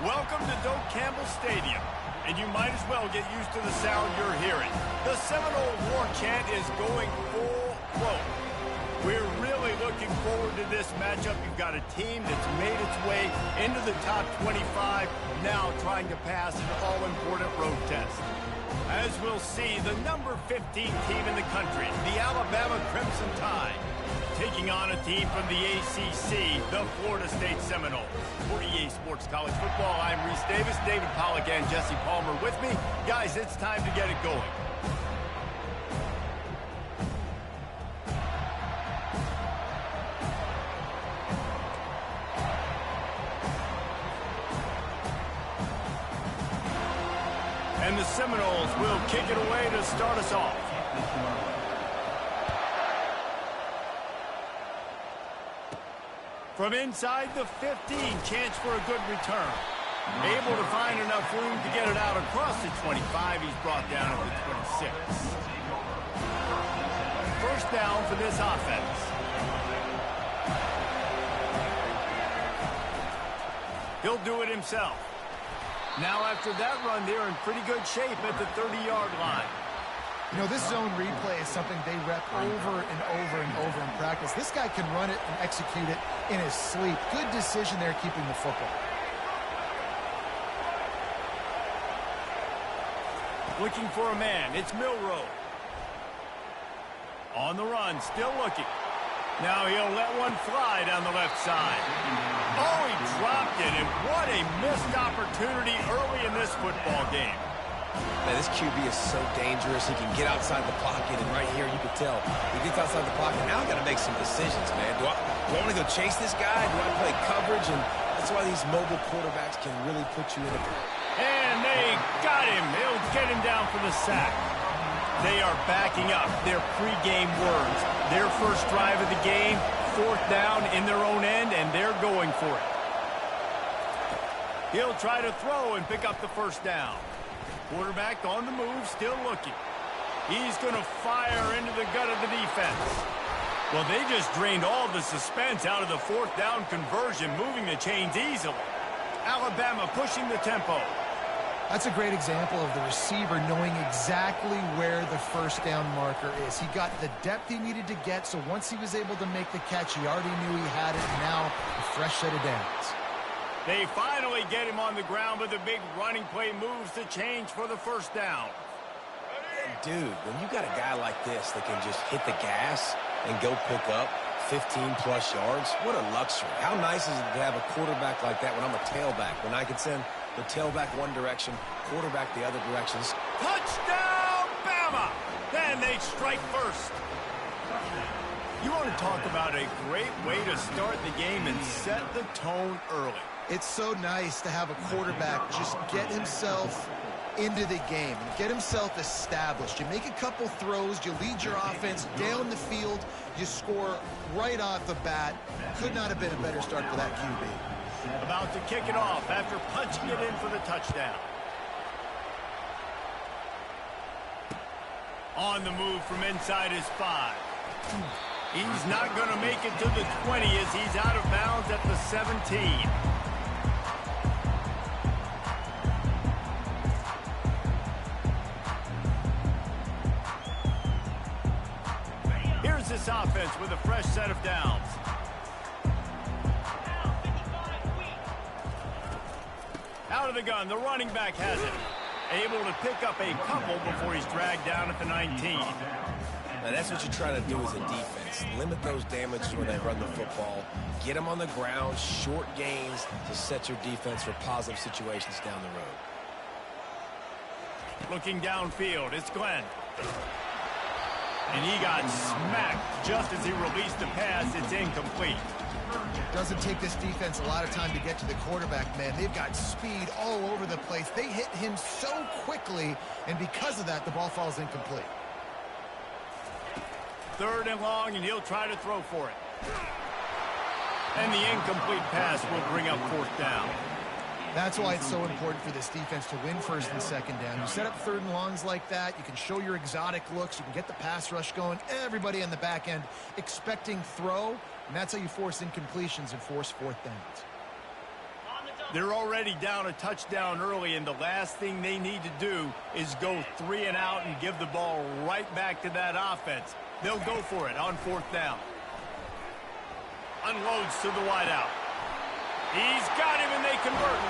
Welcome to Doak Campbell Stadium, and you might as well get used to the sound you're hearing. The Seminole war chant is going full float. We're really looking forward to this matchup. You've got a team that's made its way into the top 25, now trying to pass an all-important road test. As we'll see, the number 15 team in the country, the Alabama Crimson Tide, taking on a team from the ACC, the Florida State Seminoles. For EA Sports College Football, I'm Reese Davis, David Pollack, and Jesse Palmer with me. Guys, it's time to get it going. And the Seminoles will kick it away to start us off. From inside the 15, chance for a good return. Able to find enough room to get it out across the 25. He's brought down at the 26. First down for this offense. He'll do it himself. Now after that run, they're in pretty good shape at the 30-yard line. You know, this zone replay is something they rep over and over and over in practice. This guy can run it and execute it in his sleep. Good decision there keeping the football. Looking for a man. It's Milroe. On the run, still looking. Now he'll let one fly down the left side. Oh, he dropped it, and what a missed opportunity early in this football game. Man, this QB is so dangerous. He can get outside the pocket, and right here you can tell he gets outside the pocket. Now I got to make some decisions, man. Do I want to go chase this guy? Do I play coverage? And that's why these mobile quarterbacks can really put you in a... And they got him. They'll get him down for the sack. They are backing up their pregame words. Their first drive of the game, fourth down in their own end, and they're going for it. He'll try to throw and pick up the first down. Quarterback on the move, still looking. He's going to fire into the gut of the defense. Well, they just drained all the suspense out of the fourth down conversion, moving the chains easily. Alabama pushing the tempo. That's a great example of the receiver knowing exactly where the first down marker is. He got the depth he needed to get, so once he was able to make the catch, he already knew he had it, and now a fresh set of downs. They finally get him on the ground, but the big running play moves the change for the first down. Dude, when you got a guy like this that can just hit the gas and go pick up 15-plus yards, what a luxury. How nice is it to have a quarterback like that when I'm a tailback, when I can send the tailback one direction, quarterback the other directions. Touchdown, Bama! Then they strike first. You want to talk about a great way to start the game and set the tone early. It's so nice to have a quarterback just get himself into the game, get himself established. You make a couple throws, you lead your offense down the field, you score right off the bat. Could not have been a better start for that QB. About to kick it off after punching it in for the touchdown. On the move from inside his 5. He's not going to make it to the 20 as he's out of bounds at the 17. Here's this offense with a fresh set of downs. Out of the gun, the running back has it. Able to pick up a couple before he's dragged down at the 19. Now that's what you try to do as a defense. Limit those damages when they run the football. Get them on the ground, short gains to set your defense for positive situations down the road. Looking downfield, it's Glenn. And he got smacked just as he released the pass. It's incomplete. Doesn't take this defense a lot of time to get to the quarterback, man. They've got speed all over the place. They hit him so quickly, and because of that, the ball falls incomplete. Third and long, and he'll try to throw for it. And the incomplete pass will bring up fourth down. That's why it's so important for this defense to win first and second down. You set up third and longs like that, you can show your exotic looks, you can get the pass rush going, everybody on the back end expecting throw, and that's how you force incompletions and force fourth downs. They're already down a touchdown early, and the last thing they need to do is go 3 and out and give the ball right back to that offense. They'll go for it on 4th down. Unloads to the wideout. He's got him, and they convert.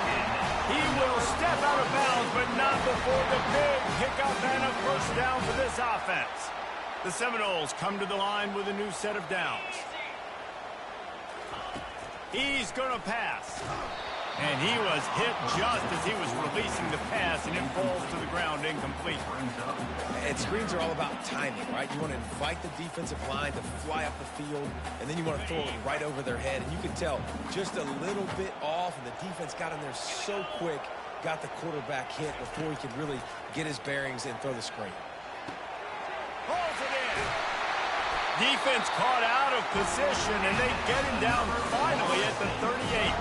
He will step out of bounds, but not before the big pickup and a first down for this offense. The Seminoles come to the line with a new set of downs. He's going to pass. And he was hit just as he was releasing the pass, and it falls to the ground incomplete. And screens are all about timing, right? You want to invite the defensive line to fly up the field, and then you want to throw it right over their head. And you can tell just a little bit off, and the defense got in there so quick, got the quarterback hit before he could really get his bearings and throw the screen. Pulls it in. Defense caught out of position, and they get him down finally at the 38.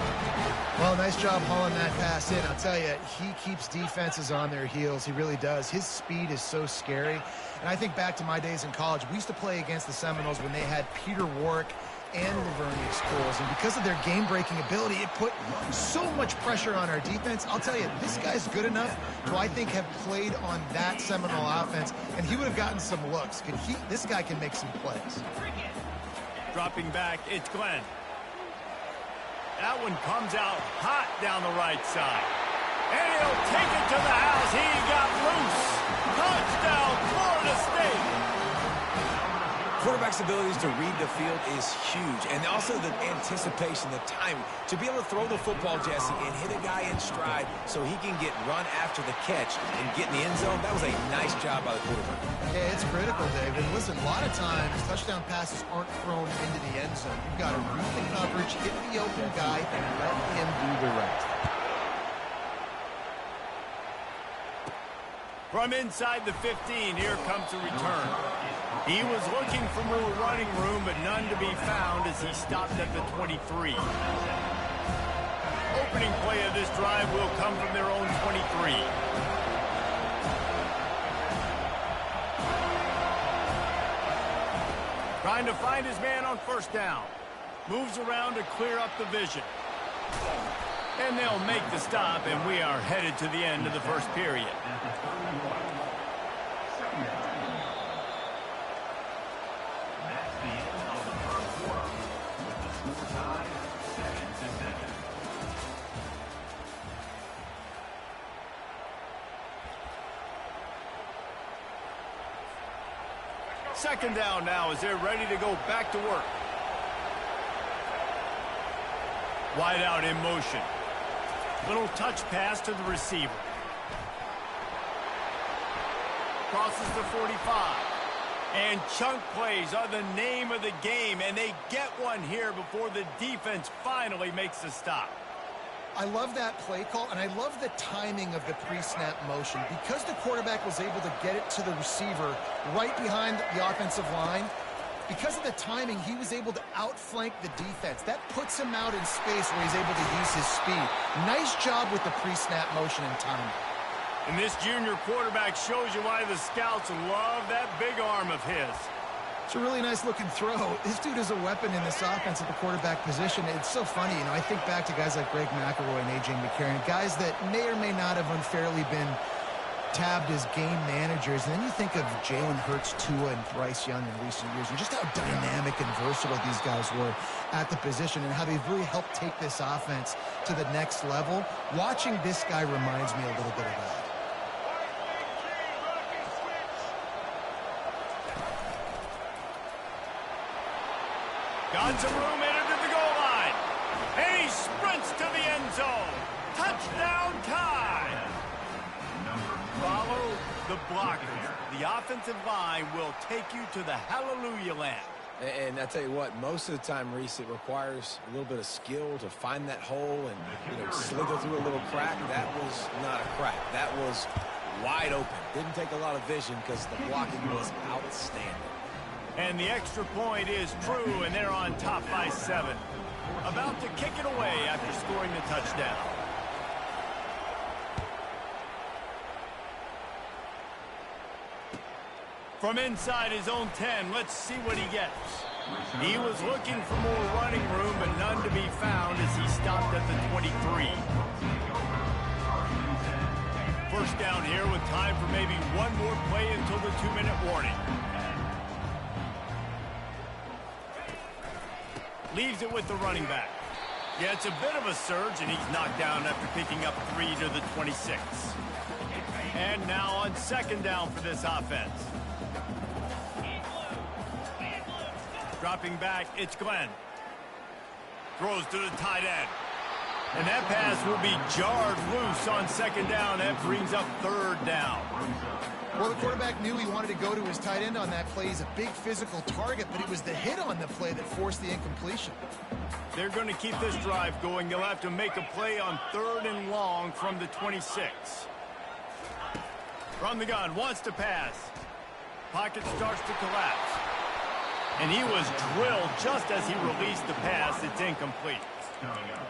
Well, nice job hauling that pass in. I'll tell you, he keeps defenses on their heels. He really does. His speed is so scary. And I think back to my days in college. We used to play against the Seminoles when they had Peter Warrick and Lavernius Coles. And because of their game-breaking ability, it put so much pressure on our defense. I'll tell you, this guy's good enough to, I think, have played on that Seminole offense, and he would have gotten some looks. This guy can make some plays. Dropping back, it's Glenn. That one comes out hot down the right side. And he'll take it to the house. He got loose. Touchdown, Florida State. Quarterback's abilities to read the field is huge. And also the anticipation, the time. To be able to throw the football, Jesse, and hit a guy in stride so he can get run after the catch and get in the end zone, that was a nice job by the quarterback. Yeah, it's critical, David. Listen, a lot of times, touchdown passes aren't thrown into the end zone. You've got to read the coverage, hit the open guy, and let him do the rest. From inside the 15, here comes a return. He was looking for more running room, but none to be found as he stopped at the 23. Opening play of this drive will come from their own 23. Trying to find his man on 1st down. Moves around to clear up the vision. And they'll make the stop, and we are headed to the end of the first period. Second down now as they're ready to go back to work. Wide out in motion. Little touch pass to the receiver. Crosses the 45. And chunk plays are the name of the game, and they get one here before the defense finally makes the stop. I love that play call, and I love the timing of the pre-snap motion. Because the quarterback was able to get it to the receiver right behind the offensive line, because of the timing, he was able to outflank the defense. That puts him out in space where he's able to use his speed. Nice job with the pre-snap motion and timing. And this junior quarterback shows you why the scouts love that big arm of his. It's a really nice-looking throw. This dude is a weapon in this offense at the quarterback position. It's so funny, you know, I think back to guys like Greg McElroy and A.J. McCarron, guys that may or may not have unfairly been tabbed as game managers. And then you think of Jalen Hurts, Tua, and Bryce Young in recent years, and just how dynamic and versatile these guys were at the position and how they've really helped take this offense to the next level. Watching this guy reminds me a little bit of that. Got some room into the goal line. And he sprints to the end zone. Touchdown time. Follow the blockers. The offensive line will take you to the hallelujah land. And I tell you what, most of the time, Reese, it requires a little bit of skill to find that hole and, you know, slither through a little crack. That was not a crack. That was wide open. Didn't take a lot of vision because the blocking was outstanding. And the extra point is true, and they're on top by 7. About to kick it away after scoring the touchdown. From inside his own 10, let's see what he gets. He was looking for more running room, but none to be found as he stopped at the 23. First down here with time for maybe one more play until the 2-minute warning. Leaves it with the running back. Yeah, it's a bit of a surge, and he's knocked down after picking up 3 to the 26. And now on second down for this offense. Dropping back, it's Glenn. Throws to the tight end. And that pass will be jarred loose on second down. That brings up third down. Well, the quarterback knew he wanted to go to his tight end on that play. He's a big physical target, but it was the hit on the play that forced the incompletion. They're going to keep this drive going. They'll have to make a play on 3rd and long from the 26. From the gun, wants to pass. Pocket starts to collapse. And he was drilled just as he released the pass. It's incomplete.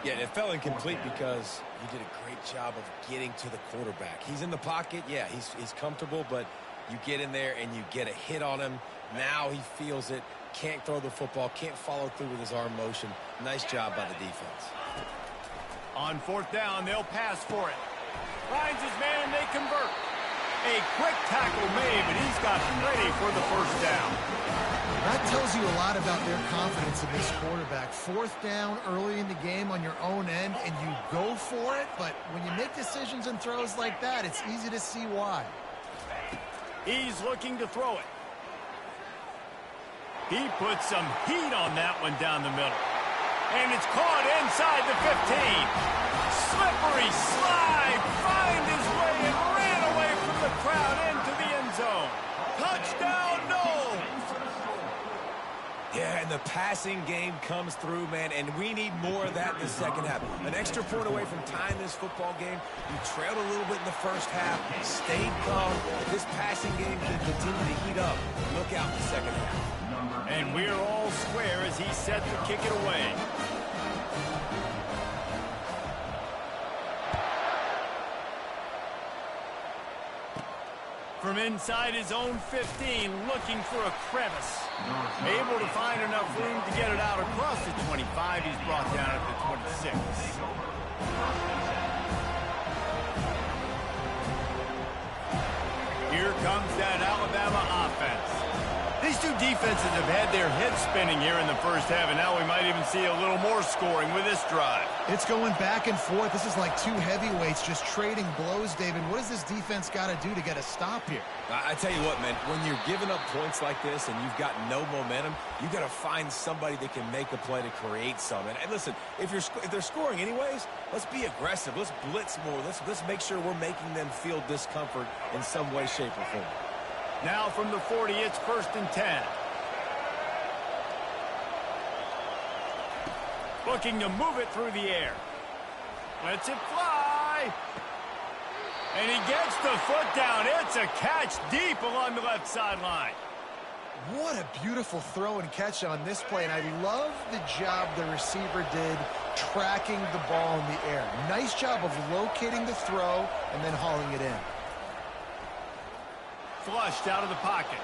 Yeah, it fell incomplete because he did a great job of getting to the quarterback. He's in the pocket. Yeah, he's comfortable, but you get in there and you get a hit on him. Now he feels it. Can't throw the football. Can't follow through with his arm motion. Nice job by the defense. On 4th down, they'll pass for it. Finds his man, and they convert. A quick tackle made, but he's got ready for the first down. That tells you a lot about their confidence in this quarterback. 4th down early in the game on your own end, and you go for it, but when you make decisions and throws like that, it's easy to see why. He's looking to throw it. He puts some heat on that one down the middle. And it's caught inside the 15. Slippery slide, find his way and ran away from the crowd into the end zone. Touchdown, Noles! Yeah, and the passing game comes through, man, and we need more of that in the second half. An extra point away from tying this football game. You trailed a little bit in the first half, stayed calm. If this passing game can continue to heat up, look out in the second half. And we're all square as he's set to kick it away. From inside his own 15, looking for a crevice. Able to find enough room to get it out across the 25. He's brought down at the 26. Here comes that Alabama offense. These two defenses have had their heads spinning here in the first half, and now we might even see a little more scoring with this drive. It's going back and forth. This is like two heavyweights just trading blows, David. What does this defense got to do to get a stop here? I tell you what, man, when you're giving up points like this and you've got no momentum, you got to find somebody that can make a play to create some. And listen, if they're scoring anyways, let's be aggressive. Let's blitz more. Let's make sure we're making them feel discomfort in some way, shape, or form. Now from the 40, it's 1st and 10. Looking to move it through the air. Lets it fly. And he gets the foot down. It's a catch deep along the left sideline. What a beautiful throw and catch on this play, and I love the job the receiver did tracking the ball in the air. Nice job of locating the throw and then hauling it in. Flushed out of the pocket.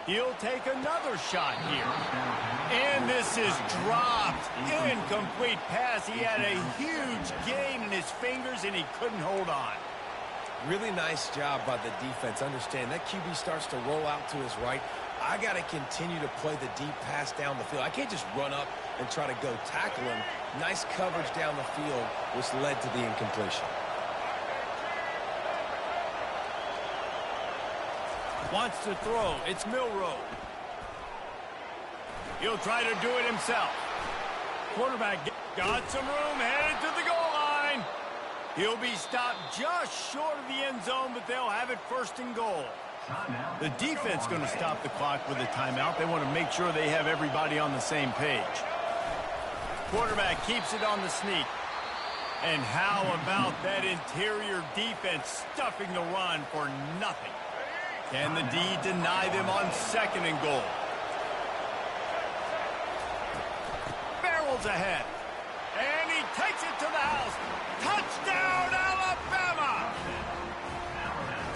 He'll take another shot here. And this is dropped. Incomplete pass. He had a huge gain in his fingers, and he couldn't hold on. Really nice job by the defense. Understand, that QB starts to roll out to his right. I got to continue to play the deep pass down the field. I can't just run up and try to go tackle him. Nice coverage down the field, which led to the incompletion. Wants to throw. It's Milroe. He'll try to do it himself. Quarterback got some room, headed to the goal line. He'll be stopped just short of the end zone, but they'll have it 1st and goal. The defense going to stop the clock with a timeout. They want to make sure they have everybody on the same page. Quarterback keeps it on the sneak. And how about that interior defense stuffing the run for nothing? Can the D deny them on 2nd and goal? Barrels ahead. And he takes it to the house. Touchdown, Alabama!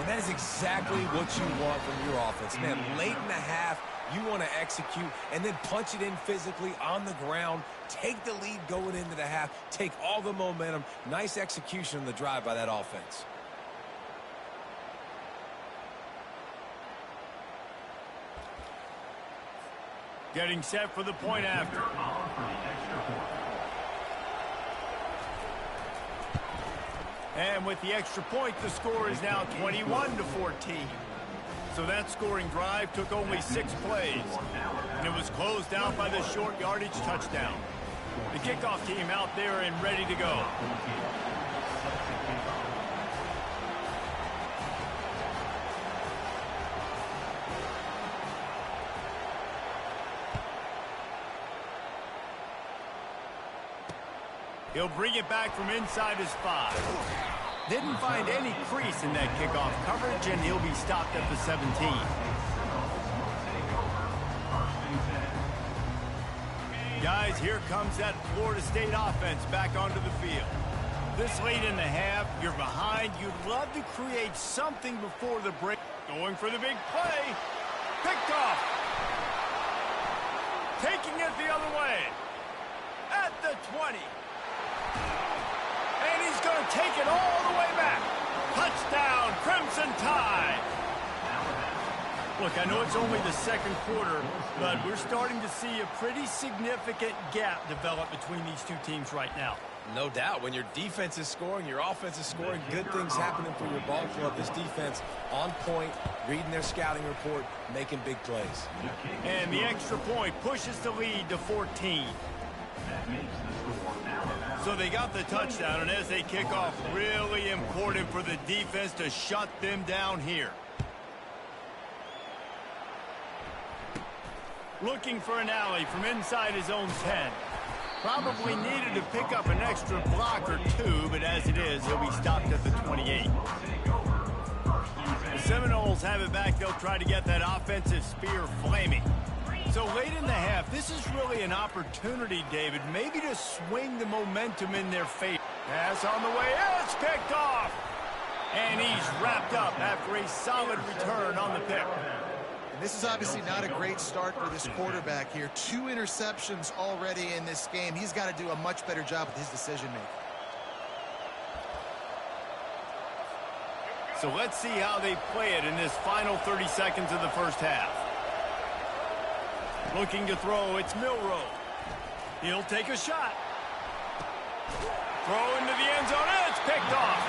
And that is exactly what you want from your offense. Man, late in the half, You want to execute and then punch it in physically on the ground. Take the lead going into the half. Take all the momentum. Nice execution on the drive by that offense. Getting set for the point after. And with the extra point, the score is now 21-14. So that scoring drive took only 6 plays. And it was closed out by the short yardage touchdown. The kickoff team out there and ready to go. He'll bring it back from inside his 5. Didn't find any crease in that kickoff coverage, and he'll be stopped at the 17. Guys, here comes that Florida State offense back onto the field. This late in the half, you're behind. You'd love to create something before the break. Going for the big play. Picked off. Taking it the other way. At the 20. And he's going to take it all the way back. Touchdown, Crimson Tide. Look, I know it's only the second quarter, but we're starting to see a pretty significant gap develop between these two teams right now. No doubt. When your defense is scoring, your offense is scoring, good things happening for your ball club. This defense on point, reading their scouting report, making big plays. And the extra point pushes the lead to 14. So they got the touchdown, and as they kick off, really important for the defense to shut them down here. Looking for an alley from inside his own 10. Probably needed to pick up an extra block or two, but as it is, he'll be stopped at the 28. The Seminoles have it back. They'll try to get that offensive spear flaming. So late in the half, this is really an opportunity, David, maybe to swing the momentum in their favor. Pass on the way, it's picked off! And he's wrapped up after a solid return on the pick. And this is obviously not a great start for this quarterback here. 2 interceptions already in this game. He's got to do a much better job with his decision-making. So let's see how they play it in this final 30 seconds of the first half. Looking to throw, it's Milroe. He'll take a shot. Throw into the end zone, and it's picked off.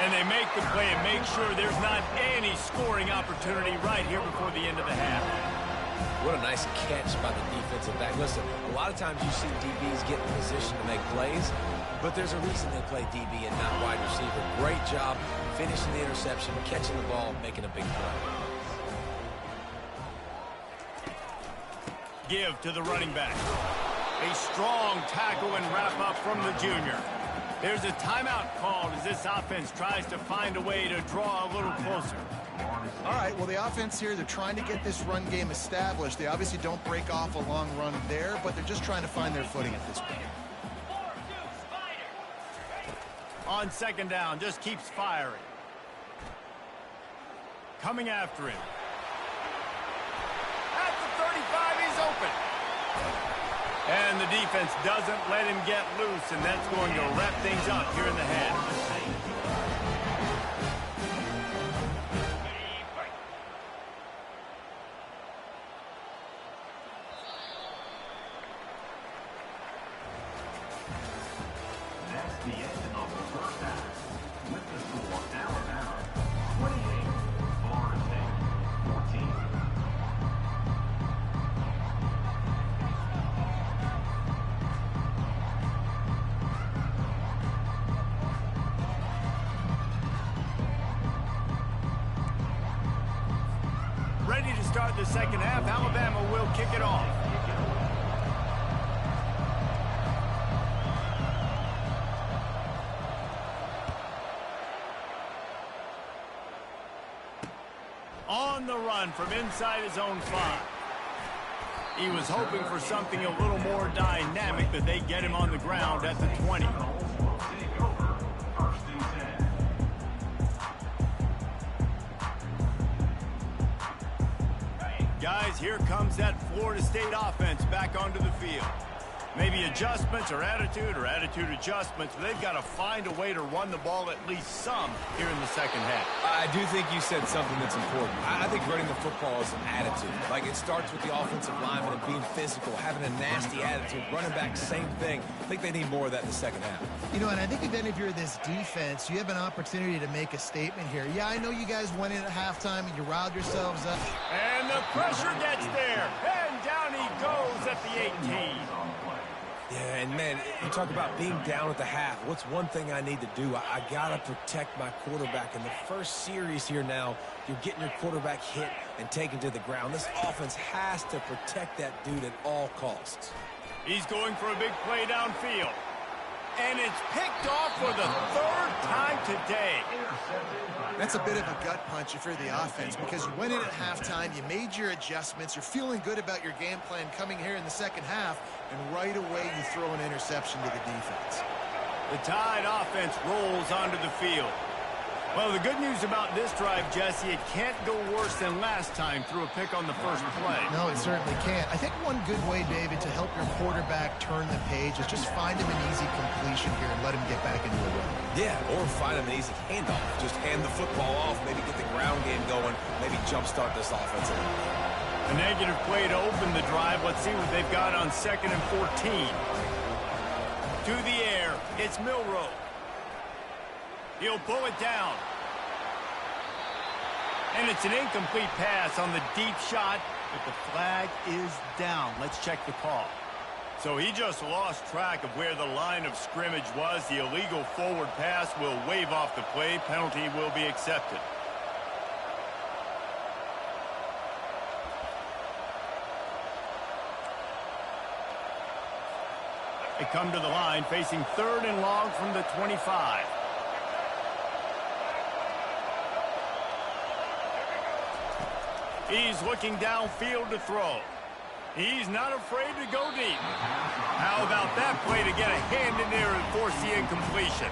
And they make the play and make sure there's not any scoring opportunity right here before the end of the half. What a nice catch by the defensive back. Listen, a lot of times you see DBs get in position to make plays, but there's a reason they play DB and not wide receiver. Great job finishing the interception, catching the ball, making a big play. Give to the running back. A strong tackle and wrap up from the junior. There's a timeout called as this offense tries to find a way to draw a little closer. All right, well, the offense here, they're trying to get this run game established. They obviously don't break off a long run there, but they're just trying to find their footing at this point. On second down, just keeps firing. Coming after him. At the 35, he's open. And the defense doesn't let him get loose, and that's going to wrap things up here in the half. Ready to start the second half. Alabama will kick it off. On the run from inside his own 5. He was hoping for something a little more dynamic, that they get him on the ground at the 20. Guys, here comes that Florida State offense back onto the field. Maybe adjustments or attitude adjustments, but they've got to find a way to run the ball at least some here in the second half. I do think you said something that's important. I think running the football is an attitude. Like, it starts with the offensive lineman and being physical, having a nasty attitude. Running back, same thing. I think they need more of that in the second half. You know, and I think then if you're this defense, you have an opportunity to make a statement here. Yeah, I know you guys went in at halftime and you riled yourselves up. And the pressure gets there. And down he goes at the 18. Yeah, and man, you talk about being down at the half. What's one thing I need to do? I got to protect my quarterback. In the first series here now, you're getting your quarterback hit and taken to the ground. This offense has to protect that dude at all costs. He's going for a big play downfield. And it's picked off for the third time today. That's a bit of a gut punch if you're the offense, because you went in at halftime, you made your adjustments, you're feeling good about your game plan coming here in the second half, and right away you throw an interception to the defense. The Tide offense rolls onto the field. Well, the good news about this drive, Jesse, it can't go worse than last time through a pick on the first play. No, it certainly can't. I think one good way, David, to help your quarterback turn the page is just find him an easy completion here and let him get back into a run. Yeah, or find him an easy handoff. Just hand the football off, maybe get the ground game going, maybe jumpstart this offense a little bit. A negative play to open the drive. Let's see what they've got on 2nd and 14. To the air, it's Milroe. He'll pull it down. And it's an incomplete pass on the deep shot, but the flag is down. Let's check the call. So he just lost track of where the line of scrimmage was. The illegal forward pass will wave off the play. Penalty will be accepted. They come to the line facing 3rd and long from the 25. He's looking downfield to throw. He's not afraid to go deep. How about that play to get a hand in there and force the incompletion?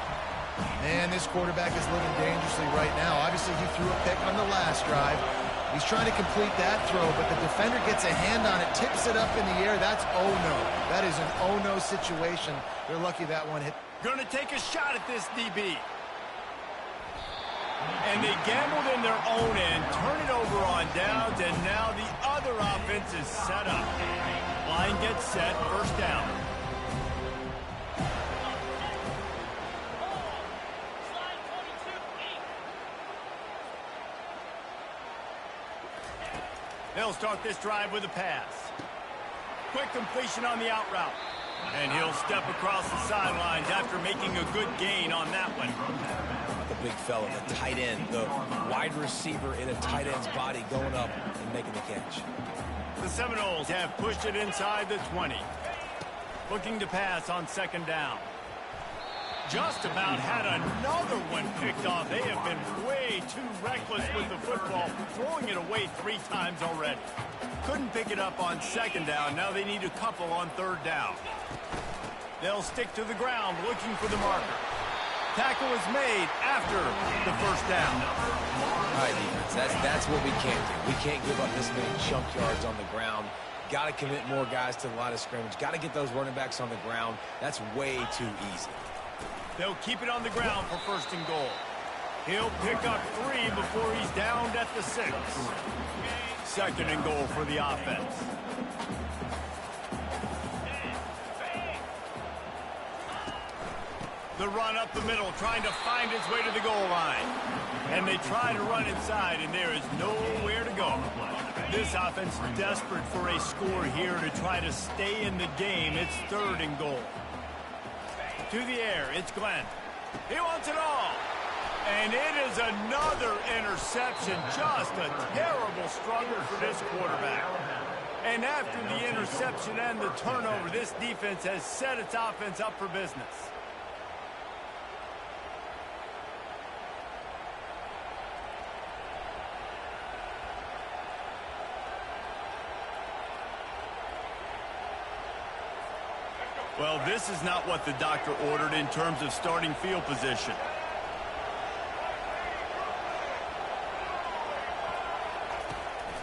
Man, this quarterback is living dangerously right now. Obviously, he threw a pick on the last drive. He's trying to complete that throw, but the defender gets a hand on it, tips it up in the air. That's oh-no. That is an oh-no situation. They're lucky that one hit. Gonna take a shot at this DB. And they gambled in their own end, turn it over on downs, and now the other offense is set up. Line gets set, first down. They'll start this drive with a pass. Quick completion on the out route. And he'll step across the sidelines after making a good gain on that one. The big fella, the tight end, the wide receiver in a tight end's body going up and making the catch. The Seminoles have pushed it inside the 20. Looking to pass on 2nd down. Just about had another one picked off. They have been way too reckless with the football, throwing it away 3 times already. Couldn't pick it up on 2nd down. Now they need a couple on 3rd down. They'll stick to the ground looking for the marker. Tackle is made after the first down. All right, defense, that's what we can't do. We can't give up this many chunk yards on the ground. Got to commit more guys to the line of scrimmage. Got to get those running backs on the ground. That's way too easy. They'll keep it on the ground for 1st and goal. He'll pick up 3 before he's downed at the 6. 2nd and goal for the offense. The run up the middle, trying to find its way to the goal line. And they try to run inside, and there is nowhere to go. This offense desperate for a score here to try to stay in the game. It's 3rd and goal. To the air, it's Glenn. He wants it all. And it is another interception. Just a terrible struggle for this quarterback. And after the interception and the turnover, this defense has set its offense up for business. Well, this is not what the doctor ordered in terms of starting field position.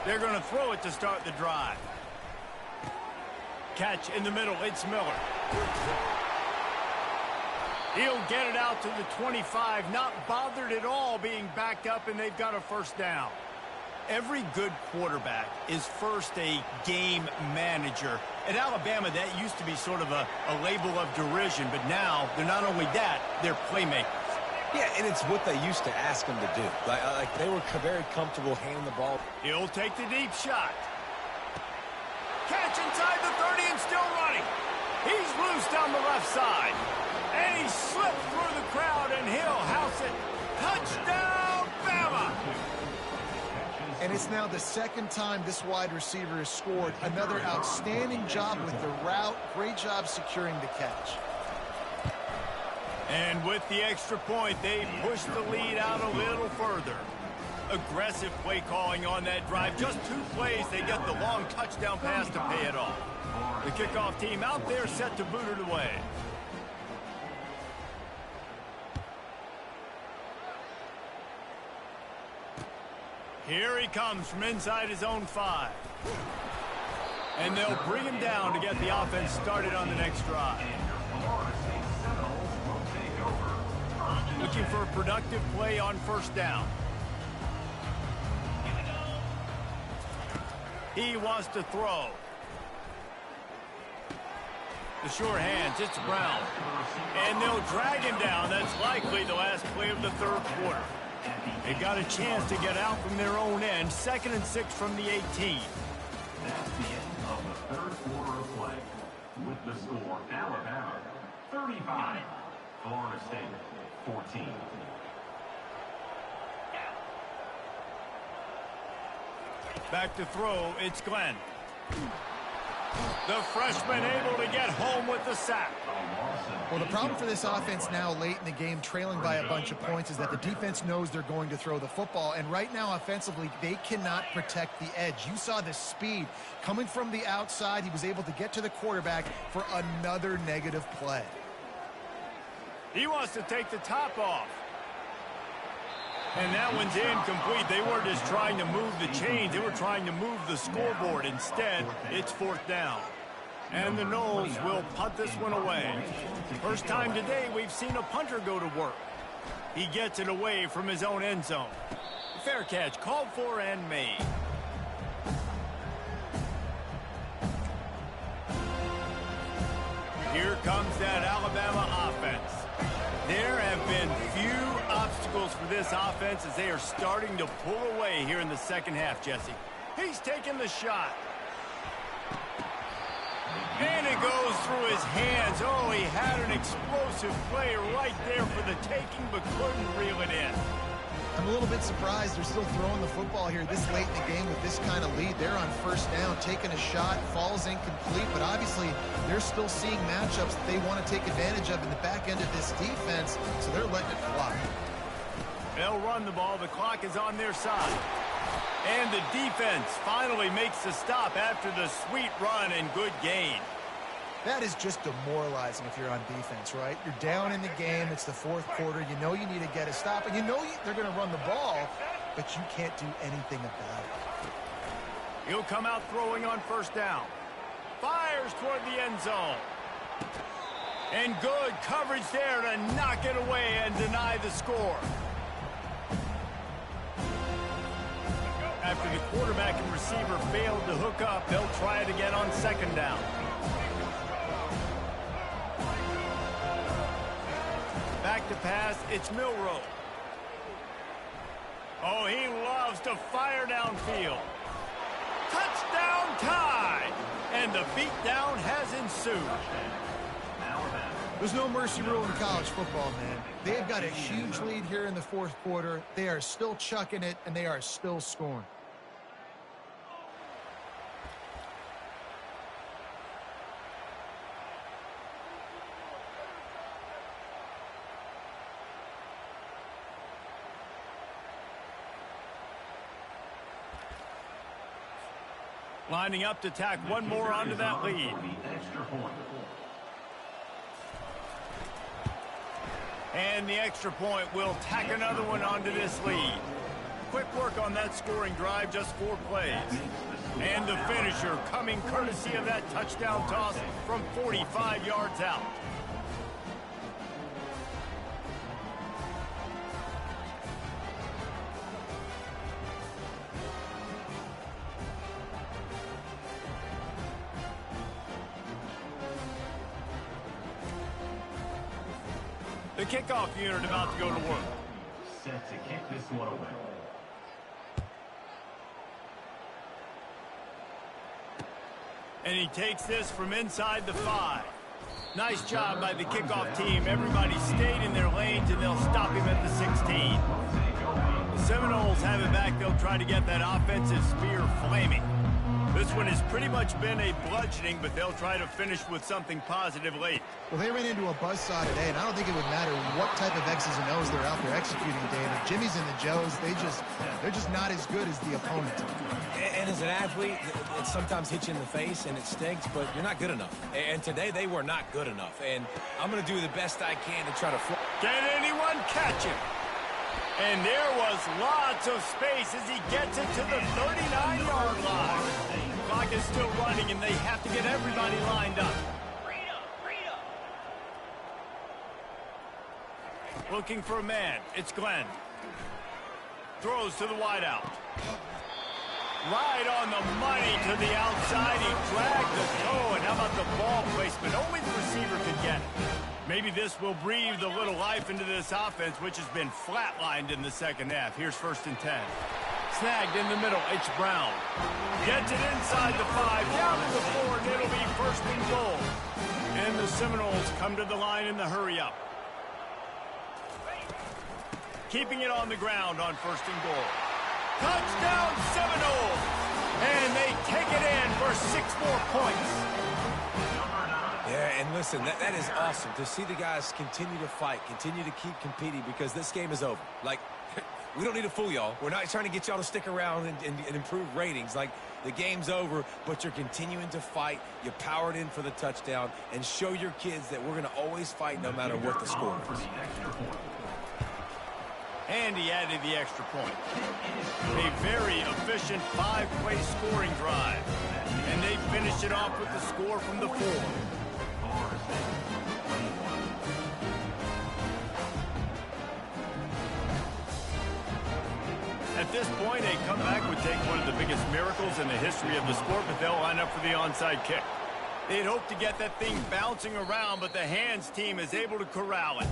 They're going to throw it to start the drive. Catch in the middle. It's Miller. He'll get it out to the 25, not bothered at all being backed up, and they've got a first down. Every good quarterback is first a game manager. At Alabama, that used to be sort of a label of derision, but now they're not only that, they're playmakers. Yeah, and it's what they used to ask them to do. Like they were very comfortable handing the ball. He'll take the deep shot. Catch inside the 30 and still running. He's loose down the left side. And he slipped through the crowd, and he'll house it. Touchdown, Bama! And it's now the second time this wide receiver has scored. Another outstanding job with the route. Great job securing the catch. And with the extra point, they push the lead out a little further. Aggressive play calling on that drive. Just 2 plays, they get the long touchdown pass to pay it off. The kickoff team out there set to boot it away. Here he comes from inside his own 5. And they'll bring him down to get the offense started on the next drive. Looking for a productive play on first down. He wants to throw. The sure hands, it's Brown. And they'll drag him down. That's likely the last play of the third quarter. They got a chance to get out from their own end. 2nd and 6 from the 18. That's the end of the third quarter of play. With the score, Alabama 35, Florida State 14. Back to throw, it's Glenn. The freshman able to get home with the sack. Well, the problem for this offense now late in the game, trailing by a bunch of points, is that the defense knows they're going to throw the football. And right now, offensively, they cannot protect the edge. You saw the speed coming from the outside. He was able to get to the quarterback for another negative play. He wants to take the top off. And that one's incomplete. They weren't just trying to move the chains. They were trying to move the scoreboard. Instead, it's 4th down. And the Noles will punt this one away. First time today we've seen a punter go to work. He gets it away from his own end zone. Fair catch called for and made. Here comes that Alabama offense. There have been few obstacles for this offense as they are starting to pull away here in the second half, Jesse. He's taking the shot. And it goes through his hands. Oh, he had an explosive play right there for the taking, but couldn't reel it in. I'm a little bit surprised they're still throwing the football here this late in the game with this kind of lead. They're on first down, taking a shot, falls incomplete, but obviously they're still seeing matchups that they want to take advantage of in the back end of this defense, so they're letting it fly. They'll run the ball. The clock is on their side. And the defense finally makes the stop after the sweet run and good gain. That is just demoralizing if you're on defense, right? You're down in the game. It's the 4th quarter. You know you need to get a stop, and you know they're going to run the ball, but you can't do anything about it. He'll come out throwing on first down. Fires toward the end zone. And good coverage there to knock it away and deny the score. After the quarterback and receiver failed to hook up, they'll try it again on 2nd down. Back to pass, it's Milroe. Oh, he loves to fire downfield. Touchdown tie! And the beatdown has ensued. There's no mercy rule in college football, man. They have got a huge lead here in the 4th quarter. They are still chucking it, and they are still scoring. Lining up to tack one more onto that lead. And the extra point will tack another one onto this lead. quick work on that scoring drive, just 4 plays. And the finisher coming courtesy of that touchdown toss from 45 yards out. The kickoff unit about to go to work. Set to kick this one away. And he takes this from inside the 5. Nice job by the kickoff team. Everybody stayed in their lanes, and they'll stop him at the 16. The Seminoles have it back. They'll try to get that offensive spear flaming. This one has pretty much been a bludgeoning, but they'll try to finish with something positive late. Well, they ran into a buzzsaw today, and I don't think it would matter what type of X's and O's they're out there executing, David. Jimmy's and the Joes, they're just not as good as the opponent. And as an athlete, it sometimes hits you in the face and it stinks, but you're not good enough. And today they were not good enough. And I'm going to do the best I can to try to... Can anyone catch him? And there was lots of space as he gets it to the 39-yard line. Clock is still running, and they have to get everybody lined up. Looking for a man. It's Glenn. Throws to the wideout. Right on the money to the outside. He dragged the toe, and how about the ball placement? Only the receiver could get it. Maybe this will breathe a little life into this offense, which has been flatlined in the second half. Here's 1st and 10. Snagged in the middle. It's Brown. Gets it inside the 5, down to the 4, and it'll be 1st and goal. And the Seminoles come to the line in the hurry-up. Keeping it on the ground on 1st and goal. Touchdown Seminoles! And they take it in for 6 more points. Yeah, and listen, that is awesome to see the guys continue to fight, continue to keep competing, because this game is over. Like, we don't need to fool y'all. We're not trying to get y'all to stick around and improve ratings. Like, the game's over, but you're continuing to fight. You powered in for the touchdown, and show your kids that we're going to always fight no matter what the score is. And he added the extra point. A very efficient 5-play scoring drive. And they finished it off with the score from the 4. At this point, a comeback would take one of the biggest miracles in the history of the sport, but they'll line up for the onside kick. They'd hoped to get that thing bouncing around, but the hands team is able to corral it.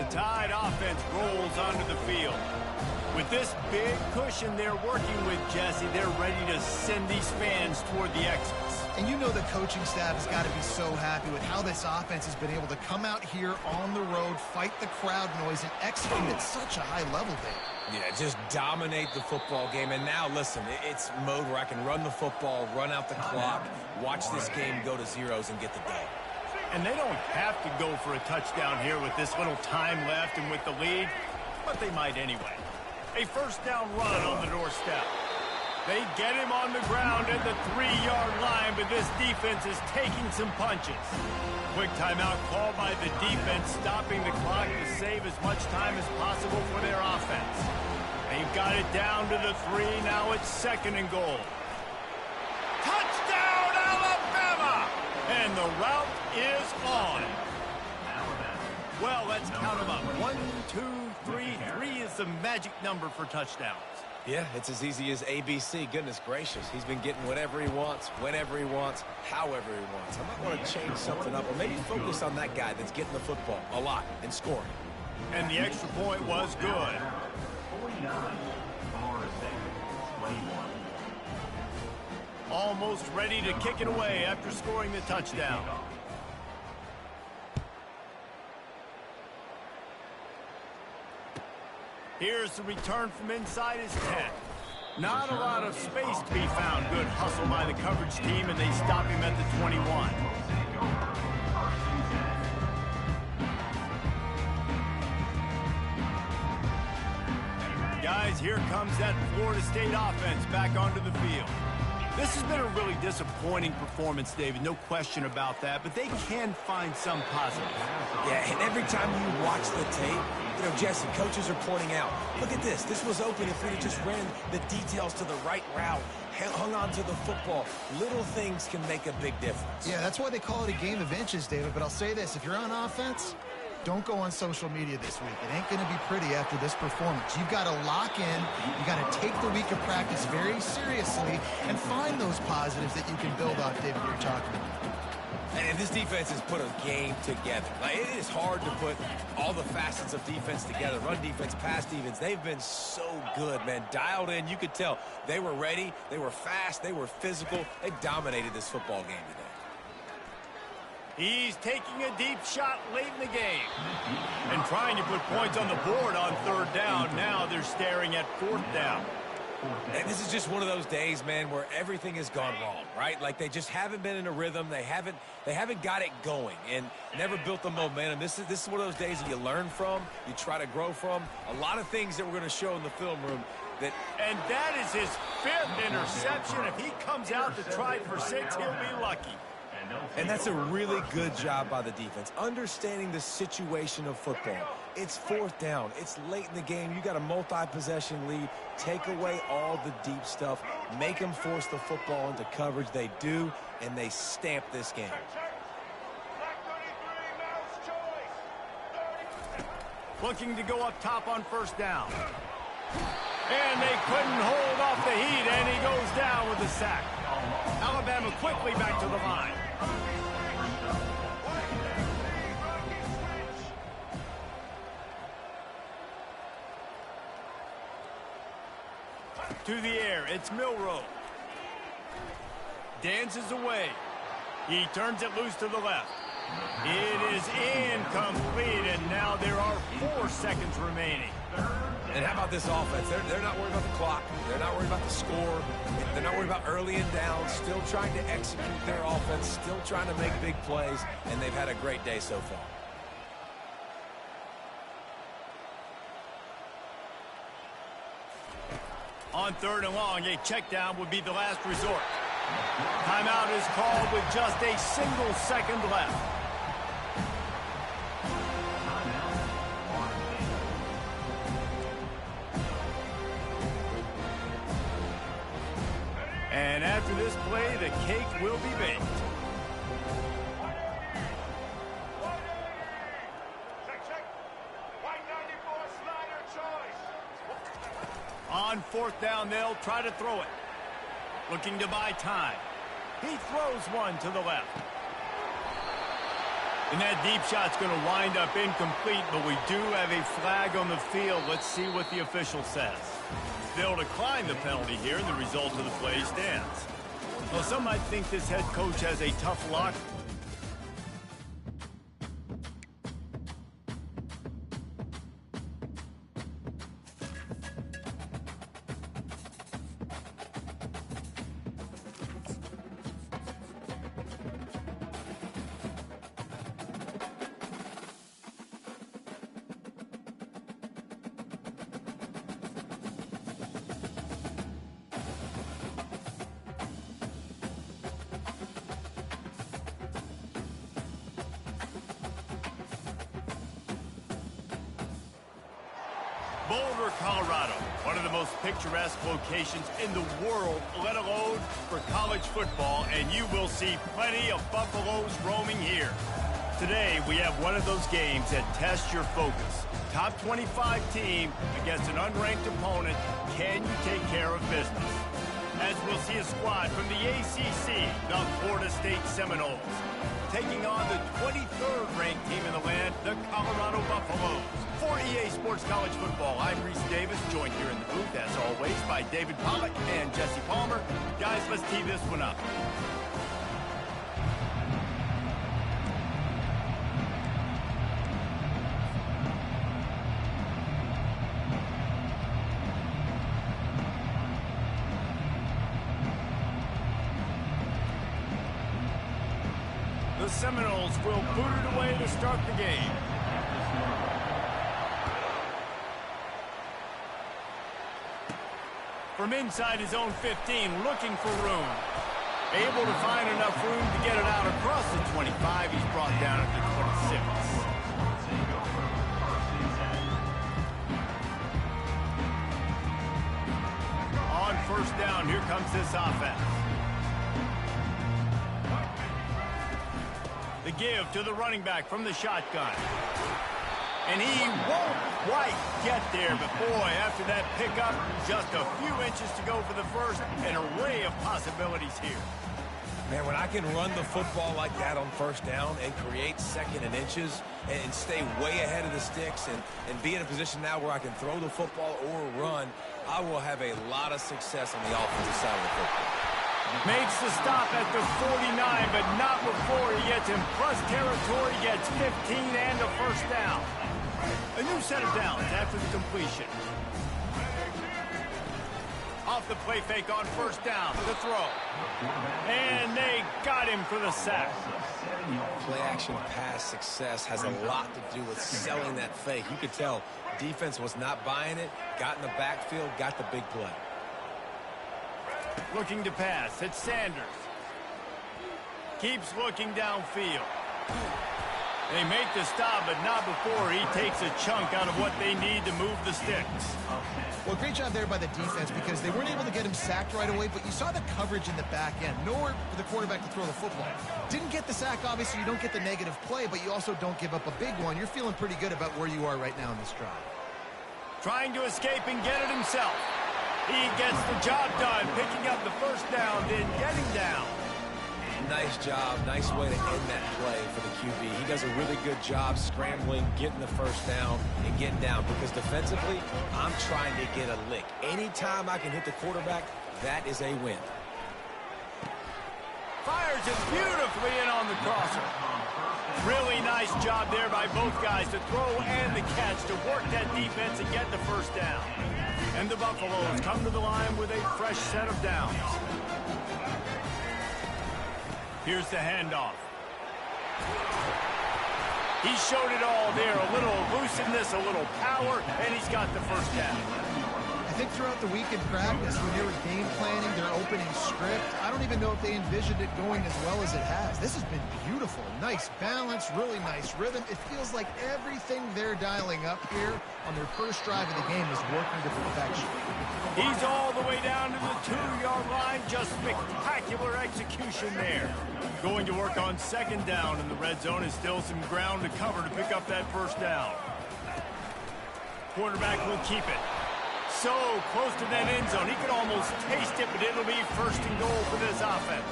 Tide offense rolls onto the field. With this big cushion they're working with, Jesse, they're ready to send these fans toward the exits. And you know the coaching staff has got to be so happy with how this offense has been able to come out here on the road, fight the crowd noise, and execute at such a high level, Dave. Yeah, just dominate the football game. And now, listen, it's mode where I can run the football, run out the clock, watch this game go to zeros and get the day. And they don't have to go for a touchdown here with this little time left and with the lead, but they might anyway. A 1st down run on the doorstep. They get him on the ground at the 3-yard line, but this defense is taking some punches. Quick timeout called by the defense, stopping the clock to save as much time as possible for their offense. They've got it down to the 3. Now it's 2nd and goal. Touchdown, Alabama! And the route is on. Well, let's count them up. 1, 2, 3. 3 is the magic number for touchdowns. Yeah, it's as easy as ABC. Goodness gracious. He's been getting whatever he wants, whenever he wants, however he wants. I might want to change something up, or maybe focus on that guy that's getting the football a lot and scoring. And the extra point was good. 49, Florida State, 21. Almost ready to kick it away after scoring the touchdown. Here's the return from inside his 10. Not a lot of space to be found. Good hustle by the coverage team, and they stop him at the 21. Guys, here comes that Florida State offense back onto the field. This has been a really disappointing performance, David, no question about that, but they can find some positives. Yeah, and every time you watch the tape, Jesse, coaches are pointing out, look at this. This was open if we'd have just ran the details to the right route, hung on to the football. Little things can make a big difference. Yeah, that's why they call it a game of inches, David, but I'll say this. If you're on offense, don't go on social media this week. It ain't going to be pretty after this performance. You've got to lock in. You got to take the week of practice very seriously and find those positives that you can build off, David, you're talking about. And this defense has put a game together. Like, it is hard to put all the facets of defense together. Run defense, pass defense. They've been so good, man. Dialed in. You could tell they were ready. They were fast. They were physical. They dominated this football game today. He's taking a deep shot late in the game and trying to put points on the board on third down. Now they're staring at fourth down. And this is just one of those days, man, where everything has gone wrong, right? Like they just haven't been in a rhythm. They haven't got it going and never built the momentum. This is one of those days that you learn from, you try to grow from. A lot of things that we're going to show in the film room. And that is his fifth interception. If he comes out to try for 6, he'll be lucky. And that's a really good job by the defense, understanding the situation of football. It's fourth down. It's late in the game. You got a multi-possession lead. Take away all the deep stuff. Make them force the football into coverage. They do, and they stamp this game. Looking to go up top on first down. And they couldn't hold off the heat, and he goes down with a sack. Alabama quickly back to the line. To the air, it's Milroe. Dances away. He turns it loose to the left. It is incomplete, and now there are 4 seconds remaining. And how about this offense? They're not worried about the clock. They're not worried about the score. They're not worried about early and down. Still trying to execute their offense. Still trying to make big plays. And they've had a great day so far. On third and long, a check down would be the last resort. Timeout is called with just a single second left. And after this play, the cake will be baked. On fourth down, they'll try to throw it. Looking to buy time. He throws one to the left. And that deep shot's going to wind up incomplete, but we do have a flag on the field. Let's see what the official says. They'll decline the penalty here, and the result of the play stands. Well, some might think this head coach has a tough lock. Boulder, Colorado, one of the most picturesque locations in the world, let alone for college football, and you will see plenty of Buffaloes roaming here. Today, we have one of those games that tests your focus. Top 25 team against an unranked opponent. Can you take care of business? As we'll see a squad from the ACC, the Florida State Seminoles, taking on the 23rd ranked team in the land, the Colorado Buffaloes. For EA Sports College Football, I'm Reese Davis, joined here in the booth, as always, by David Pollack and Jesse Palmer. Guys, let's tee this one up. The Seminoles will boot it away to start the game. from inside his own 15, looking for room. Able to find enough room to get it out across the 25. He's brought down at the 26. On first down, here comes this offense. The give to the running back from the shotgun. And he won't quite get there, but boy, after that pickup, just a few inches to go for the first. An array of possibilities here. Man, when I can run the football like that on first down and create second and inches and stay way ahead of the sticks and be in a position now where I can throw the football or run, I will have a lot of success on the offensive side of the football. Makes the stop at the 49, but not before he gets in plus territory, gets 15 and a first down. A new set of downs after the completion. Off the play fake on first down, the throw. And they got him for the sack. Play action pass success has a lot to do with selling that fake. You could tell defense was not buying it, got in the backfield, got the big play. Looking to pass, it's Sanders. Keeps looking downfield. They make the stop, but not before he takes a chunk out of what they need to move the sticks. Well, great job there by the defense because they weren't able to get him sacked right away, but you saw the coverage in the back end. Nowhere for the quarterback to throw the football. Didn't get the sack, obviously. You don't get the negative play, but you also don't give up a big one. You're feeling pretty good about where you are right now in this drive. Trying to escape and get it himself. He gets the job done, picking up the first down, then getting down. Nice job. Nice way to end that play for the QB. He does a really good job scrambling, getting the first down, and getting down. Because defensively, I'm trying to get a lick. Anytime I can hit the quarterback, that is a win. Fires it beautifully in on the crosser. Really nice job there by both guys to throw and the catch to work that defense and get the first down. And the Buffaloes come to the line with a fresh set of downs. Here's the handoff. He showed it all there. A little elusiveness, a little power, and he's got the first down. I think throughout the week in practice, when they were game planning their opening script, I don't even know if they envisioned it going as well as it has. This has been beautiful. Nice balance, really nice rhythm. It feels like everything they're dialing up here on their first drive of the game is working to perfection. He's all the way down to the 2-yard line. Just spectacular execution there. Going to work on second down, and the red zone is still some ground to cover to pick up that first down. Quarterback will keep it. So close to that end zone. He could almost taste it, but it'll be first and goal for this offense.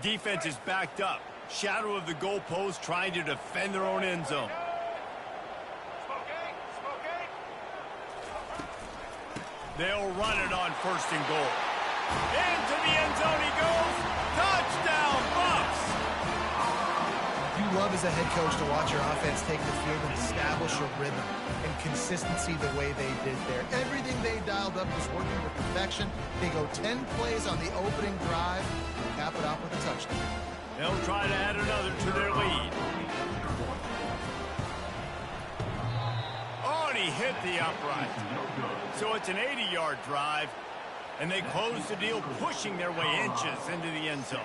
Defense is backed up. Shadow of the goalpost trying to defend their own end zone. They'll run it on first and goal. Into the end zone he goes. Touchdown, Bucs! You love as a head coach to watch your offense take the field and establish a rhythm and consistency the way they did there. Everything they dialed up was working to perfection. They go 10 plays on the opening drive, cap it off with a touchdown. They'll try to add another to their lead. Oh, and he hit the upright. So it's an 80-yard drive, and they close the deal, pushing their way inches into the end zone.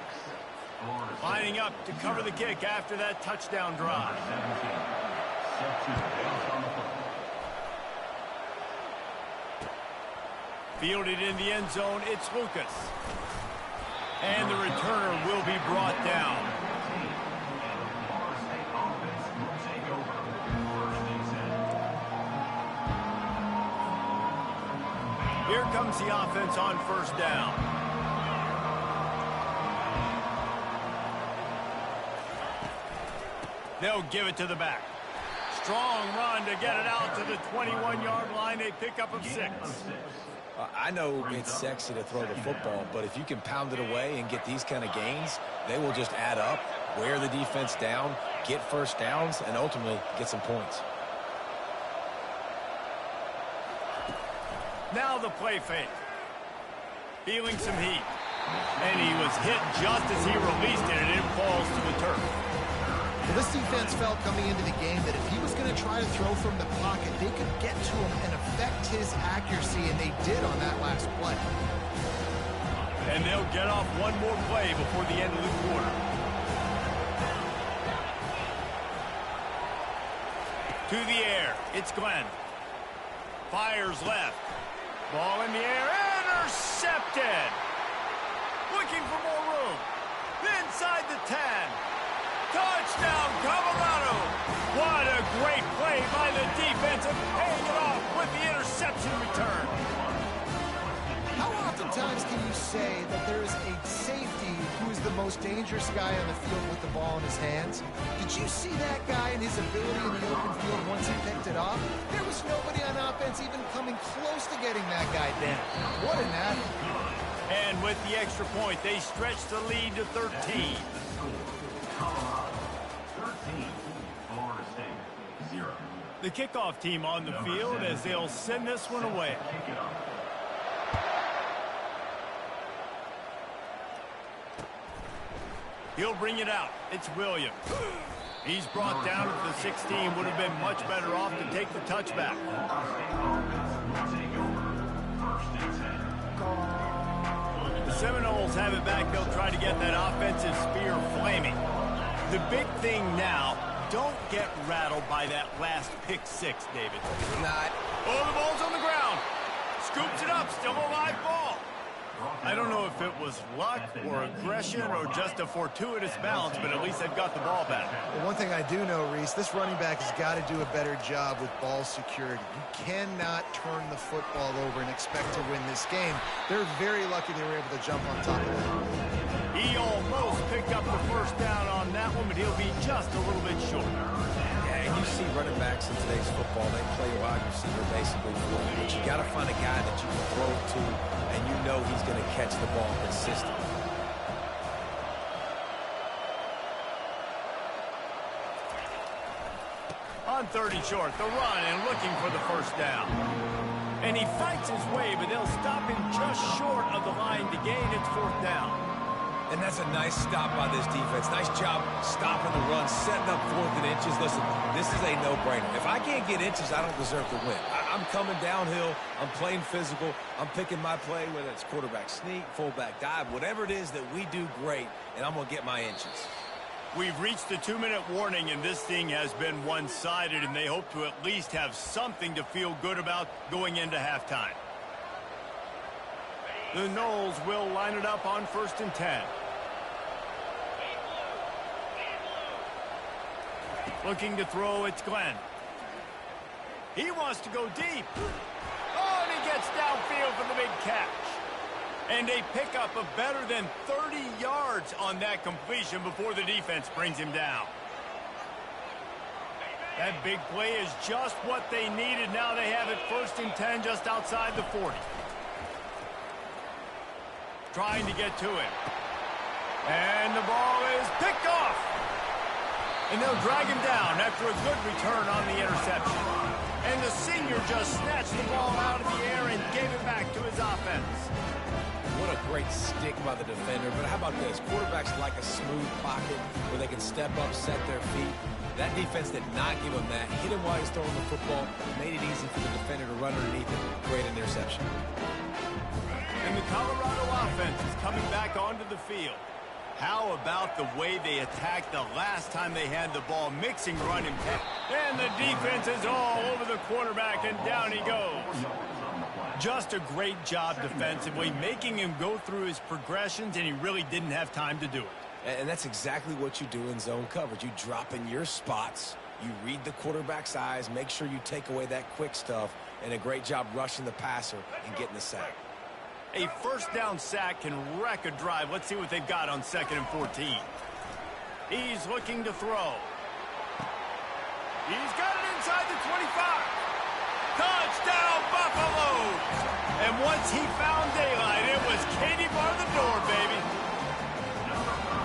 Lining up to cover the kick after that touchdown drive. Fielded in the end zone, it's Lucas. And the returner will be brought down. Here comes the offense on first down. They'll give it to the back. Strong run to get it out to the 21-yard line. A pickup of 6. I know it's sexy to throw the football, but if you can pound it away and get these kind of gains, they will just add up, wear the defense down, get first downs, and ultimately get some points. Now the play fake. Feeling some heat. And he was hit just as he released it, and it falls to the turf. Well, this defense felt coming into the game that if he was going to try to throw from the pocket, they could get to him and affect his accuracy, and they did on that last play. And they'll get off one more play before the end of the quarter. To the air, it's Glenn. Fires left. Ball in the air, intercepted. Looking for more room. Inside the 10. Touchdown, Colorado. What a great play by the defense and paying it off with the interception return. How oftentimes can you say that there is a safety who is the most dangerous guy on the field with the ball in his hands? Did you see that guy and his ability in the open field once he picked it off? There was nobody on offense even coming close to getting that guy down. What an athlete. And with the extra point, they stretch the lead to 13. Colorado 13, Florida State 0. The kickoff team on the field as they'll send this one away. He'll bring it out. It's Williams. He's brought down at the 16. Would have been much better off to take the touchback. The Seminoles have it back. They'll try to get that offensive spear flaming. The big thing now, don't get rattled by that last pick six, David. Not. Oh, the ball's on the ground. Scoops it up. Still a live ball. I don't know if it was luck or aggression or just a fortuitous bounce, but at least they've got the ball back. Well, one thing I do know, Reese, this running back has got to do a better job with ball security. You cannot turn the football over and expect to win this game. They're very lucky they were able to jump on top of that. He almost picked up the first down on that one, but he'll be just a little bit short. Yeah, and you see running backs in today's football, they play wide receiver basically for you, but you got to find a guy that you can throw it to, and you know he's going to catch the ball consistently. On 30 short, the run and looking for the first down. And he fights his way, but they'll stop him just short of the line to gain its fourth down. And that's a nice stop by this defense. Nice job stopping the run, setting up 4th and inches. Listen, this is a no-brainer. If I can't get inches, I don't deserve to win. I'm coming downhill. I'm playing physical. I'm picking my play, whether it's quarterback sneak, fullback dive, whatever it is that we do great, and I'm going to get my inches. We've reached the 2-minute warning, and this thing has been one-sided, and they hope to at least have something to feel good about going into halftime. The Noles will line it up on 1st and 10. Looking to throw, it's Glenn. He wants to go deep. Oh, and he gets downfield for the big catch. And a pickup of better than 30 yards on that completion before the defense brings him down. That big play is just what they needed. Now they have it 1st and 10 just outside the 40. Trying to get to him. And the ball is picked off. And they'll drag him down after a good return on the interception. And the senior just snatched the ball out of the air and gave it back to his offense. What a great stick by the defender. But how about this? Quarterbacks like a smooth pocket where they can step up, set their feet. That defense did not give him that. Hit him while he's throwing the football. Made it easy for the defender to run underneath it. Great interception. And the Colorado offense is coming back onto the field. How about the way they attacked the last time they had the ball, mixing run and pass. And the defense is all over the quarterback, and down he goes. Just a great job defensively, making him go through his progressions, and he really didn't have time to do it. And that's exactly what you do in zone coverage. You drop in your spots, you read the quarterback's eyes, make sure you take away that quick stuff, and a great job rushing the passer and getting the sack. A first down sack can wreck a drive. Let's see what they've got on 2nd and 14. He's looking to throw. He's got it inside the 25. Touchdown, Buffaloes! And once he found daylight, it was Katie bar the door, baby.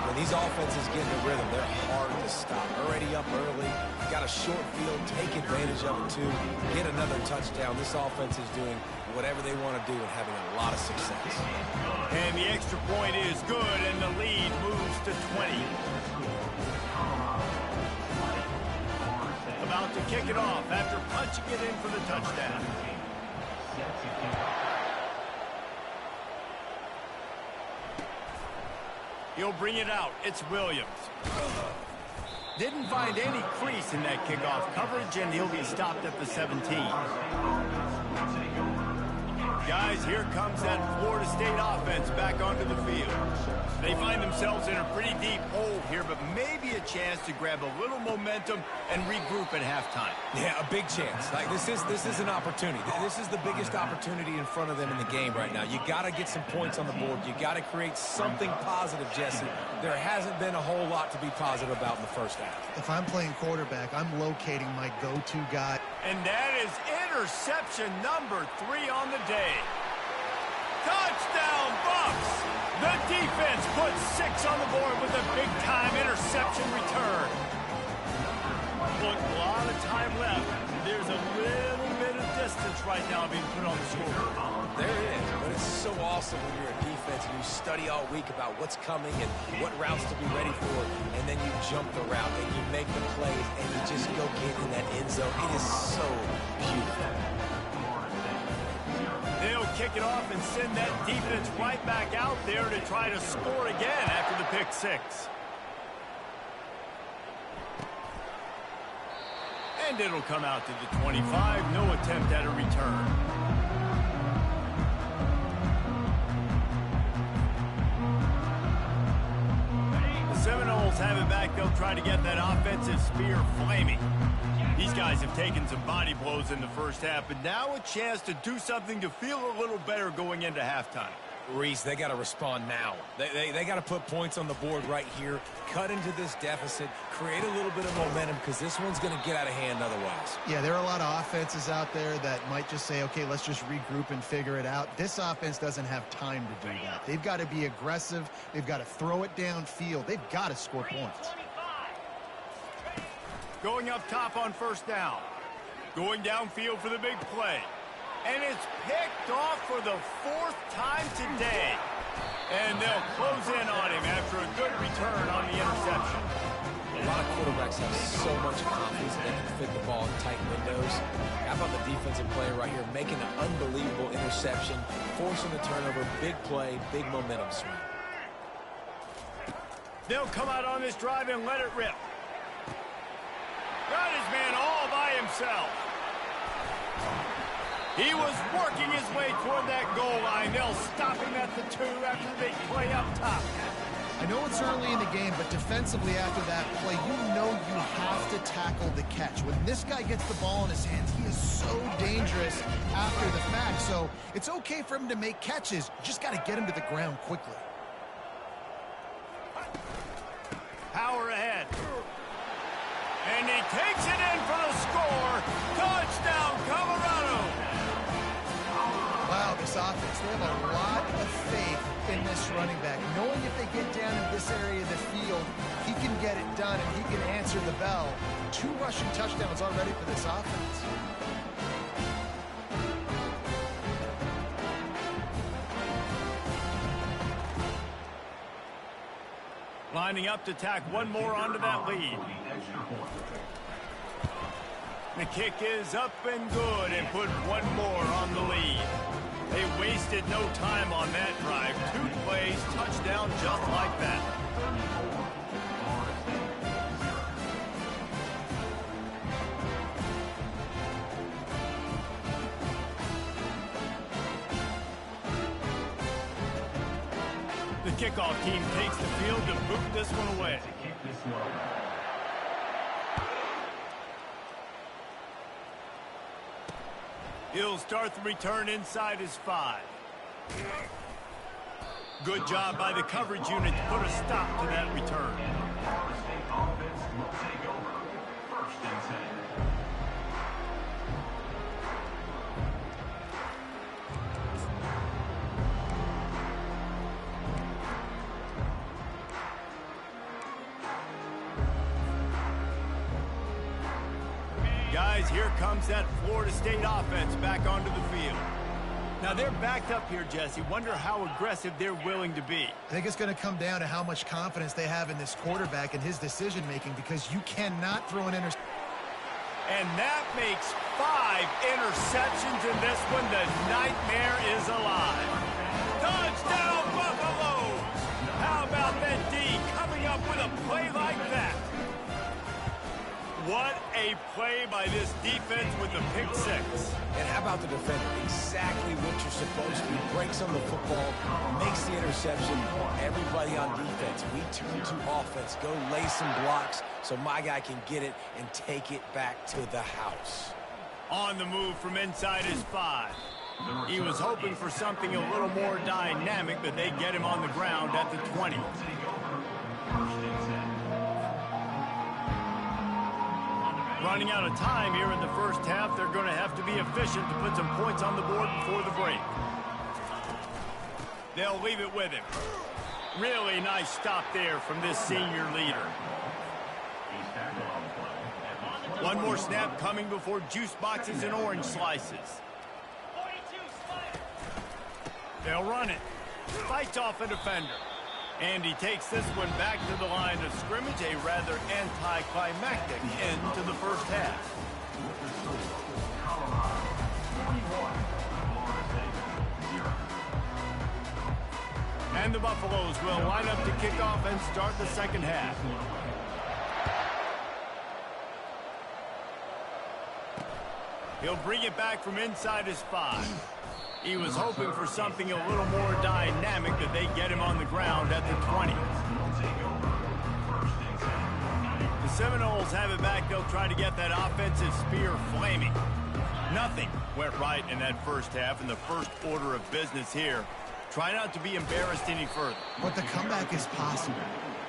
When these offenses get in the rhythm, they're hard to stop. Already up early, got a short field, take advantage of it too, get another touchdown. This offense is doing whatever they want to do and having a lot of success. And the extra point is good, and the lead moves to 20. About to kick it off after punching it in for the touchdown. He'll bring it out. It's Williams. Didn't find any crease in that kickoff coverage, and he'll be stopped at the 17. Guys, here comes that Florida State offense back onto the field. They find themselves in a pretty deep hole here, but maybe a chance to grab a little momentum and regroup at halftime. Yeah, a big chance. Like this is an opportunity. This is the biggest opportunity in front of them in the game right now. You got to get some points on the board. You got to create something positive, Jesse. There hasn't been a whole lot to be positive about in the first half. If I'm playing quarterback, I'm locating my go-to guy. And that is interception number 3 on the day. Touchdown, Bucks! The defense puts 6 on the board with a big-time interception return. Look, a lot of time left. There's a little bit of distance right now being put on the scoreboard. There is, but it's so awesome when you're a defense and you study all week about what's coming and what routes to be ready for, and then you jump the route and you make the plays and you just go get in that end zone. It is so beautiful. They'll kick it off and send that defense right back out there to try to score again after the pick 6. And it'll come out to the 25. No attempt at a return. The Seminoles have it back. They'll try to get that offensive spear flaming. These guys have taken some body blows in the first half, but now a chance to do something to feel a little better going into halftime. Reese, they got to respond now. They got to put points on the board right here, cut into this deficit, create a little bit of momentum, because this one's going to get out of hand otherwise. Yeah, there are a lot of offenses out there that might just say, okay, let's just regroup and figure it out. This offense doesn't have time to do that. They've got to be aggressive. They've got to throw it downfield. They've got to score points. Going up top on first down. Going downfield for the big play. And it's picked off for the 4th time today. And they'll close in on him after a good return on the interception. A lot of quarterbacks have so much confidence that they can fit the ball in tight windows. How about the defensive player right here making an unbelievable interception, forcing the turnover, big play, big momentum swing. They'll come out on this drive and let it rip. Got his man all by himself. He was working his way toward that goal line. They'll stop him at the 2 after the big play up top. I know it's early in the game, but defensively after that play, you know you have to tackle the catch. When this guy gets the ball in his hands, he is so dangerous after the fact. So it's okay for him to make catches. You just got to get him to the ground quickly. Power ahead. And he takes it in for the score. Touchdown, Colorado. Wow, this offense, they have a lot of faith in this running back. Knowing if they get down in this area of the field, he can get it done and he can answer the bell. 2 rushing touchdowns already for this offense. Lining up to tack one more onto that lead. The kick is up and good and put one more on the lead. They wasted no time on that drive. 2 plays, touchdown just like that. The kickoff team takes the field to boot this one away. He'll start the return inside his 5. Good job by the coverage unit to put a stop to that return. Guys, here comes that Florida State offense back onto the field. Now they're backed up here, Jesse. Wonder how aggressive they're willing to be. I think it's going to come down to how much confidence they have in this quarterback and his decision-making, because you cannot throw an interception. And that makes 5 interceptions in this one. The nightmare is alive. Touchdown, Buffaloes! How about that D coming up with a play like that? What a play by this defense with the pick 6. And how about the defender? Exactly what you're supposed to do. Breaks on the football, makes the interception. Everybody on defense, we turn to offense. Go lay some blocks so my guy can get it and take it back to the house. On the move from inside his 5. He was hoping for something a little more dynamic, but they get him on the ground at the 20. Running out of time here in the first half. They're going to have to be efficient to put some points on the board before the break. They'll leave it with him. Really nice stop there from this senior leader. One more snap coming before juice boxes and orange slices. They'll run it. Fights off a defender. And he takes this one back to the line of scrimmage, a rather anticlimactic end to the first half. And the Buffaloes will line up to kick off and start the second half. He'll bring it back from inside his 5. He was hoping for something a little more dynamic, but they get him on the ground at the 20. The Seminoles have it back. They'll try to get that offensive spear flaming. Nothing went right in that first half, and the first order of business here. Try not to be embarrassed any further. But the comeback is possible.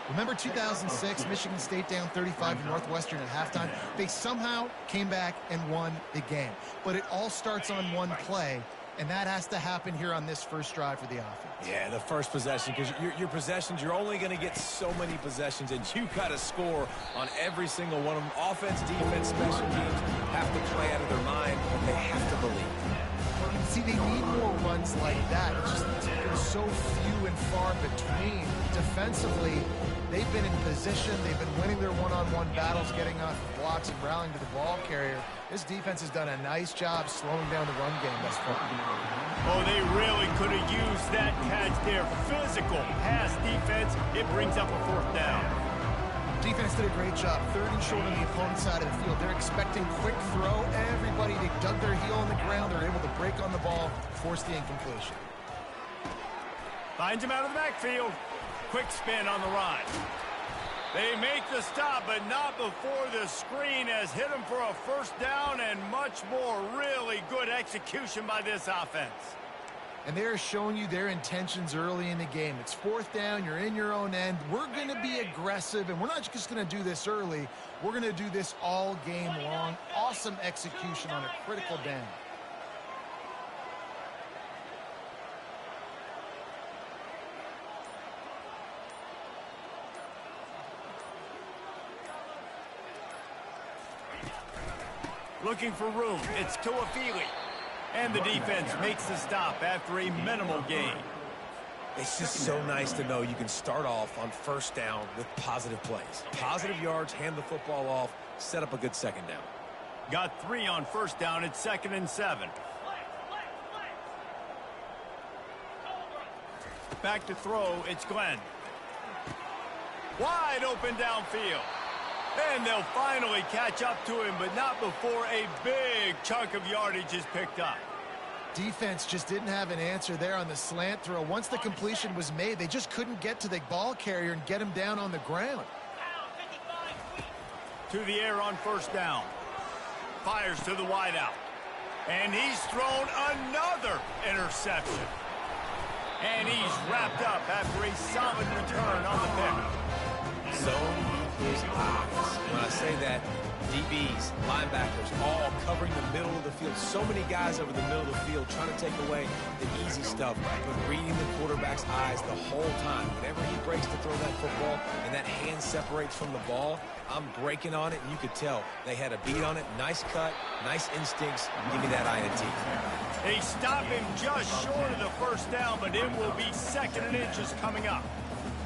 Remember 2006, Michigan State down 35 to Northwestern at halftime? They somehow came back and won the game. But it all starts on one play. And that has to happen here on this first drive for the offense. Yeah, the first possession, because your possessions, you're only going to get so many possessions, and you got to score on every single one of them. Offense, defense, special teams have to play out of their mind, and they have to believe. See, they need more runs like that. It's just there's so few and far between. Defensively, they've been in position. They've been winning their one-on-one battles, getting off blocks and rallying to the ball carrier. This defense has done a nice job slowing down the run game thus far. Oh, they really could have used that catch there. Physical pass defense. It brings up a 4th down. Defense did a great job. 3rd and short on the opponent's side of the field. They're expecting quick throw. Everybody, they dug their heel on the ground. They're able to break on the ball, force the incompletion. Finds him out of the backfield. Quick spin on the run. They make the stop, but not before the screen has hit him for a 1st down, and much more. Really good execution by this offense. And they're showing you their intentions early in the game. It's 4th down. You're in your own end. We're going to be aggressive, and we're not just going to do this early. We're going to do this all game long. Awesome execution on a critical down. Looking for room. It's Tuafili. And the defense makes the stop after a minimal gain. It's just so nice to know you can start off on 1st down with positive plays. Positive yards, hand the football off, set up a good 2nd down. Got 3 on 1st down. It's 2nd and 7. Back to throw. It's Glenn. Wide open downfield. And they'll finally catch up to him, but not before a big chunk of yardage is picked up. Defense just didn't have an answer there on the slant throw. Once the completion was made, they just couldn't get to the ball carrier and get him down on the ground. To the air on 1st down. Fires to the wideout. And he's thrown another interception. And he's wrapped up after a solid return on the pick. Zone people's eyes. When I say that, DBs, linebackers, all covering the middle of the field. So many guys over the middle of the field trying to take away the easy stuff, but reading the quarterback's eyes the whole time. Whenever he breaks to throw that football and that hand separates from the ball, I'm breaking on it, and you could tell they had a beat on it. Nice cut, nice instincts. Give me that INT. They stop him just short of the first down, but it will be 2nd and inches coming up.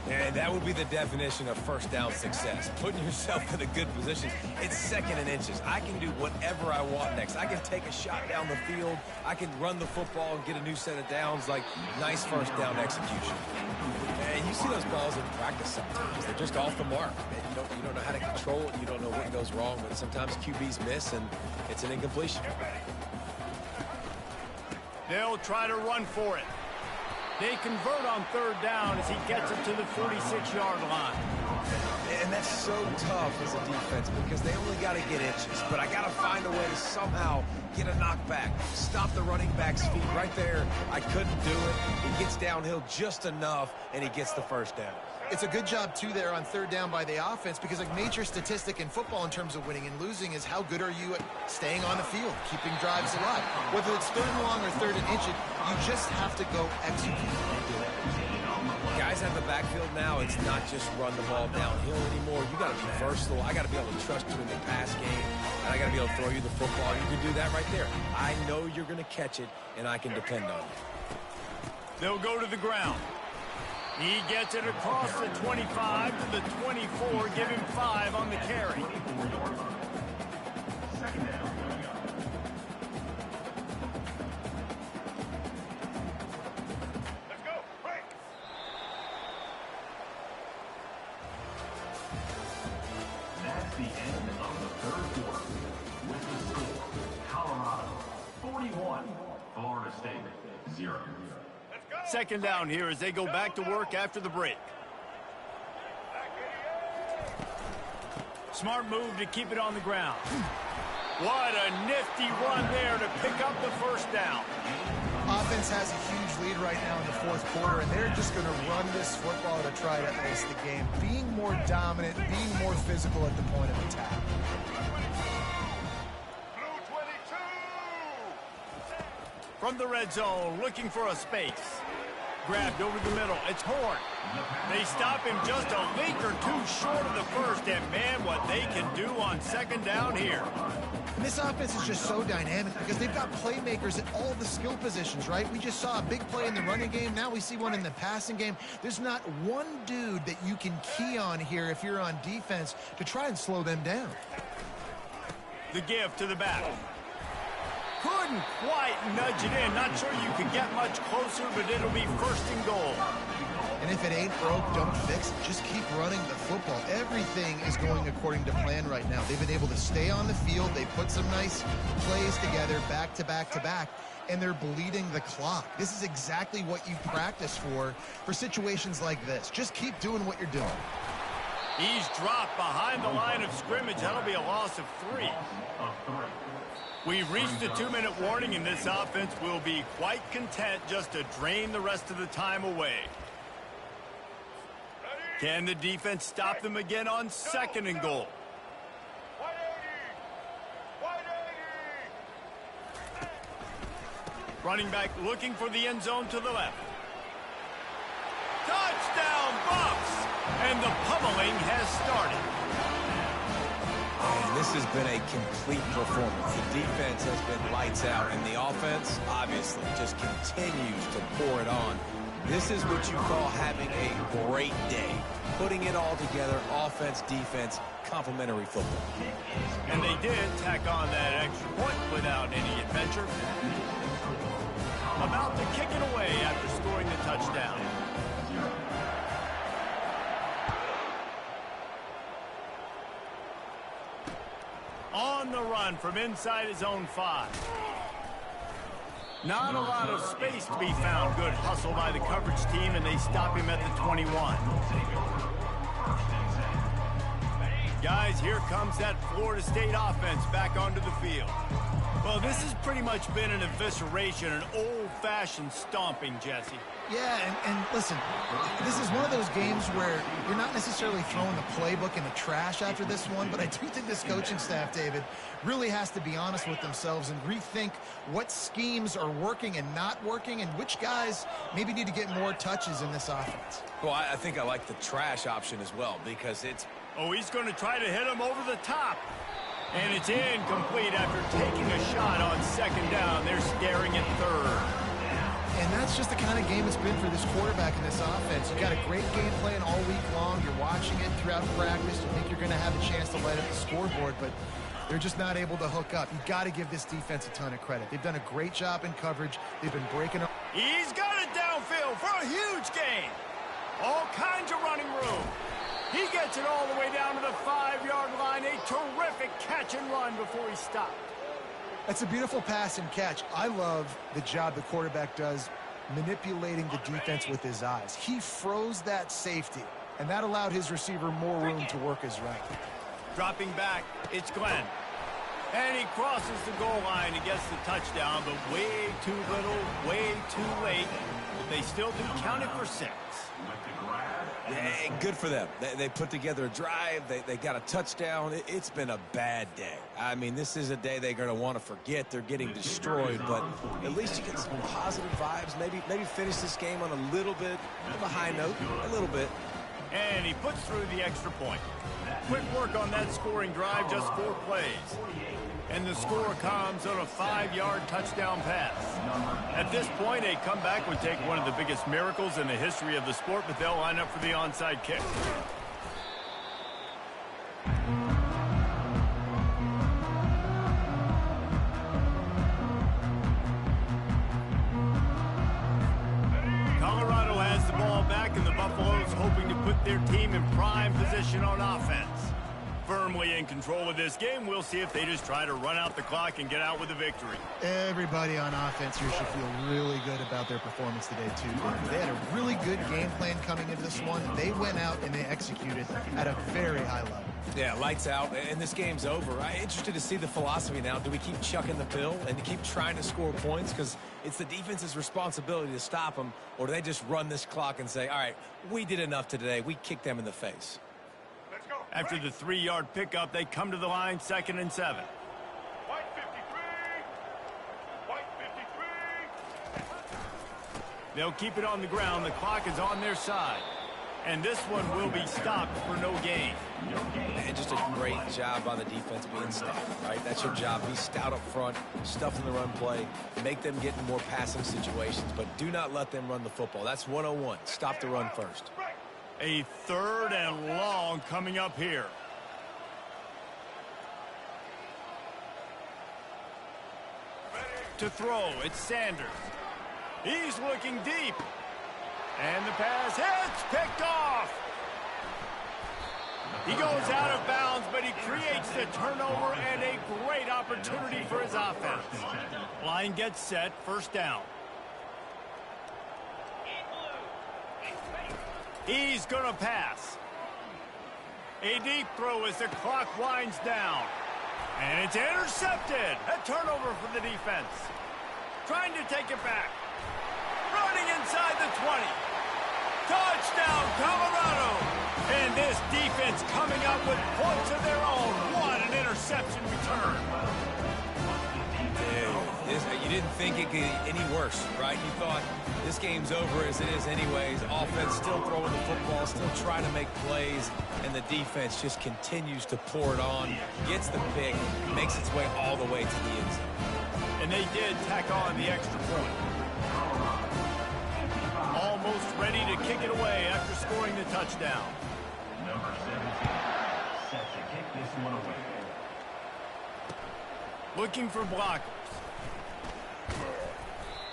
And that would be the definition of first down success. Putting yourself in a good position. It's 2nd and inches. I can do whatever I want next. I can take a shot down the field. I can run the football and get a new set of downs. Like, nice first down execution. And you see those balls in practice sometimes. They're just off the mark. You don't know how to control it. You don't know what goes wrong. But sometimes QBs miss, and it's an incompletion. They'll try to run for it. They convert on 3rd down as he gets it to the 46-yard line. And that's so tough as a defense because they only got to get inches. But I got to find a way to somehow get a knockback, stop the running back's feet right there. I couldn't do it. He gets downhill just enough, and he gets the first down. It's a good job, too, there on 3rd down by the offense because a major statistic in football in terms of winning and losing is how good are you at staying on the field, keeping drives alive. Whether it's 3rd and long or 3rd and inches, you just have to go execute and do it. Guys have the backfield now. It's not just run the ball downhill anymore. You got to be versatile. I got to be able to trust you in the pass game, and I got to be able to throw you the football. You can do that right there. I know you're going to catch it, and I can depend on you. They'll go to the ground. He gets it across the 25 to the 24, give him 5 on the carry. Second down. Let's go. Break. That's the end of the 3rd quarter. With the score, Colorado 41, Florida State 0. 2nd down here as they go back to work after the break. Smart move to keep it on the ground. What a nifty run there to pick up the first down. Offense has a huge lead right now in the 4th quarter, and they're just going to run this football to try to ice the game. Being more dominant, being more physical at the point of attack. From the red zone, looking for a space. Grabbed over the middle. It's Horn. They stop him just a link or 2 short of the first, and man, what they can do on 2nd down here. And this offense is just so dynamic because they've got playmakers at all the skill positions, right? We just saw a big play in the running game. Now we see one in the passing game. There's not one dude that you can key on here if you're on defense to try and slow them down. The give to the back. Couldn't quite nudge it in. Not sure you could get much closer, but it'll be 1st and goal. And if it ain't broke, don't fix it. Just keep running the football. Everything is going according to plan right now. They've been able to stay on the field. They put some nice plays together back to back to back, and they're bleeding the clock. This is exactly what you practice for situations like this. Just keep doing what you're doing. He's dropped behind the line of scrimmage. That'll be a loss of 3. We've reached the 2-minute warning, and this offense will be quite content just to drain the rest of the time away. Can the defense stop them again on 2nd and goal? Running back looking for the end zone to the left. Touchdown, Bucks! And the pummeling has started. And this has been a complete performance. The defense has been lights out, and the offense, obviously, just continues to pour it on. This is what you call having a great day. Putting it all together, offense, defense, complementary football. And they did tack on that extra point without any adventure. About to kick it away after scoring the touchdown. On the run from inside his own 5. Not a lot of space to be found. Good hustle by the coverage team, and they stop him at the 21. Guys, here comes that Florida State offense back onto the field. Well, this has pretty much been an evisceration, an old-fashioned stomping, Jesse. Yeah, and listen, this is one of those games where you're not necessarily throwing the playbook in the trash after this one, but I do think this coaching staff, David, really has to be honest with themselves and rethink what schemes are working and not working and which guys maybe need to get more touches in this offense. Well, I think I like the trash option as well because it's... Oh, he's going to try to hit him over the top. And it's incomplete after taking a shot on second down. They're staring at third. And that's just the kind of game it's been for this quarterback in this offense. You got a great game plan all week long. You're watching it throughout practice. You think you're going to have a chance to light up the scoreboard, but they're just not able to hook up. You got to give this defense a ton of credit. They've done a great job in coverage. They've been breaking up. He's got it downfield for a huge gain. All kinds of running room. He gets it all the way down to the 5-yard line. A terrific catch and run before he stopped. That's a beautiful pass and catch. I love the job the quarterback does manipulating the defense with his eyes. He froze that safety, and that allowed his receiver more room to work his route. Dropping back, it's Glenn. And he crosses the goal line and gets the touchdown, but way too little, way too late. But they still do count it for 6. Yeah, good for them. They put together a drive. They got a touchdown. It's been a bad day. I mean, this is a day they're going to want to forget. They're getting destroyed, but at least you get some positive vibes. Maybe finish this game on a little bit of a high note, a little bit. And he puts through the extra point. Quick work on that scoring drive, just 4 plays. And the score comes on a 5-yard touchdown pass. At this point, a comeback would take one of the biggest miracles in the history of the sport, but they'll line up for the onside kick. Colorado has the ball back, and the Buffaloes hoping to put their team in prime position on offense. Firmly in control of this game. We'll see if they just try to run out the clock and get out with a victory. Everybody on offense here should feel really good about their performance today, too. They had a really good game plan coming into this one. They went out and they executed at a very high level. Yeah, lights out, and this game's over. I'm interested to see the philosophy now. Do we keep chucking the pill and keep trying to score points? Because it's the defense's responsibility to stop them, or do they just run this clock and say, all right, we did enough today. We kicked them in the face. After the 3-yard pickup, they come to the line, 2nd and 7. White 53. White 53. They'll keep it on the ground. The clock is on their side. And this one will be stopped for no gain. And just a great job by the defense being stout, right? That's your job. Be stout up front, stuff in the run play, make them get in more passing situations, but do not let them run the football. That's 101. Stop the run first. A 3rd and long coming up here. To throw, it's Sanders. He's looking deep. And the pass hits, picked off. He goes out of bounds, but he creates the turnover and a great opportunity for his offense. Line gets set, 1st down. He's going to pass. A deep throw as the clock winds down. And it's intercepted. A turnover for the defense. Trying to take it back. Running inside the 20. Touchdown, Colorado. And this defense coming up with points of their own. What an interception return. You didn't think it could get any worse, right? You thought this game's over as it is anyways. Offense still throwing the football, still trying to make plays, and the defense just continues to pour it on, gets the pick, makes its way all the way to the end zone. And they did tack on the extra point. Almost ready to kick it away after scoring the touchdown. Number 17 set to kick this one away. Looking for blockers.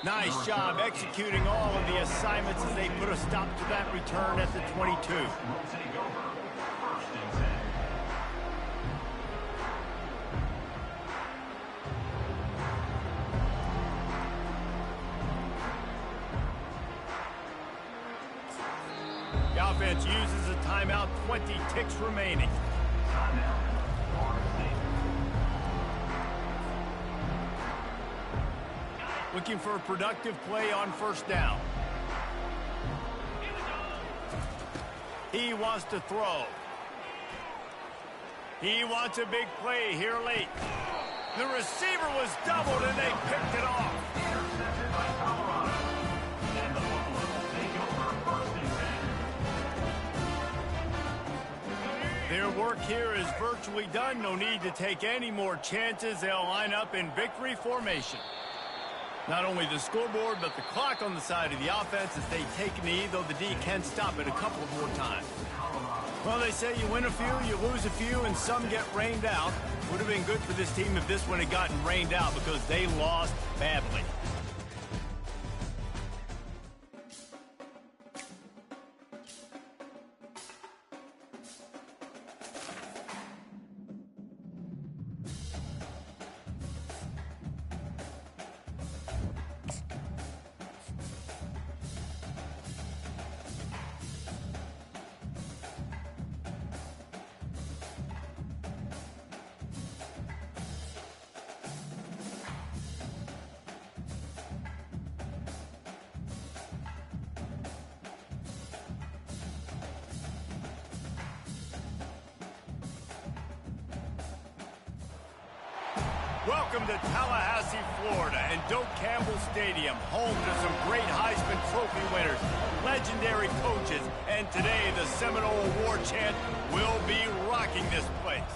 Nice job executing all of the assignments as they put a stop to that return at the 22. Will take over. 1st and 10. The offense uses a timeout, 20 ticks remaining. Timeout. Florida State. Looking for a productive play on 1st down. He wants to throw. He wants a big play here late. The receiver was doubled, and they picked it off. Intercepted by Colorado. And the Buffaloes take over first and 10. Their work here is virtually done. No need to take any more chances. They'll line up in victory formation. Not only the scoreboard, but the clock on the side of the offense as they take a knee, though the D can stop it a couple of more times. Well, they say you win a few, you lose a few, and some get rained out. Would have been good for this team if this one had gotten rained out because they lost badly. Welcome to Tallahassee, Florida, and Doak Campbell Stadium, home to some great Heisman Trophy winners, legendary coaches, and today the Seminole Award chant will be rocking this place.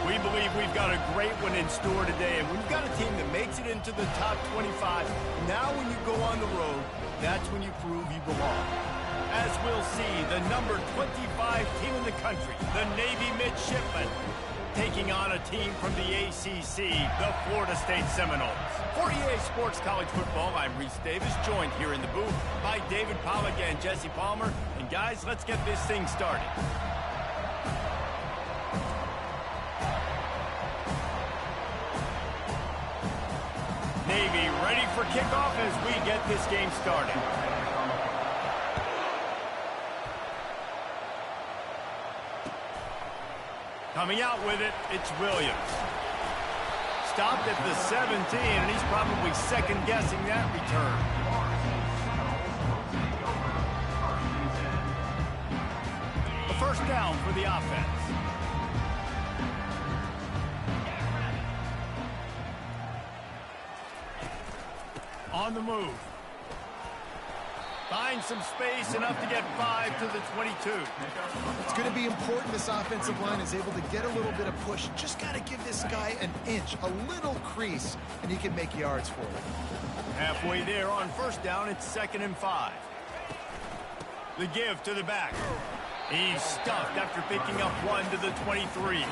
We believe we've got a great one in store today, and we've got a team that makes it into the top 25. Now when you go on the road, that's when you prove you belong. As we'll see, the number 25 team in the country, the Navy Midshipmen, taking on a team from the ACC, the Florida State Seminoles. For EA Sports College Football, I'm Reese Davis, joined here in the booth by David Pollack and Jesse Palmer. And guys, let's get this thing started. Navy ready for kickoff as we get this game started. Coming out with it, it's Williams. Stopped at the 17, and he's probably second-guessing that return. A first down for the offense. On the move. Finds some space, enough to get 5 to the 22. It's going to be important this offensive line is able to get a little bit of push. Just got to give this guy an inch, a little crease, and he can make yards for it. Halfway there on first down, it's 2nd and 5. The give to the back. He's stuffed after picking up 1 to the 23.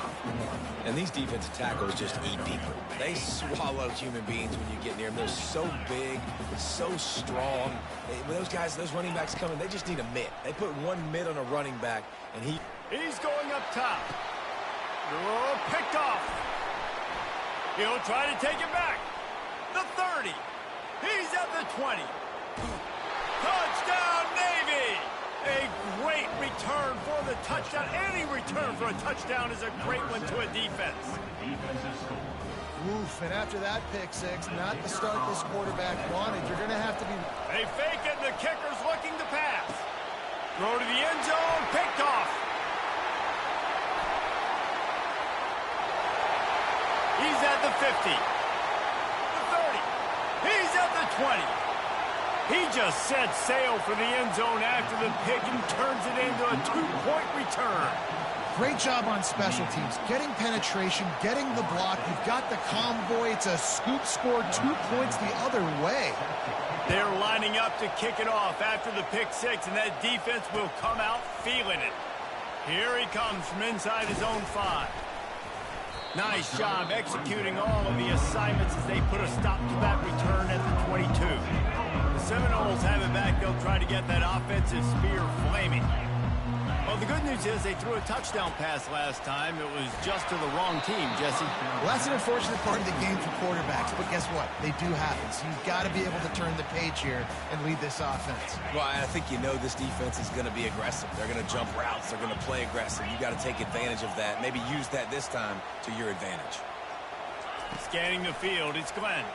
And these defensive tackles just eat people. They swallow human beings when you get near them. They're so big, so strong. When those guys, those running backs come in, they just need a mitt. They put one mitt on a running back, and he's going up top. Oh, picked off. He'll try to take it back. The 30. He's at the 20. Touchdown, Navy! A great return for the touchdown. Any return for a touchdown is a great one to a defense. Oof, and after that pick six, not the start this quarterback wanted. You're going to have to be... They fake it, and the kicker's looking to pass. Throw to the end zone, picked off. He's at the 50. The 30. He's at the 20. He just set sail for the end zone after the pick and turns it into a 2-point return. Great job on special teams. Getting penetration, getting the block. You've got the convoy. It's a scoop score, 2 points the other way. They're lining up to kick it off after the pick six, and that defense will come out feeling it. Here he comes from inside his own 5. Nice job executing all of the assignments as they put a stop to that return at the 22. The Seminoles have it back. They'll try to get that offensive spear flaming. Well, the good news is they threw a touchdown pass last time. It was just to the wrong team, Jesse. Well, that's an unfortunate part of the game for quarterbacks, but guess what? They do happen. So you've got to be able to turn the page here and lead this offense. Well, I think you know this defense is going to be aggressive. They're going to jump routes. They're going to play aggressive. You got to take advantage of that. Maybe use that this time to your advantage. Scanning the field, it's Glenn.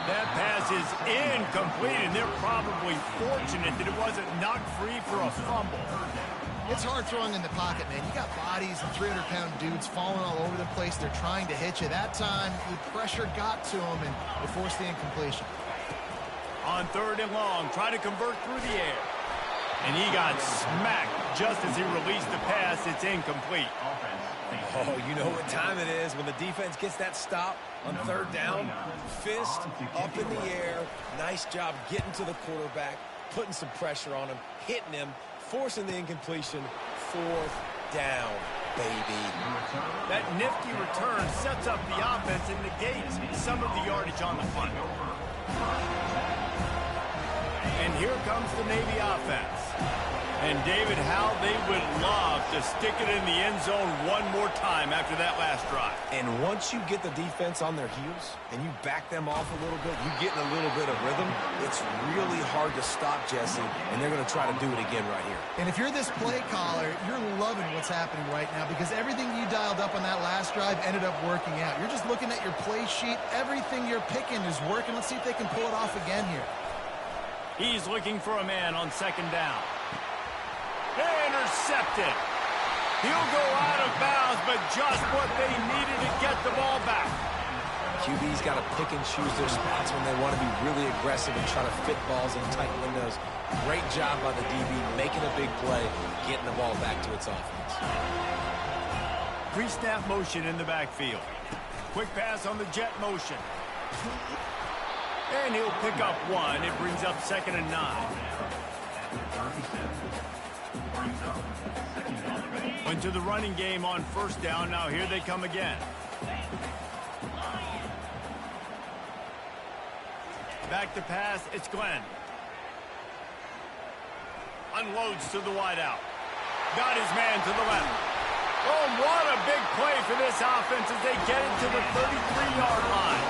That pass is incomplete, and they're probably fortunate that it wasn't knocked free for a fumble. It's hard throwing in the pocket, man. You got bodies and 300-pound dudes falling all over the place. They're trying to hit you. That time, the pressure got to him, and it forced the incompletion. On 3rd and long, trying to convert through the air. And he got smacked just as he released the pass. It's incomplete. Oh, you know what time it is when the defense gets that stop on 3rd down. Fist up in the air. Nice job getting to the quarterback, putting some pressure on him, hitting him, forcing the incompletion. 4th down, baby. That nifty return sets up the offense and negates some of the yardage on the punt. And here comes the Navy offense. And, David, how they would love to stick it in the end zone one more time after that last drive. And once you get the defense on their heels and you back them off a little bit, you get in a little bit of rhythm, it's really hard to stop, Jesse, and they're going to try to do it again right here. And if you're this play caller, you're loving what's happening right now because everything you dialed up on that last drive ended up working out. You're just looking at your play sheet. Everything you're picking is working. Let's see if they can pull it off again here. He's looking for a man on 2nd down. Intercepted. He'll go out of bounds, but just what they needed to get the ball back. QB's got to pick and choose their spots when they want to be really aggressive and try to fit balls in tight windows. Great job by the DB making a big play, getting the ball back to its offense. Pre-snap motion in the backfield. Quick pass on the jet motion. And he'll pick up 1. It brings up 2nd and 9. Went to the running game on 1st down. Now here they come again. Back to pass. It's Glenn. Unloads to the wideout. Got his man to the left. Oh, what a big play for this offense as they get it to the 33-yard line.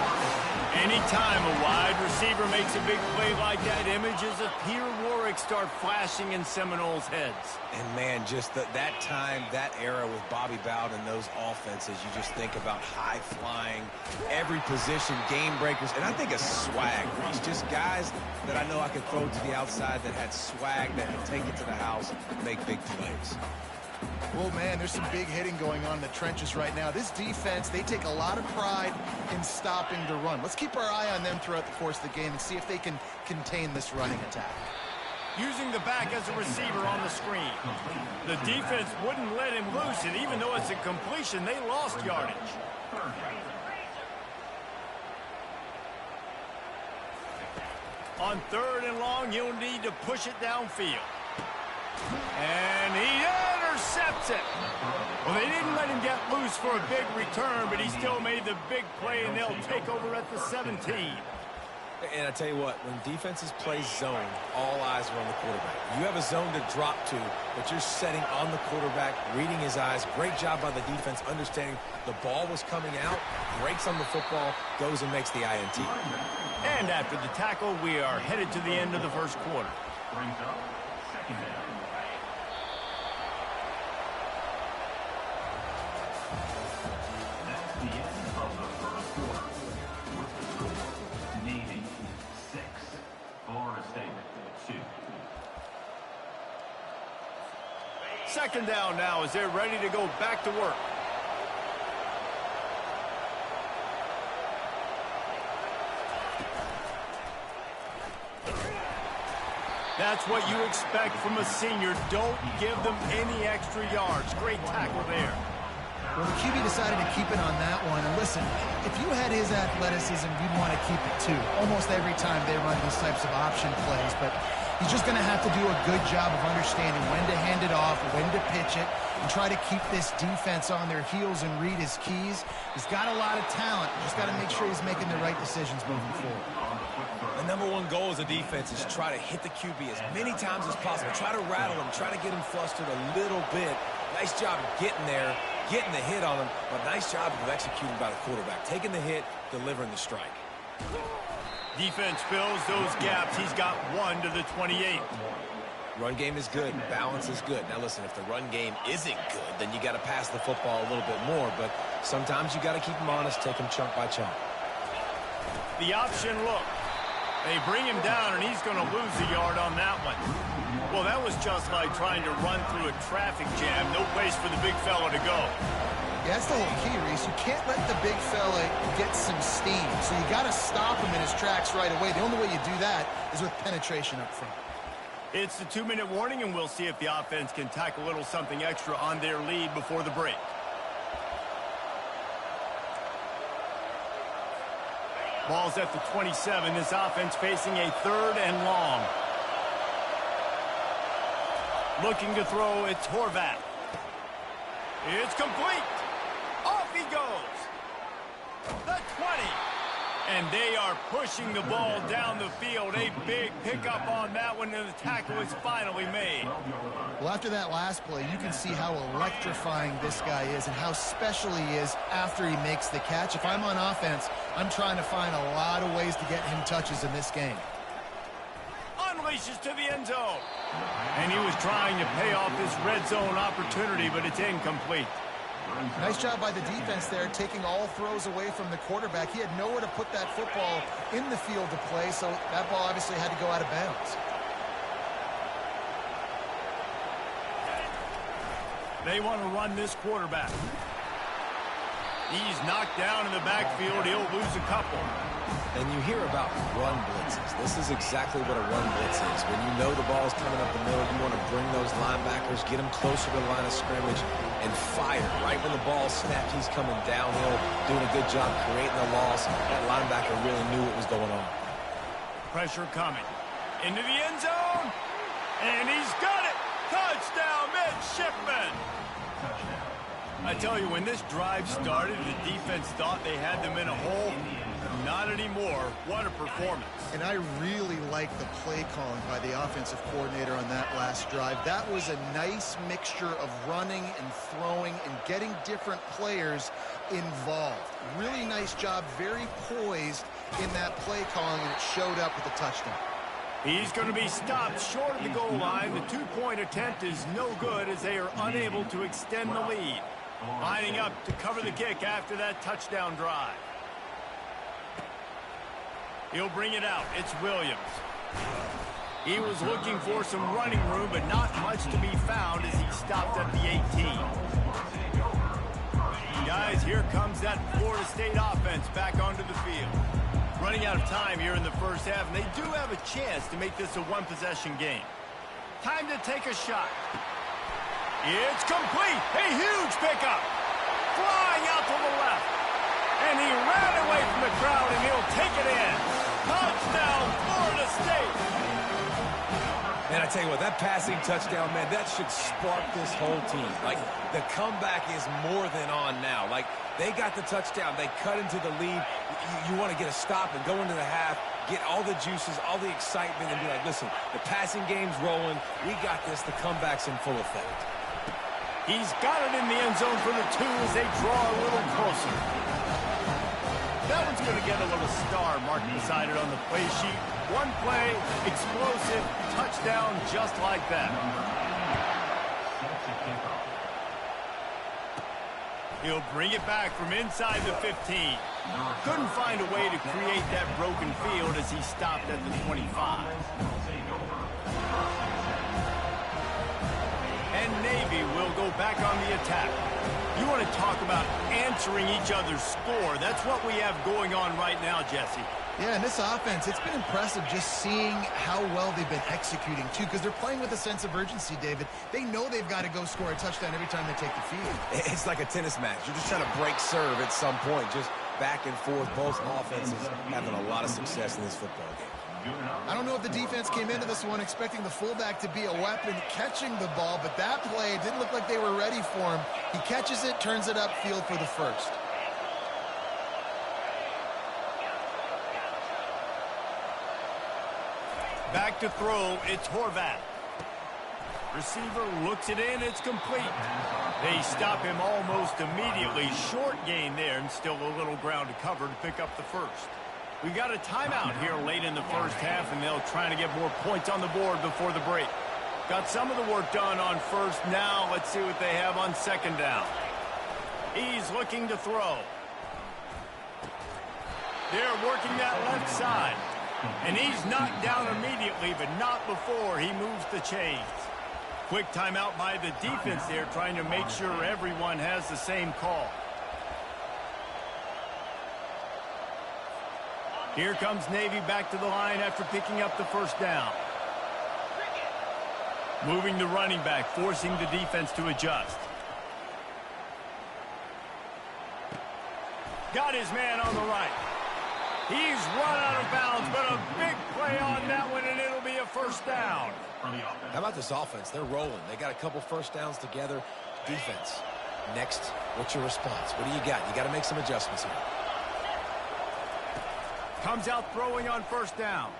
Anytime a wide receiver makes a big play like that, images of Peter Warrick start flashing in Seminoles' heads. And, man, just that time, that era with Bobby Bowden and those offenses, you just think about high-flying, every position, game breakers, and I think of swag, Reese. Just guys that I know I could throw to the outside that had swag, that could take it to the house, make big plays. Well, man, there's some big hitting going on in the trenches right now. This defense, they take a lot of pride in stopping the run. Let's keep our eye on them throughout the course of the game and see if they can contain this running attack. Using the back as a receiver on the screen. The defense wouldn't let him loose, and even though it's a completion, they lost yardage. On 3rd and long, you'll need to push it downfield. And he intercepts it. Well, they didn't let him get loose for a big return, but he still made the big play, and they'll take over at the 17. And I tell you what, when defenses play zone, all eyes are on the quarterback. You have a zone to drop to, but you're setting on the quarterback, reading his eyes. Great job by the defense, understanding the ball was coming out, breaks on the football, goes and makes the INT. And after the tackle, we are headed to the end of the 1st quarter. Brings up 2nd down. That's the end of the 1st quarter. With the score, Navy 6, Florida State 2. 2nd down now as they're ready to go back to work. That's what you expect from a senior. Don't give them any extra yards. Great tackle there. Well, the QB decided to keep it on that one. And listen, if you had his athleticism, you'd want to keep it too. Almost every time they run these types of option plays. But he's just going to have to do a good job of understanding when to hand it off, when to pitch it, and try to keep this defense on their heels and read his keys. He's got a lot of talent. Just got to make sure he's making the right decisions moving forward. The #1 goal as a defense is try to hit the QB as many times as possible. Try to rattle him, try to get him flustered a little bit. Nice job getting there, getting the hit on him, but nice job of executing by the quarterback. Taking the hit, delivering the strike. Defense fills those gaps. He's got 1 to the 28. Run game is good. Balance is good. Now, listen, if the run game isn't good, then you got to pass the football a little bit more, but sometimes you got to keep them honest, take them chunk by chunk. The option look. They bring him down, and he's going to lose a yard on that one. Well, that was just like trying to run through a traffic jam. No place for the big fella to go. Yeah, that's the whole key, Reese. You can't let the big fella get some steam. So you got to stop him in his tracks right away. The only way you do that is with penetration up front. It's the 2-minute warning, and we'll see if the offense can tack a little something extra on their lead before the break. Ball's at the 27. This offense facing a 3rd and long. Looking to throw, it's Horvath. It's complete. Off he goes. The 20. And they are pushing the ball down the field. A big pickup on that one, and the tackle is finally made. Well, after that last play, you can see how electrifying this guy is and how special he is after he makes the catch. If I'm on offense, I'm trying to find a lot of ways to get him touches in this game. Unleashes to the end zone. And he was trying to pay off this red zone opportunity, but it's incomplete. Nice job by the defense there, taking all throws away from the quarterback. He had nowhere to put that football in the field to play, so that ball obviously had to go out of bounds. They want to run this quarterback. He's knocked down in the backfield. He'll lose a couple. And you hear about run blitzes. This is exactly what a run blitz is. When you know the ball's coming up the middle, you want to bring those linebackers, get them closer to the line of scrimmage, and fire. Right when the ball snapped, he's coming downhill, doing a good job creating the loss. That linebacker really knew what was going on. Pressure coming. Into the end zone. And he's got it. Touchdown, midshipman. I tell you, when this drive started, the defense thought they had them in a hole. Not anymore. What a performance. And I really like the play calling by the offensive coordinator on that last drive. That was a nice mixture of running and throwing and getting different players involved. Really nice job, very poised in that play calling, and it showed up with a touchdown. He's going to be stopped short of the goal line. The two-point attempt is no good as they are unable to extend the lead. Lining up to cover the kick after that touchdown drive. He'll bring it out. It's Williams. He was looking for some running room, but not much to be found as he stopped at the 18. Guys, here comes that Florida State offense back onto the field. Running out of time here in the first half, and they do have a chance to make this a one-possession game. Time to take a shot. It's complete. A huge pickup. Flying out to the left. And he ran away from the crowd, and he'll take it in. Touchdown, Florida State. And I tell you what, that passing touchdown, man, that should spark this whole team. Like, the comeback is more than on now. Like, they got the touchdown. They cut into the lead. You want to get a stop and go into the half, get all the juices, all the excitement, and be like, listen, the passing game's rolling. We got this. The comeback's in full effect. He's got it in the end zone for the 2 as they draw a little closer. That one's going to get a little star marked beside it on the play sheet. One play, explosive, touchdown just like that. He'll bring it back from inside the 15. Couldn't find a way to create that broken field as he stopped at the 25. And Navy will go back on the attack. You want to talk about answering each other's score. That's what we have going on right now, Jesse. Yeah, and this offense, it's been impressive just seeing how well they've been executing, too, because they're playing with a sense of urgency, David. They know they've got to go score a touchdown every time they take the field. It's like a tennis match. You're just trying to break serve at some point, just back and forth. Both offenses having a lot of success in this football game. I don't know if the defense came into this one expecting the fullback to be a weapon catching the ball, but that play, it didn't look like they were ready for him. He catches it, turns it upfield for the first. Back to throw, it's Horvath. Receiver looks it in, it's complete. They stop him almost immediately. Short gain there, and still a little ground to cover to pick up the first. We got a timeout here late in the first half, and they'll try to get more points on the board before the break. Got some of the work done on first. Now let's see what they have on second down. He's looking to throw. They're working that left side. And he's knocked down immediately, but not before he moves the chains. Quick timeout by the defense there, trying to make sure everyone has the same call. Here comes Navy back to the line after picking up the first down. Moving the running back, forcing the defense to adjust. Got his man on the right. He's run out of bounds, but a big play on that one, and it'll be a first down. How about this offense? They're rolling. They got a couple first downs together. Defense. Next, what's your response? What do you got? You got to make some adjustments here. Comes out throwing on first down.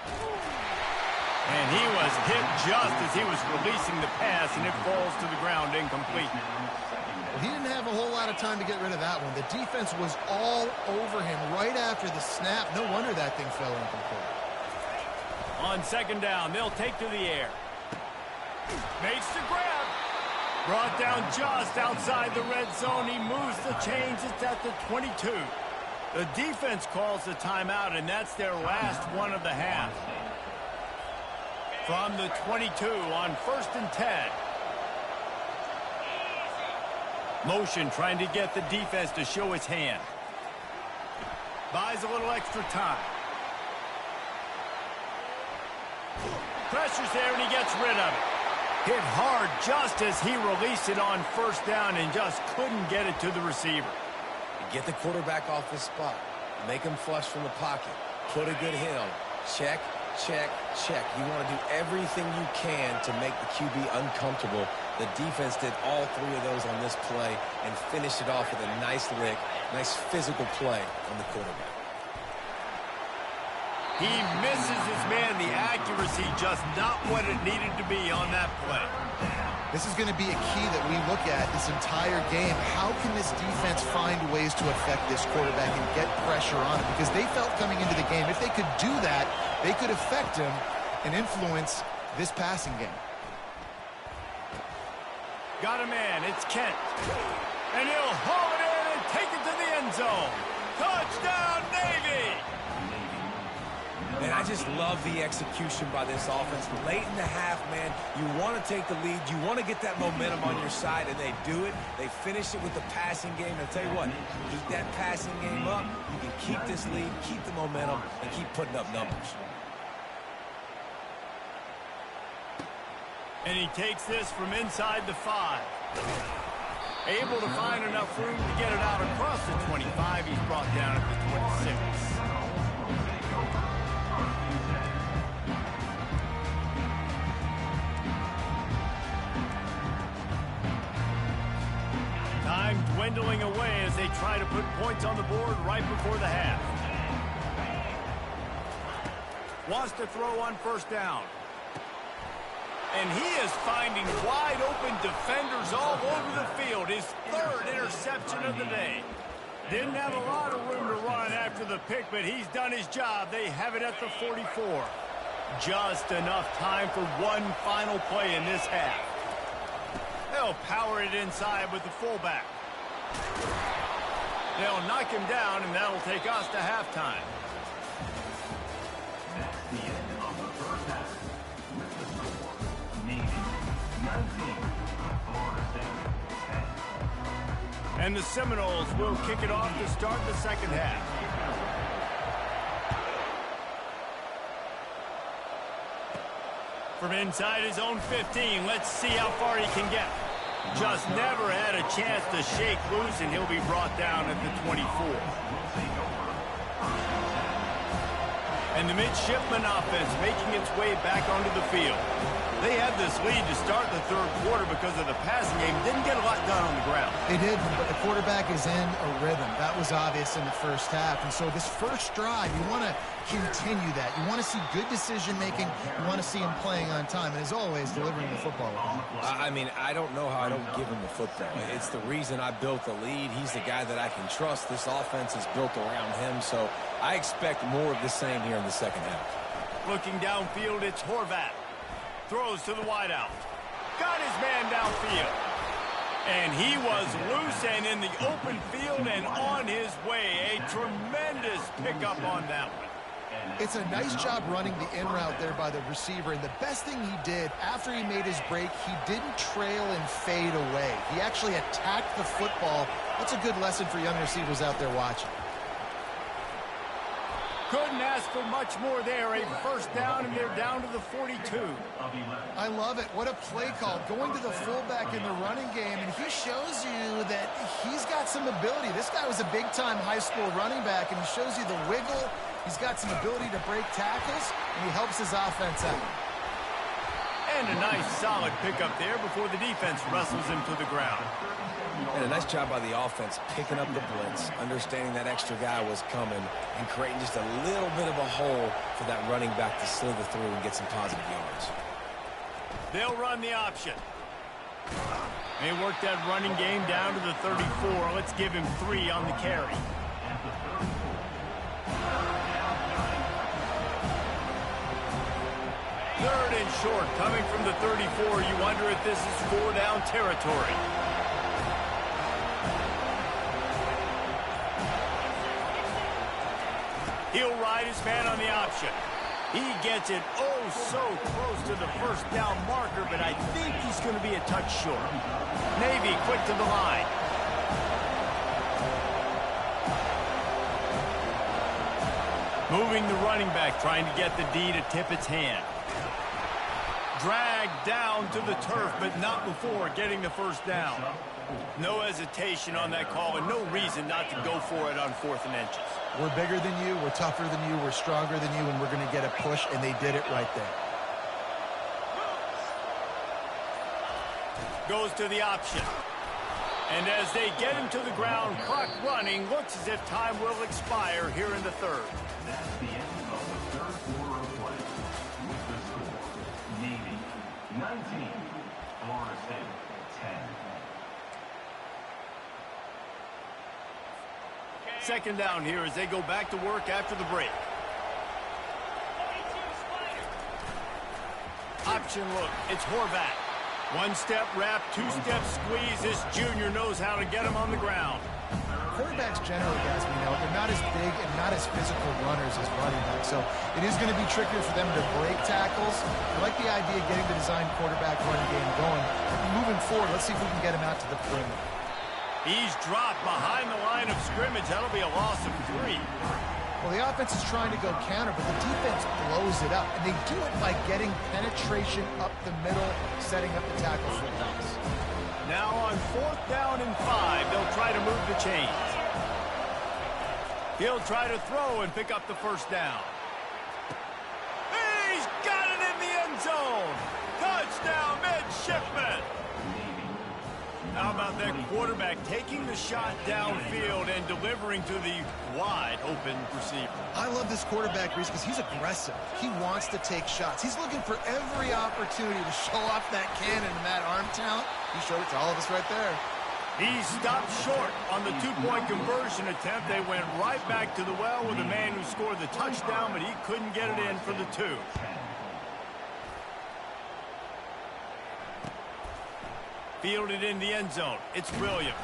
And he was hit just as he was releasing the pass, and it falls to the ground incomplete. Well, he didn't have a whole lot of time to get rid of that one. The defense was all over him right after the snap. No wonder that thing fell incomplete. On second down, they'll take to the air. Makes the grab. Brought down just outside the red zone. He moves the chains. It's at the 22. The defense calls the timeout, and that's their last one of the half. From the 22 on 1st and 10. Motion trying to get the defense to show its hand. Buys a little extra time. Pressure's there, and he gets rid of it. Hit hard just as he released it on first down and just couldn't get it to the receiver. Get the quarterback off his spot. Make him flush from the pocket. Put a good hit on him. Check, check, check. You want to do everything you can to make the QB uncomfortable. The defense did all three of those on this play and finished it off with a nice lick, nice physical play on the quarterback. He misses his man. The accuracy just not what it needed to be on that play. This is going to be a key that we look at this entire game. How can this defense find ways to affect this quarterback and get pressure on him? Because they felt coming into the game, if they could do that, they could affect him and influence this passing game. Got a man. It's Kent. And he'll haul it in and take it to the end zone. Touchdown, Navy! And I just love the execution by this offense. Late in the half, man, you want to take the lead. You want to get that momentum on your side, and they do it. They finish it with the passing game. And I'll tell you what, keep that passing game up. You can keep this lead, keep the momentum, and keep putting up numbers. And he takes this from inside the 5. Able to find enough room to get it out across the 25. He's brought down at the 26. Time dwindling away as they try to put points on the board right before the half. Wants to throw on first down. And he is finding wide open defenders all over the field. His 3rd interception of the day. Didn't have a lot of room to run after the pick, but he's done his job. They have it at the 44. Just enough time for one final play in this half. They'll power it inside with the fullback. They'll knock him down, and that'll take us to halftime. That's the end of the first half. With the score, Navy 19, Florida State 10. And the Seminoles will kick it off to start the second half. From inside his own 15, let's see how far he can get. Just never had a chance to shake loose, and he'll be brought down at the 24. And the midshipman offense making its way back onto the field. They had this lead to start the 3rd quarter because of the passing game. Didn't get a lot done on the ground. They did, but the quarterback is in a rhythm. That was obvious in the first half. And so this first drive, you want to continue that. You want to see good decision-making. You want to see him playing on time. And as always, delivering the football. I mean, I don't know how I don't give him the football. It's the reason I built the lead. He's the guy that I can trust. This offense is built around him. So I expect more of the same here in the second half. Looking downfield, it's Horvat. Throws to the wideout. Got his man downfield. And he was loose and in the open field and on his way. A tremendous pickup on that one. It's a nice job running the in route there by the receiver. And the best thing he did after he made his break, he didn't trail and fade away. He actually attacked the football. That's a good lesson for young receivers out there watching. Couldn't ask for much more there. A first down, and they're down to the 42. I love it. What a play call. Going to the fullback in the running game, and he shows you that he's got some ability. This guy was a big-time high school running back, and he shows you the wiggle. He's got some ability to break tackles, and he helps his offense out. And a nice solid pickup there before the defense wrestles him to the ground. And a nice job by the offense picking up the blitz, understanding that extra guy was coming, and creating just a little bit of a hole for that running back to slither through and get some positive yards. They'll run the option. They work that running game down to the 34. Let's give him 3 on the carry. Third and short, coming from the 34. You wonder if this is 4-down territory. He'll ride his man on the option. He gets it so close to the first down marker, but I think he's going to be a touch short. Navy quick to the line. Moving the running back, trying to get the D to tip its hand. Dragged down to the turf, but not before getting the first down. No hesitation on that call, and no reason not to go for it on 4th and inches. We're bigger than you, we're tougher than you, we're stronger than you, and we're going to get a push, and they did it right there. Goes to the option. And as they get him to the ground, clock running, looks as if time will expire here in the third. That's the end of the third quarter of play. With the score, Navy 19, Florida State 10. Second down here as they go back to work after the break. Option look, it's Horvat. One-step wrap, two-step squeeze. This junior knows how to get him on the ground. Quarterbacks generally, guys, we know, they're not as big and not as physical runners as running backs. So it is going to be trickier for them to break tackles. I like the idea of getting the design quarterback running game going. Moving forward, let's see if we can get him out to the perimeter. He's dropped behind the line of scrimmage. That'll be a loss of 3. Well, the offense is trying to go counter, but the defense blows it up. And they do it by getting penetration up the middle, setting up the tackle for the pass. Now on 4th down and 5, they'll try to move the chains. He'll try to throw and pick up the first down. He's got it in the end zone. Touchdown, midshipman. How about that quarterback taking the shot downfield and delivering to the wide-open receiver? I love this quarterback, Reese, because he's aggressive. He wants to take shots. He's looking for every opportunity to show off that cannon and that arm talent. He showed it to all of us right there. He stopped short on the 2-point conversion attempt. They went right back to the well with the man who scored the touchdown, but he couldn't get it in for the 2. Fielded in the end zone. It's Williams.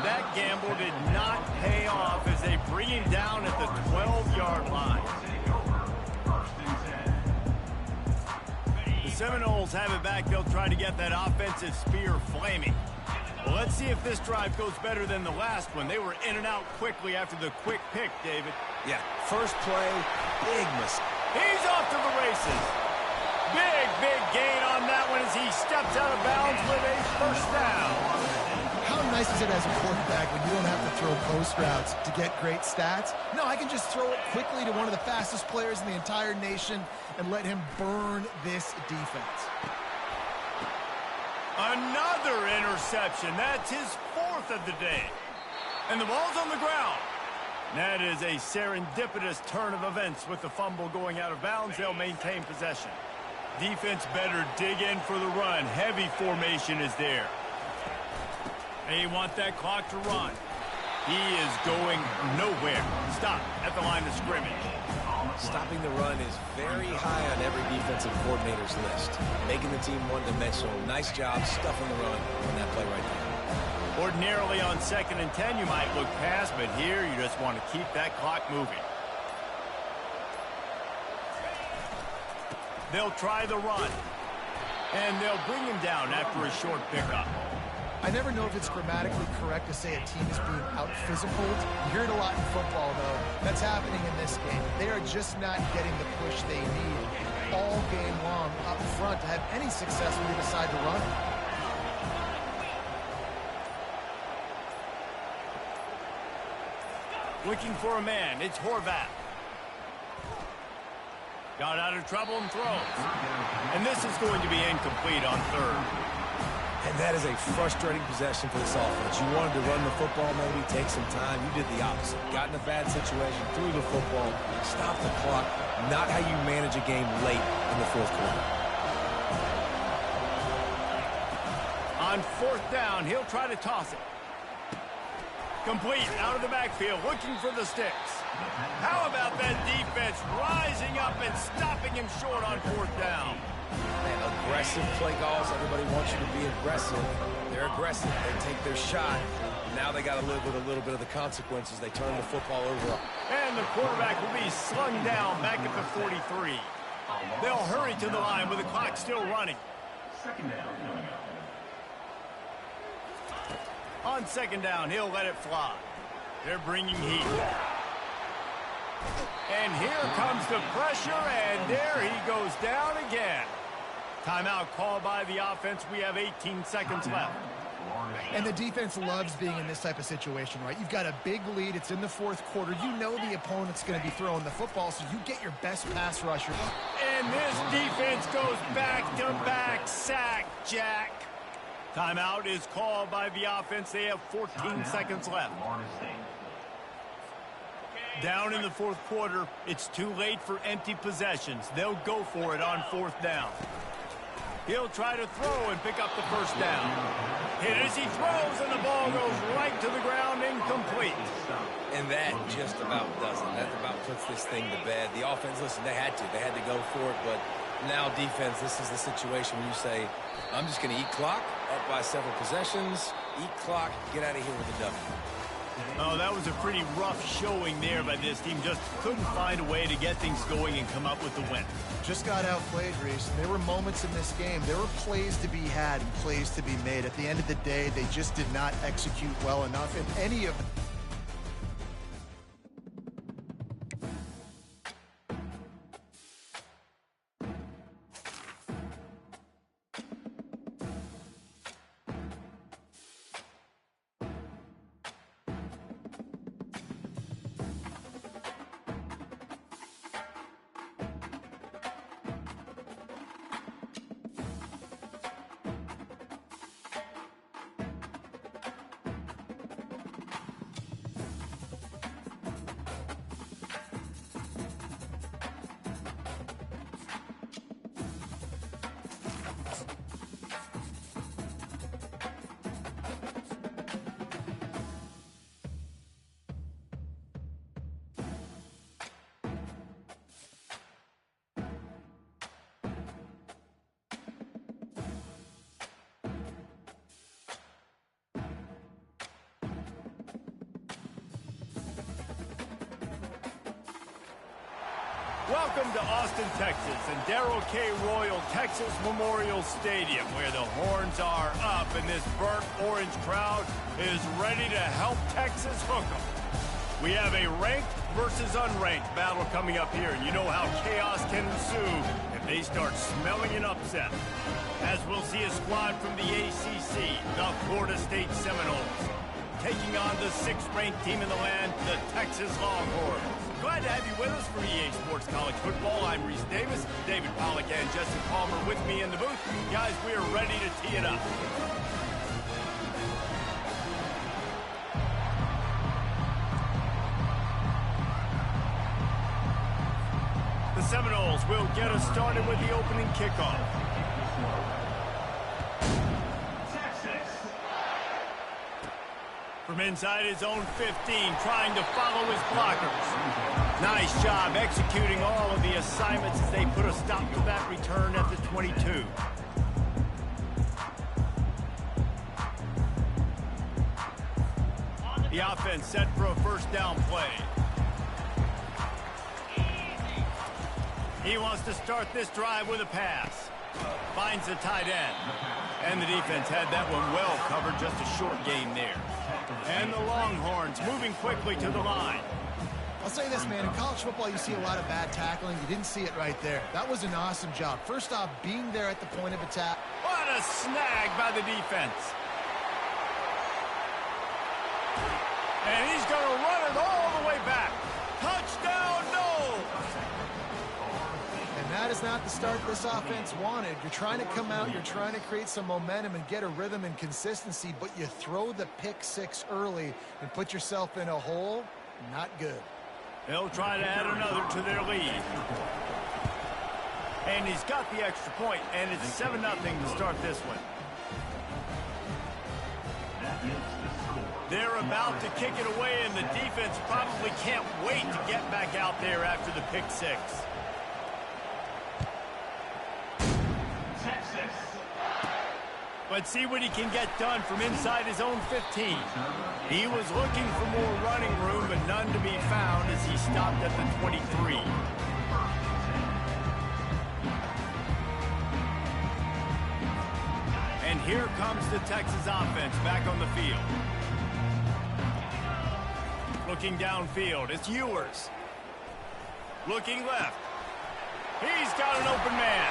That gamble did not pay off as they bring him down at the 12-yard line. The Seminoles have it back. They'll try to get that offensive spear flaming. Well, let's see if this drive goes better than the last one. They were in and out quickly after the quick pick, David. Yeah, first play, big mistake. He's off to the races. Big gain on that one as he steps out of bounds with a first down. How nice is it as a quarterback when you don't have to throw post routes to get great stats? No, I can just throw it quickly to one of the fastest players in the entire nation and let him burn this defense. Another interception. That's his 4th of the day. And the ball's on the ground. That is a serendipitous turn of events with the fumble going out of bounds. They'll maintain possession. Defense better dig in for the run. Heavy formation is there. They want that clock to run. He is going nowhere. Stop at the line of scrimmage. Stopping the run is very high on every defensive coordinator's list. Making the team one-dimensional. Nice job stuffing the run on that play right there. Ordinarily on 2nd and 10, you might look past, but here you just want to keep that clock moving. They'll try the run. And they'll bring him down after a short pickup. I never know if it's grammatically correct to say a team is being out-physicaled. You hear it a lot in football, though. That's happening in this game. They are just not getting the push they need all game long up front to have any success when they decide to run. Looking for a man. It's Horvath. Got out of trouble and throws. And this is going to be incomplete on 3rd. And that is a frustrating possession for this offense. You wanted to run the football, maybe take some time. You did the opposite. Got in a bad situation, threw the football, stopped the clock. Not how you manage a game late in the 4th quarter. On 4th down, he'll try to toss it. Complete out of the backfield, looking for the sticks. How about that defense rising up and stopping him short on 4th down? Man, aggressive play calls. Everybody wants you to be aggressive. They're aggressive. They take their shot. Now they got to live with a little bit of the consequences. They turn the football over. And the quarterback will be slung down back at the 43. They'll hurry to the line with the clock still running. 2nd down coming up. On 2nd down, he'll let it fly. They're bringing heat. And here comes the pressure, and there he goes down again. Timeout called by the offense. We have 18 seconds left. And the defense loves being in this type of situation, right? You've got a big lead. It's in the 4th quarter. You know the opponent's going to be throwing the football, so you get your best pass rusher. And this defense goes back-to-back sack, Jack. Timeout is called by the offense. They have 14 seconds left. Down in the 4th quarter, it's too late for empty possessions. They'll go for it on 4th down. He'll try to throw and pick up the 1st down. Hit as he throws, and the ball goes right to the ground, incomplete. And that just about does it. That about puts this thing to bed. The offense, listen, they had to. They had to go for it, but now defense, this is the situation where you say, I'm just going to eat clock, up by several possessions, eat clock, get out of here with a W. Oh, that was a pretty rough showing there by this team. Just couldn't find a way to get things going and come up with the win. Just got outplayed, Reese. There were moments in this game. There were plays to be had and plays to be made. At the end of the day, they just did not execute well enough in any of them. Welcome to Austin, Texas, and Darrell K. Royal Texas Memorial Stadium, where the horns are up and this burnt orange crowd is ready to help Texas hook 'em. We have a ranked versus unranked battle coming up here, and you know how chaos can ensue if they start smelling an upset. As we'll see a squad from the ACC, the Florida State Seminoles, taking on the 6th-ranked team in the land, the Texas Longhorns. Glad to have you with us for EA Sports College Football. I'm Reese Davis, David Pollack and Justin Palmer with me in the booth. Guys, we are ready to tee it up. The Seminoles will get us started with the opening kickoff. From inside his own 15, trying to follow his blockers. Nice job executing all of the assignments as they put a stop to that return at the 22. The offense set for a first down play. He wants to start this drive with a pass. Finds the tight end. And the defense had that one well covered, just a short gain there. And the Longhorns moving quickly to the line. I'll say this, man. In college football, you see a lot of bad tackling. You didn't see it right there. That was an awesome job. First off, being there at the point of attack. What a snag by the defense. And he's going to run it all the way back. Touchdown, no! And that is not the start this offense wanted. You're trying to come out, you're trying to create some momentum and get a rhythm and consistency, but you throw the pick six early and put yourself in a hole. Not good. They'll try to add another to their lead. And he's got the extra point, and it's 7-0 to start this one. They're about to kick it away, and the defense probably can't wait to get back out there after the pick six. Let's see what he can get done from inside his own 15. He was looking for more running room, but none to be found as he stopped at the 23. And here comes the Texas offense back on the field. Looking downfield, it's Ewers. Looking left. He's got an open man.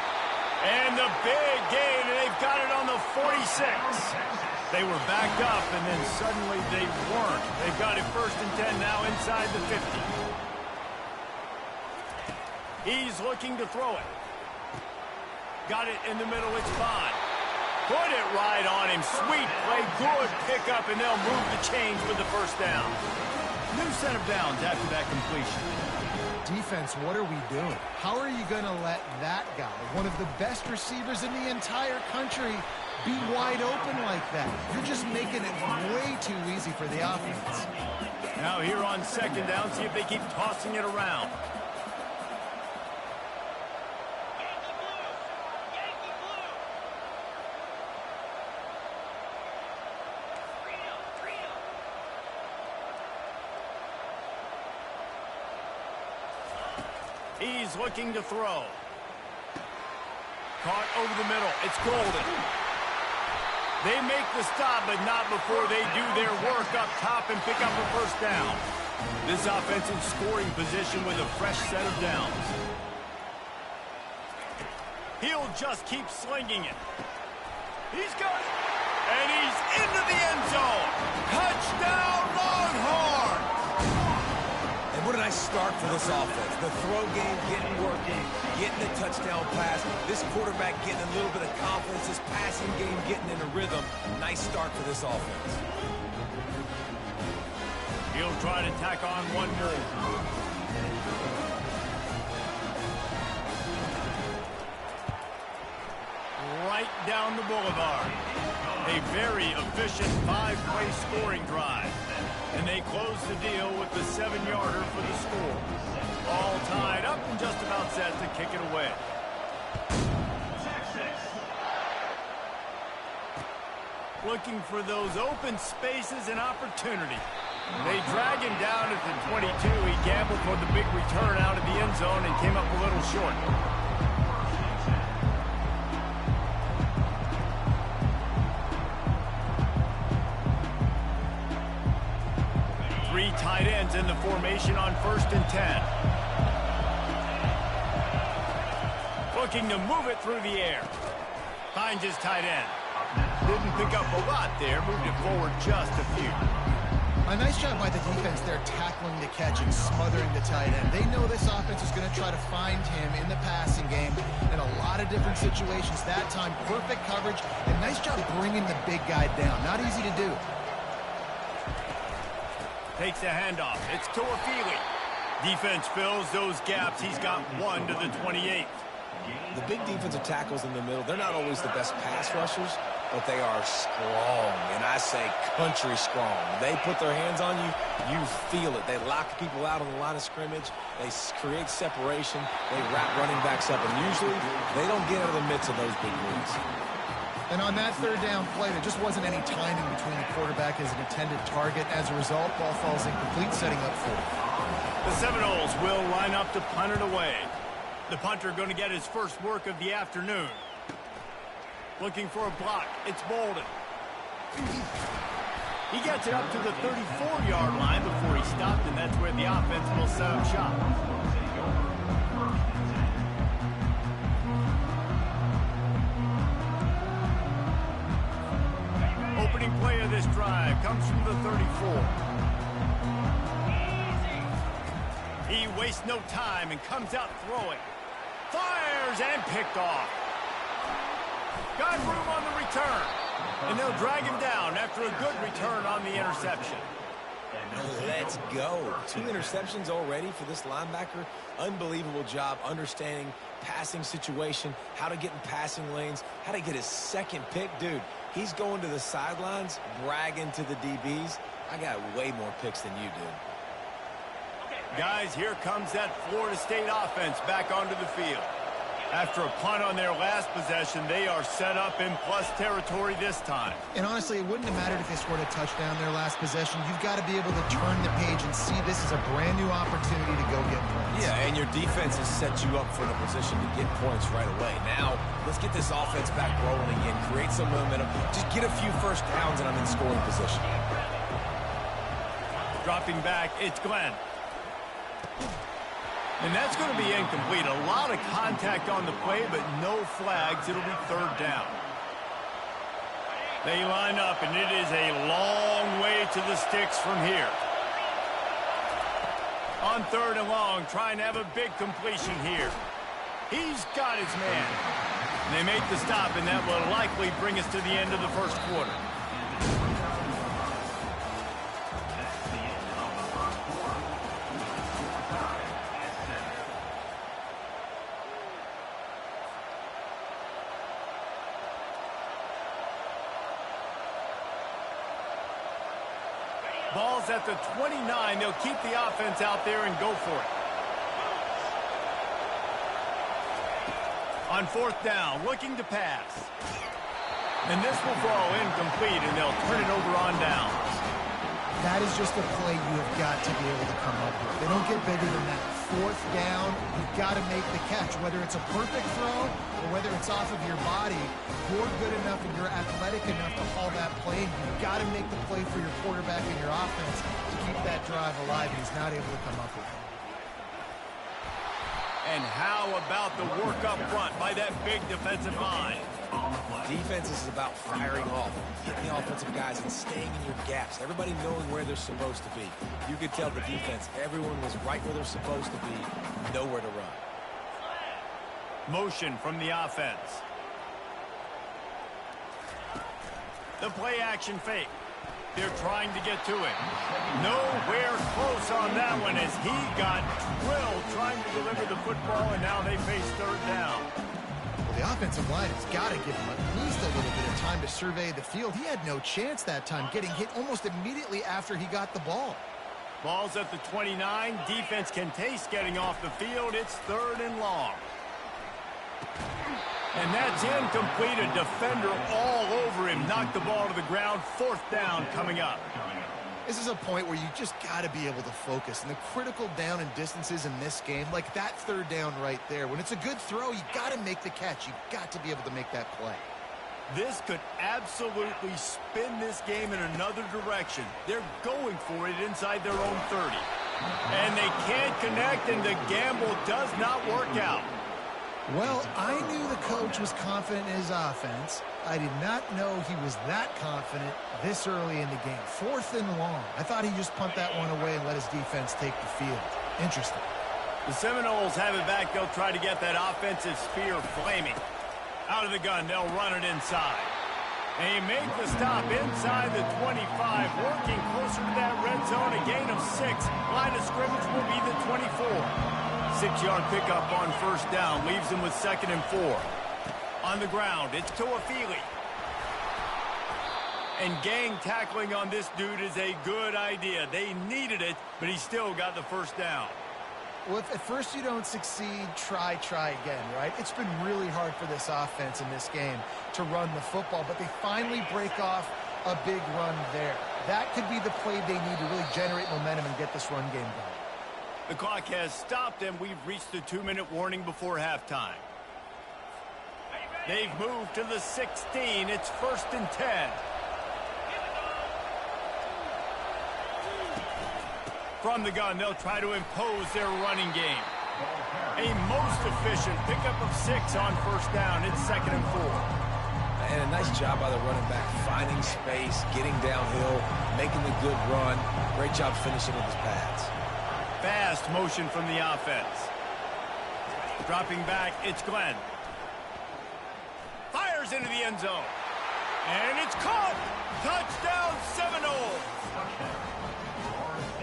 And the big gain, and they've got it on the 46. They were backed up, and then suddenly they weren't. They've got it 1st and 10 now inside the 50. He's looking to throw it. Got it in the middle, it's Bond. Put it right on him. Sweet play, good pickup, and they'll move the chains with the first down. New set of downs after that completion. Defense, what are we doing? How are you going to let that guy, one of the best receivers in the entire country, be wide open like that? You're just making it way too easy for the offense. Now here on 2nd down, see if they keep tossing it around. He's looking to throw. Caught over the middle. It's Golden. They make the stop, but not before they do their work up top and pick up a first down. This offense in scoring position with a fresh set of downs. He'll just keep slinging it. He's got it. And he's into the end zone. Touchdown, Longhorns! And what a nice start for this offense. The throw game getting working, getting a touchdown pass. This quarterback getting a little bit of confidence. This passing game getting in a rhythm. Nice start for this offense. He'll try to tack on one more. Right down the boulevard. A very efficient 5-play scoring drive. And they close the deal with the 7-yarder for the score. All tied up and just about set to kick it away. Looking for those open spaces and opportunity. They drag him down at the 22. He gambled for the big return out of the end zone and came up a little short. Three tight ends in the formation on 1st and 10. Looking to move it through the air. Finds his tight end. Didn't pick up a lot there. Moved it forward just a few. A nice job by the defense there, tackling the catch and smothering the tight end. They know this offense is going to try to find him in the passing game in a lot of different situations. That time, perfect coverage, and nice job bringing the big guy down. Not easy to do. Takes the handoff. It's Toafili. Defense fills those gaps. He's got one to the 28. The big defensive tackles in the middle, they're not always the best pass rushers, but they are strong, and I say country strong. They put their hands on you, you feel it. They lock people out on the line of scrimmage. They create separation. They wrap running backs up, and usually they don't get out of the midst of those big leads. And on that third down play, there just wasn't any timing between the quarterback as an intended target. As a result, ball falls incomplete, setting up fourth. The Seminoles will line up to punt it away. The punter going to get his first work of the afternoon. Looking for a block. It's Bolden. He gets it up to the 34-yard line before he stopped, and that's where the offense will set up shop. Opening play of this drive comes from the 34. He wastes no time and comes out throwing. Fires and picked off. Got room on the return. And they'll drag him down after a good return on the interception. Let's go. 2 interceptions already for this linebacker. Unbelievable job understanding passing situation, how to get in passing lanes, how to get his second pick. Dude, he's going to the sidelines, bragging to the DBs. I got way more picks than you do. Guys, here comes that Florida State offense back onto the field. After a punt on their last possession, they are set up in plus territory this time. And honestly, it wouldn't have mattered if they scored a touchdown their last possession. You've got to be able to turn the page and see this is a brand new opportunity to go get points. Yeah, and your defense has set you up for the position to get points right away. Now, let's get this offense back rolling again, create some momentum, just get a few first downs, and I'm in scoring position. Dropping back, it's Glenn. And that's going to be incomplete. A lot of contact on the play, but no flags. It'll be third down. They line up, and it is a long way to the sticks from here. On third and long, trying to have a big completion here. He's got his man. And they make the stop, and that will likely bring us to the end of the first quarter. Ball's at the 29. They'll keep the offense out there and go for it. On fourth down, looking to pass. And this will fall incomplete, and they'll turn it over on downs. That is just a play you have got to be able to come up with. They don't get bigger than that. Fourth down, you've got to make the catch. Whether it's a perfect throw or whether it's off of your body, you're good enough and you're athletic enough to haul that play. You've got to make the play for your quarterback and your offense to keep that drive alive, and he's not able to come up with it. And how about the work up front by that big defensive line? Defense is about firing off, hitting the offensive guys and staying in your gaps. Everybody knowing where they're supposed to be. You could tell the defense, everyone was right where they're supposed to be, nowhere to run. Motion from the offense. The play action fake. They're trying to get to him. Nowhere close on that one as he got drilled trying to deliver the football, and now they face third down. Well, the offensive line has got to give him at least a little bit of time to survey the field. He had no chance that time, getting hit almost immediately after he got the ball. Ball's at the 29. Defense can taste getting off the field. It's third and long. And that's incomplete. A defender all over him. Knocked the ball to the ground. Fourth down coming up. This is a point where you just got to be able to focus. And the critical down and distances in this game, like that third down right there, when it's a good throw, you got to make the catch. You got to be able to make that play. This could absolutely spin this game in another direction. They're going for it inside their own 30. And they can't connect, and the gamble does not work out. Well, I knew the coach was confident in his offense. I did not know he was that confident this early in the game. Fourth and long. I thought he'd just punt that one away and let his defense take the field. Interesting. The Seminoles have it back. They'll try to get that offensive spear flaming. Out of the gun, they'll run it inside. They make the stop inside the 25, working closer to that red zone. A gain of 6. Line of scrimmage will be the 24. 6-yard pickup on first down. Leaves them with 2nd and 4. On the ground, it's Toafili. And gang tackling on this dude is a good idea. They needed it, but he still got the first down. Well, if at first you don't succeed, try again, right? It's been really hard for this offense in this game to run the football, but they finally break off a big run there. That could be the play they need to really generate momentum and get this run game going. The clock has stopped, and we've reached the 2-minute warning before halftime. They've moved to the 16. It's 1st and 10. From the gun, they'll try to impose their running game. A most efficient pickup of 6 on 1st down. It's 2nd and 4. And a nice job by the running back, finding space, getting downhill, making the good run. Great job finishing with his pads. Fast motion from the offense. Dropping back, it's Glenn. Fires into the end zone. And it's caught. Touchdown Seminole.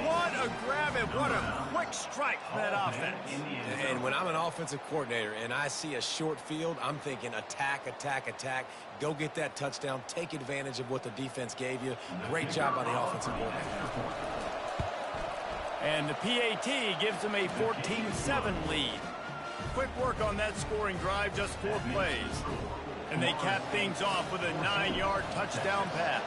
What a grab and what a quick strike from that offense. And when I'm an offensive coordinator and I see a short field, I'm thinking attack, attack, attack. Go get that touchdown. Take advantage of what the defense gave you. Great job by the offensive coordinator. And the PAT gives them a 14-7 lead. Quick work on that scoring drive, just 4 plays. And they cap things off with a 9-yard touchdown pass.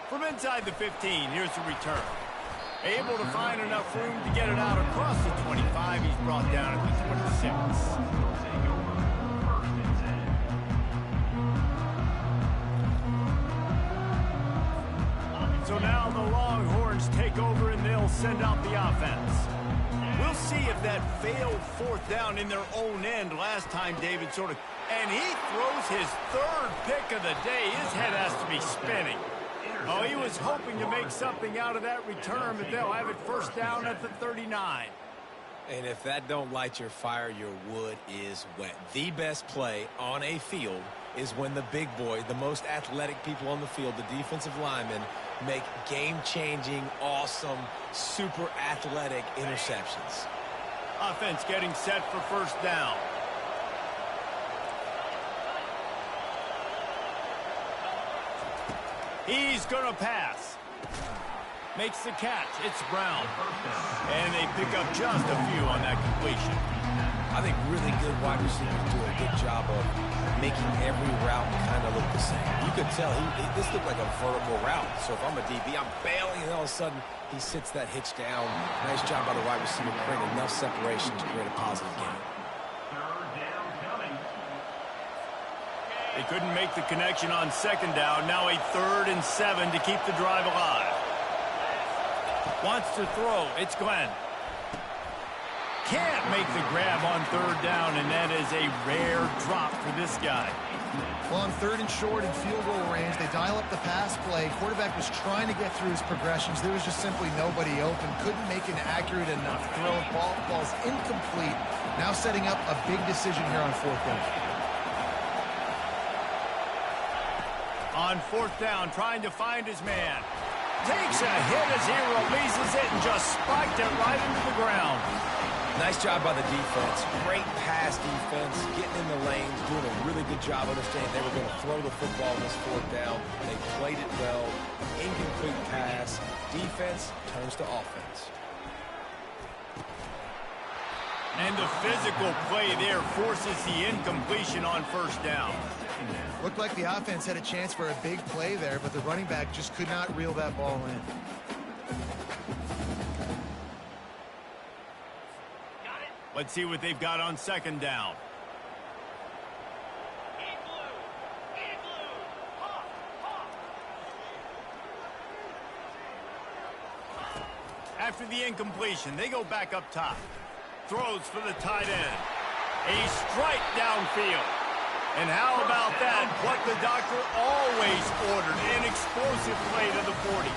From inside the 15, here's the return. Able to find enough room to get it out across the 25. He's brought down at the 26. So now the Longhorns take over and they'll send out the offense. We'll see if that failed 4th down in their own end last time, David, and he throws his 3rd pick of the day. His head has to be spinning. Oh, he was hoping to make something out of that return, but they'll have it 1st down at the 39. And if that don't light your fire, your wood is wet. The best play on a field is when the big boy, the most athletic people on the field, the defensive linemen, make game-changing, awesome, super athletic interceptions. Offense getting set for 1st down. He's going to pass. Makes the catch. It's Brown. And they pick up just a few on that completion. I think really good wide receivers do a good job of making every route kind of look the same. You could tell this looked like a vertical route. So if I'm a DB, I'm bailing, and all of a sudden he sits that hitch down. Nice job by the wide receiver to create enough separation to create a positive game. They couldn't make the connection on 2nd down. Now a 3rd and 7 to keep the drive alive. Wants to throw. It's Glenn. Can't make the grab on 3rd down, and that is a rare drop for this guy. Well, on 3rd and short and field goal range, they dial up the pass play. Quarterback was trying to get through his progressions. There was just simply nobody open. Couldn't make an accurate enough throw. Ball's incomplete. Now setting up a big decision here on 4th down. On 4th down, trying to find his man. Takes a hit as he releases it and just spiked it right into the ground. Nice job by the defense. Great pass defense, getting in the lanes, doing a really good job understanding they were going to throw the football on this 4th down. They played it well. Incomplete pass. Defense turns to offense. And the physical play there forces the incompletion on 1st down. Looked like the offense had a chance for a big play there, but the running back just could not reel that ball in. Let's see what they've got on 2nd down. After the incompletion, they go back up top. Throws for the tight end. A strike downfield. And how about that? What the doctor always ordered. An explosive play to the 40.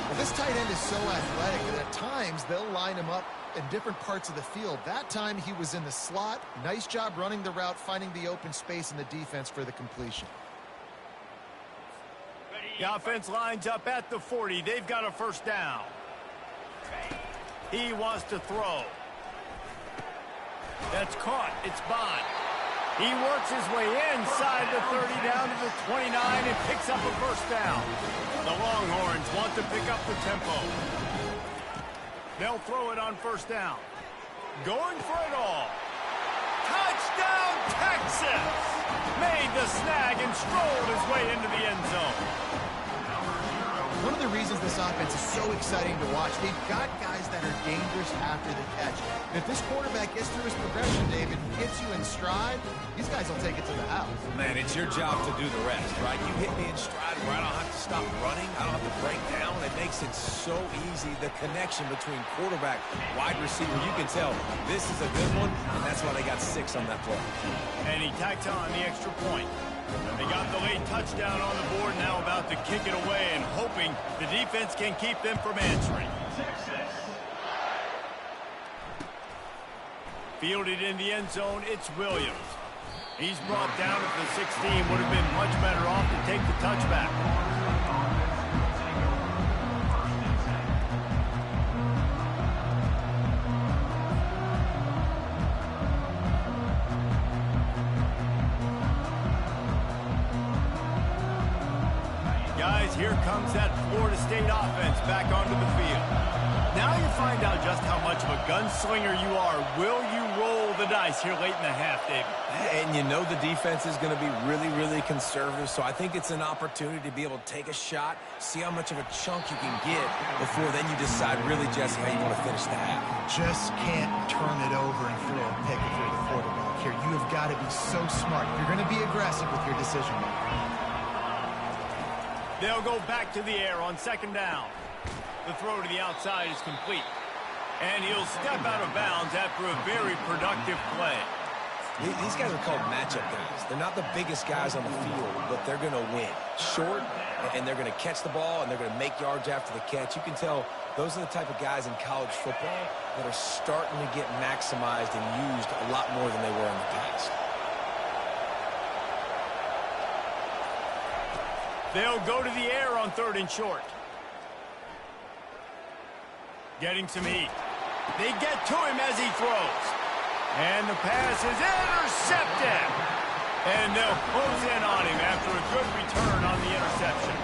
Well, this tight end is so athletic that at times they'll line him up in different parts of the field. That time he was in the slot. Nice job running the route, finding the open space in the defense for the completion. The offense lines up at the 40. They've got a 1st down. He wants to throw. That's caught. It's Bond. He works his way inside the 30 down to the 29 and picks up a first down. The Longhorns want to pick up the tempo. They'll throw it on first down. Going for it all. Touchdown, Texas! Made the snag and strolled his way into the end zone. One of the reasons this offense is so exciting to watch, they've got guys that are dangerous after the catch. And if this quarterback gets through his progression, David, gets you in stride, these guys will take it to the house. Man, it's your job to do the rest, right? You hit me in stride where I don't have to stop running. I don't have to break down. It makes it so easy. The connection between quarterback, wide receiver, you can tell this is a good one, and that's why they got 6 on that play. And he tacks on the extra point. They got the late touchdown on the board, now about to kick it away and hoping the defense can keep them from answering. Fielded in the end zone, it's Williams. He's brought down at the 16, would have been much better off to take the touchback. Guys, here comes that Florida State offense back onto the field. Now you find out just how much of a gunslinger you are. Will you roll the dice here late in the half, David? And you know the defense is going to be really, really conservative, so I think it's an opportunity to be able to take a shot, see how much of a chunk you can get before then you decide really, Jesse, how you want to finish the half. Just can't turn it over and throw a pick if you're the quarterback here. You have got to be so smart. You're going to be aggressive with your decision making. They'll go back to the air on second down. The throw to the outside is complete. And he'll step out of bounds after a very productive play. These guys are called matchup guys. They're not the biggest guys on the field, but they're going to win. Short, and they're going to catch the ball, and they're going to make yards after the catch. You can tell those are the type of guys in college football that are starting to get maximized and used a lot more than they were in the past. They'll go to the air on 3rd and short. Getting some heat. They get to him as he throws. And the pass is intercepted. And they'll close in on him after a good return on the interception.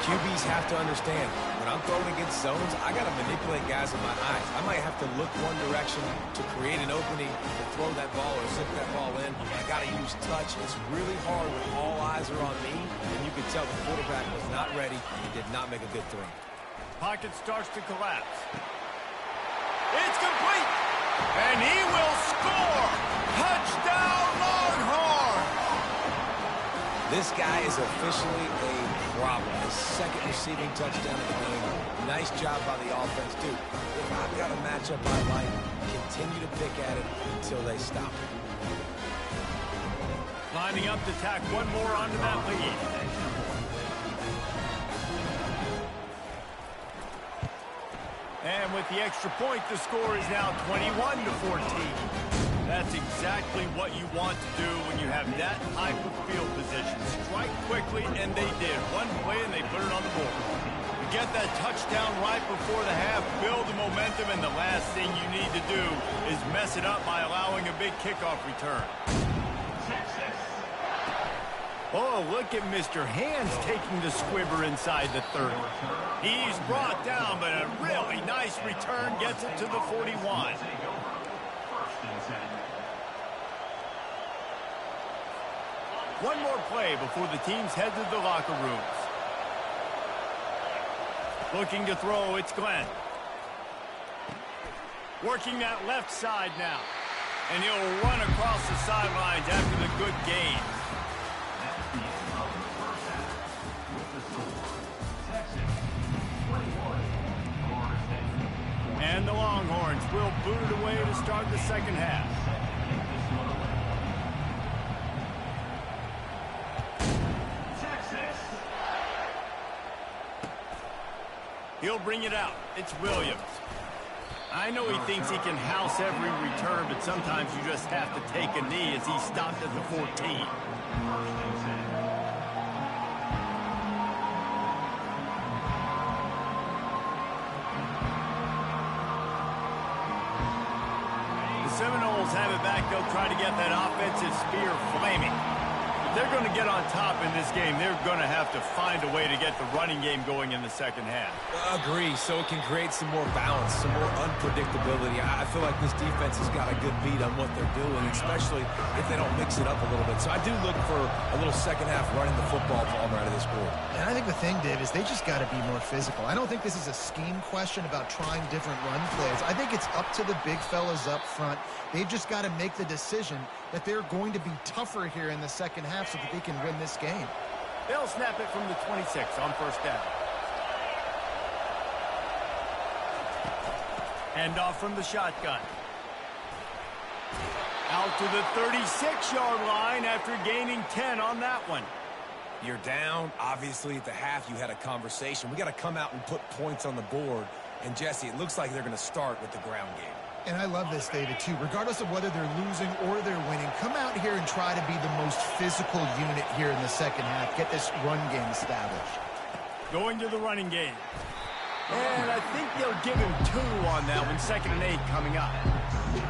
QBs have to understand, when I'm throwing against zones, I got to manipulate guys with my eyes. I might have to look one direction to create an opening to throw that ball or zip that ball in. I got to use touch. It's really hard when all eyes are on me, and you can tell the quarterback was not ready. He did not make a good throw. Pocket starts to collapse. It's complete. And he will score. Touchdown, Longhorns. This guy is officially a problem. His 2nd receiving touchdown of the game. Nice job by the offense. Dude, if I've got a matchup I like, continue to pick at it until they stop it. Lining up to tack one more onto that lead. And with the extra point, the score is now 21-14. That's exactly what you want to do when you have that type of field position. Strike quickly, and they did. One play, and they put it on the board. You get that touchdown right before the half, build the momentum, and the last thing you need to do is mess it up by allowing a big kickoff return. Oh, look at Mr. Hands taking the squibber inside the 30. He's brought down, but a really nice return gets it to the 41. One more play before the teams head to the locker rooms. Looking to throw, it's Glenn. Working that left side now. And he'll run across the sidelines after the good gain. And the Longhorns will boot it away to start the second half. He'll bring it out. It's Williams. I know he thinks he can house every return, but sometimes you just have to take a knee as he stopped at the 14. Seminoles have it back, they'll try to get that offensive spear flaming. If they're going to get on top in this game, they're going to have to find a way to get the running game going in the second half. Agree, so it can create some more balance, some more unpredictability. I feel like this defense has got a good beat on what they're doing, especially if they don't mix it up a little bit. So I do look for a little second half running the football Palmer out of this group. And I think the thing, Dave, is they just got to be more physical. I don't think this is a scheme question about trying different run plays. I think it's up to the big fellas up front. They've just got to make the decision that they're going to be tougher here in the second half so that they can win this game. They'll snap it from the 26 on first down. Hand off from the shotgun. Out to the 36-yard line after gaining 10 on that one. You're down. Obviously, at the half, you had a conversation. We got to come out and put points on the board. And, Jesse, it looks like they're going to start with the ground game. And I love this, David, too. Regardless of whether they're losing or they're winning, come out here and try to be the most physical unit here in the second half. Get this run game established. Going to the running game. And I think they'll give him 2 on that one. 2nd and 8 coming up.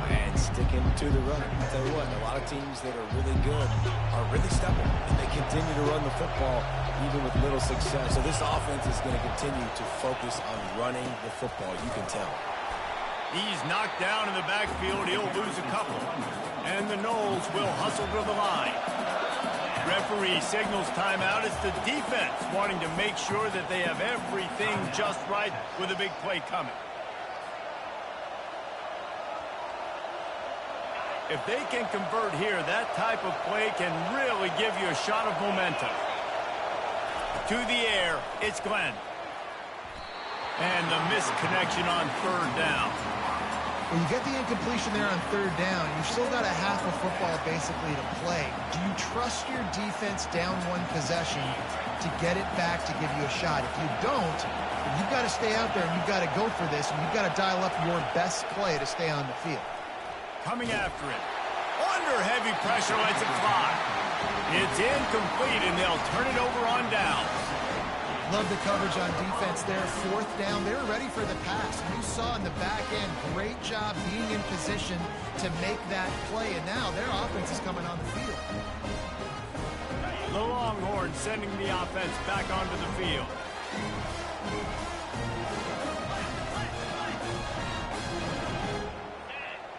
And sticking to the run. I'll tell you what, a lot of teams that are really good are really stubborn. And they continue to run the football even with little success. So this offense is going to continue to focus on running the football. You can tell. He's knocked down in the backfield. He'll lose a couple. And the Noles will hustle to the line. Referee signals timeout. It's the defense wanting to make sure that they have everything just right with a big play coming. If they can convert here, that type of play can really give you a shot of momentum. To the air, it's Glenn. And the missed connection on third down. When you get the incompletion there on third down, you've still got a half of football basically to play. Do you trust your defense down one possession to get it back to give you a shot? If you don't, then you've got to stay out there and you've got to go for this, and you've got to dial up your best play to stay on the field. Coming after it. Under heavy pressure, lets it fly. It's incomplete, and they'll turn it over on downs. Love the coverage on defense there. 4th down, they were ready for the pass. You saw in the back end, great job being in position to make that play, and now their offense is coming on the field. The Longhorns sending the offense back onto the field.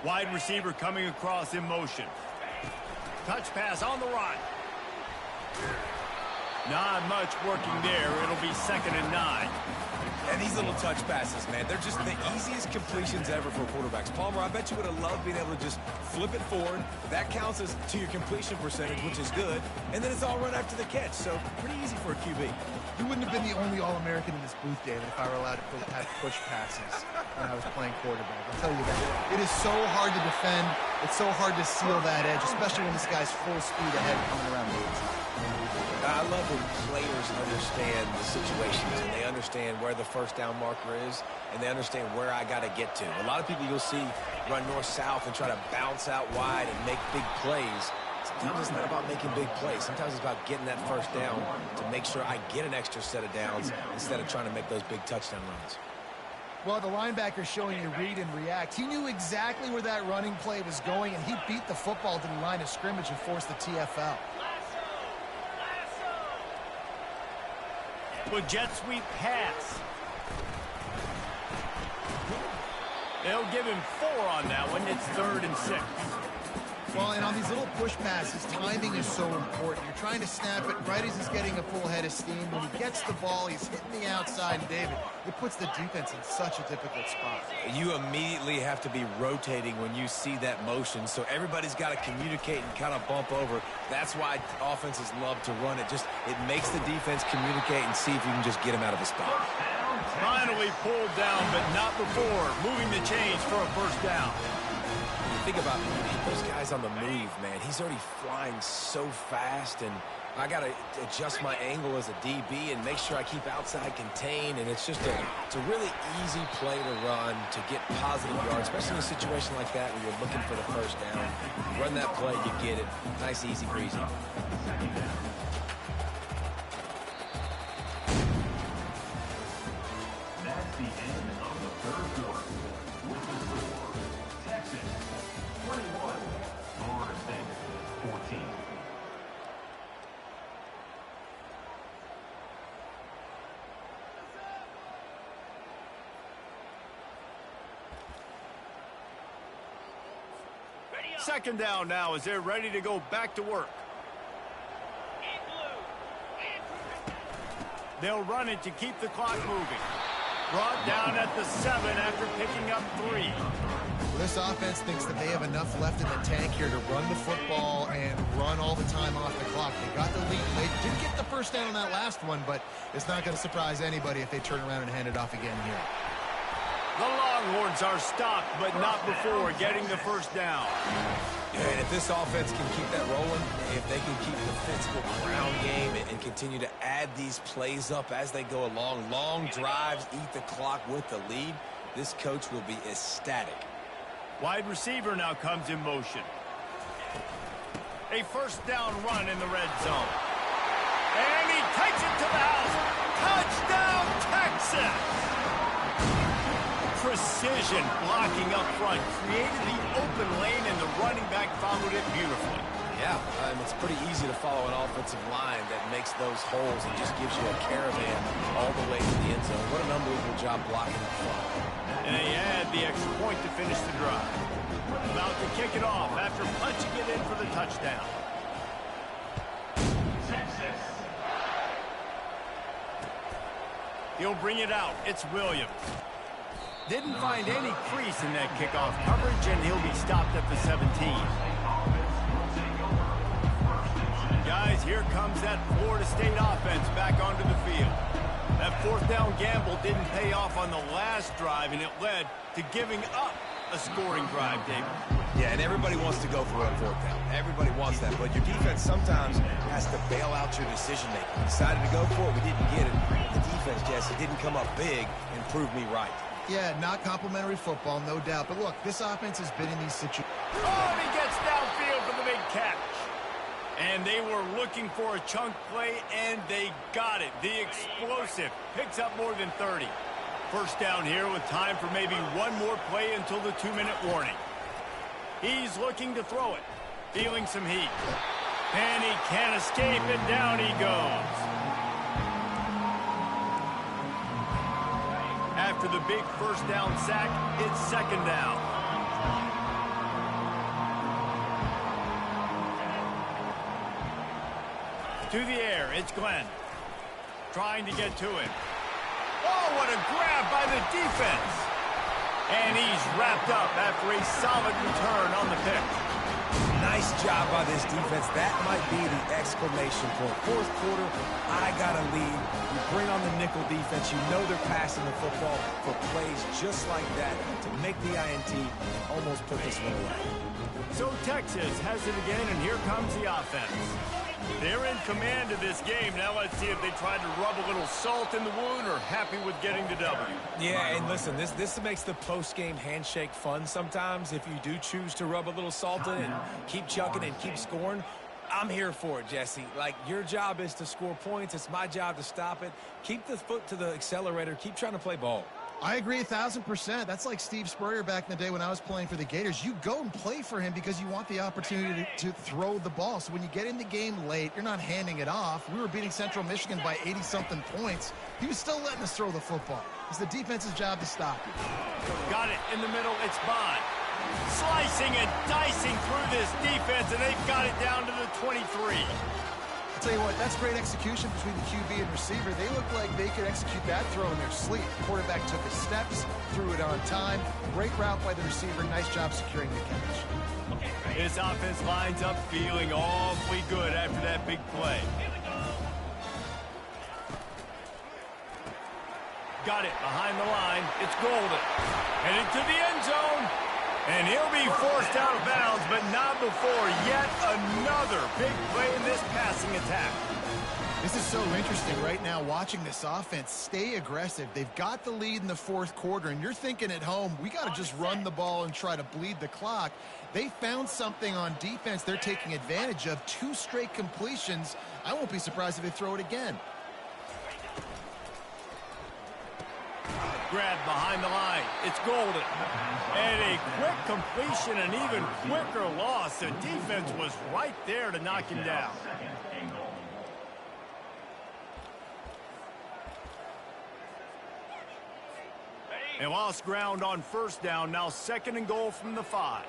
Wide receiver coming across in motion. Touch pass on the run. Not much working there. It'll be 2nd and 9. And these little touch passes, man, they're just the easiest completions ever for quarterbacks. Palmer, I bet you would have loved being able to just flip it forward. That counts as to your completion percentage, which is good. And then it's all run after the catch. So pretty easy for a QB. You wouldn't have been the only All-American in this booth, David, if I were allowed to have push passes when I was playing quarterback. I'll tell you that. It is so hard to defend. It's so hard to seal that edge, especially when this guy's full speed ahead coming around the outside. I love when players understand the situations and they understand where the first down marker is and they understand where I got to get to. A lot of people you'll see run north-south and try to bounce out wide and make big plays. Sometimes it's not about making big plays. Sometimes it's about getting that first down to make sure I get an extra set of downs instead of trying to make those big touchdown runs. Well, the linebacker's showing you read and react. He knew exactly where that running play was going, and he beat the football to the line of scrimmage and forced the TFL. With jet sweep pass. They'll give him 4 on that one. It's 3rd and 6. Well, and on these little push passes, timing is so important. You're trying to snap it right as he's getting a full head of steam. When he gets the ball, he's hitting the outside, and David, it puts the defense in such a difficult spot. You immediately have to be rotating when you see that motion, so everybody's got to communicate and kind of bump over. That's why offenses love to run it. It makes the defense communicate and see if you can just get him out of his spot. Finally pulled down, but not before. Moving the chains for a first down. Think about those guys on the move, man. He's already flying so fast, and I got to adjust my angle as a DB and make sure I keep outside contained, and it's a really easy play to run to get positive yards, especially in a situation like that where you're looking for the first down. Run that play, you get it. Nice, easy, breezy. That's the end of the third quarter. With the score, Texas 21, 14. Second down now as they're ready to go back to work. They'll run it to keep the clock moving. Brought down at the 7 after picking up 3. This offense thinks that they have enough left in the tank here to run the football and run all the time off the clock. They got the lead. They didn't get the first down on that last one, but it's not going to surprise anybody if they turn around and hand it off again here. The Longhorns are stopped, but not before getting the first down. Yeah, and if this offense can keep that rolling, if they can keep the physical ground game and continue to add these plays up as they go along, long drives, eat the clock with the lead, this coach will be ecstatic. Wide receiver now comes in motion. A first down run in the red zone. And he takes it to the house. Touchdown, Texas! Precision blocking up front created the open lane, and the running back followed it beautifully. Yeah, it's pretty easy to follow an offensive line that makes those holes and just gives you a caravan all the way to the end zone. What an unbelievable job blocking up front. And they add the extra point to finish the drive. About to kick it off after punching it in for the touchdown. Texas. He'll bring it out. It's Williams. Didn't find any crease in that kickoff coverage, and he'll be stopped at the 17. Guys, here comes that Florida State offense back onto the field. That fourth down gamble didn't pay off on the last drive, and it led to giving up a scoring drive, David. Yeah, and everybody wants to go for it on fourth down. Everybody wants that, but your defense sometimes has to bail out your decision-making. We decided to go for it. We didn't get it. The defense, Jesse, didn't come up big and prove me right. Yeah, not complimentary football, no doubt. But look, this offense has been in these situations. Oh, and he gets downfield for the big catch. And they were looking for a chunk play, and they got it. The explosive picks up more than 30. First down here with time for maybe one more play until the 2-minute warning. He's looking to throw it, feeling some heat. And he can't escape, and down he goes. After the big first down sack, it's second down. To the air, it's Glenn. Trying to get to him. Oh, what a grab by the defense. And he's wrapped up after a solid return on the pick. Nice job by this defense. That might be the exclamation point. Fourth quarter, I got a lead. You bring on the nickel defense. You know they're passing the football for plays just like that to make the INT and almost put this one away. So Texas has it again, and here comes the offense. They're in command of this game. Now let's see if they try to rub a little salt in the wound or happy with getting the W. Yeah, and listen, this makes the post-game handshake fun sometimes. If you do choose to rub a little salt in and keep chucking and keep scoring, I'm here for it, Jesse. Like, your job is to score points. It's my job to stop it. Keep the foot to the accelerator. Keep trying to play ball. I agree 1,000%. That's like Steve Spurrier back in the day when I was playing for the Gators. You go and play for him because you want the opportunity to throw the ball. So when you get in the game late, you're not handing it off. We were beating Central Michigan by 80-something points. He was still letting us throw the football. It's the defense's job to stop it. Got it in the middle. It's Bond. Slicing and dicing through this defense, and they've got it down to the 23. I'll tell you what, that's great execution between the QB and receiver. They look like they could execute that throw in their sleep. The quarterback took his steps, threw it on time. Great route by the receiver. Nice job securing the catch. His offense lines up feeling awfully good after that big play. Got it behind the line. It's Golden. Headed to the end zone. And he'll be forced out of bounds, but not before yet another big play in this passing attack. This is so interesting right now, watching this offense stay aggressive. They've got the lead in the fourth quarter, and you're thinking at home, we got to just run the ball and try to bleed the clock. They found something on defense they're taking advantage of. 2 straight completions. I won't be surprised if they throw it again. Grab behind the line. It's Golden. And a quick completion, an even quicker loss. The defense was right there to knock him down. They lost ground on first down. Now 2nd and goal from the 5.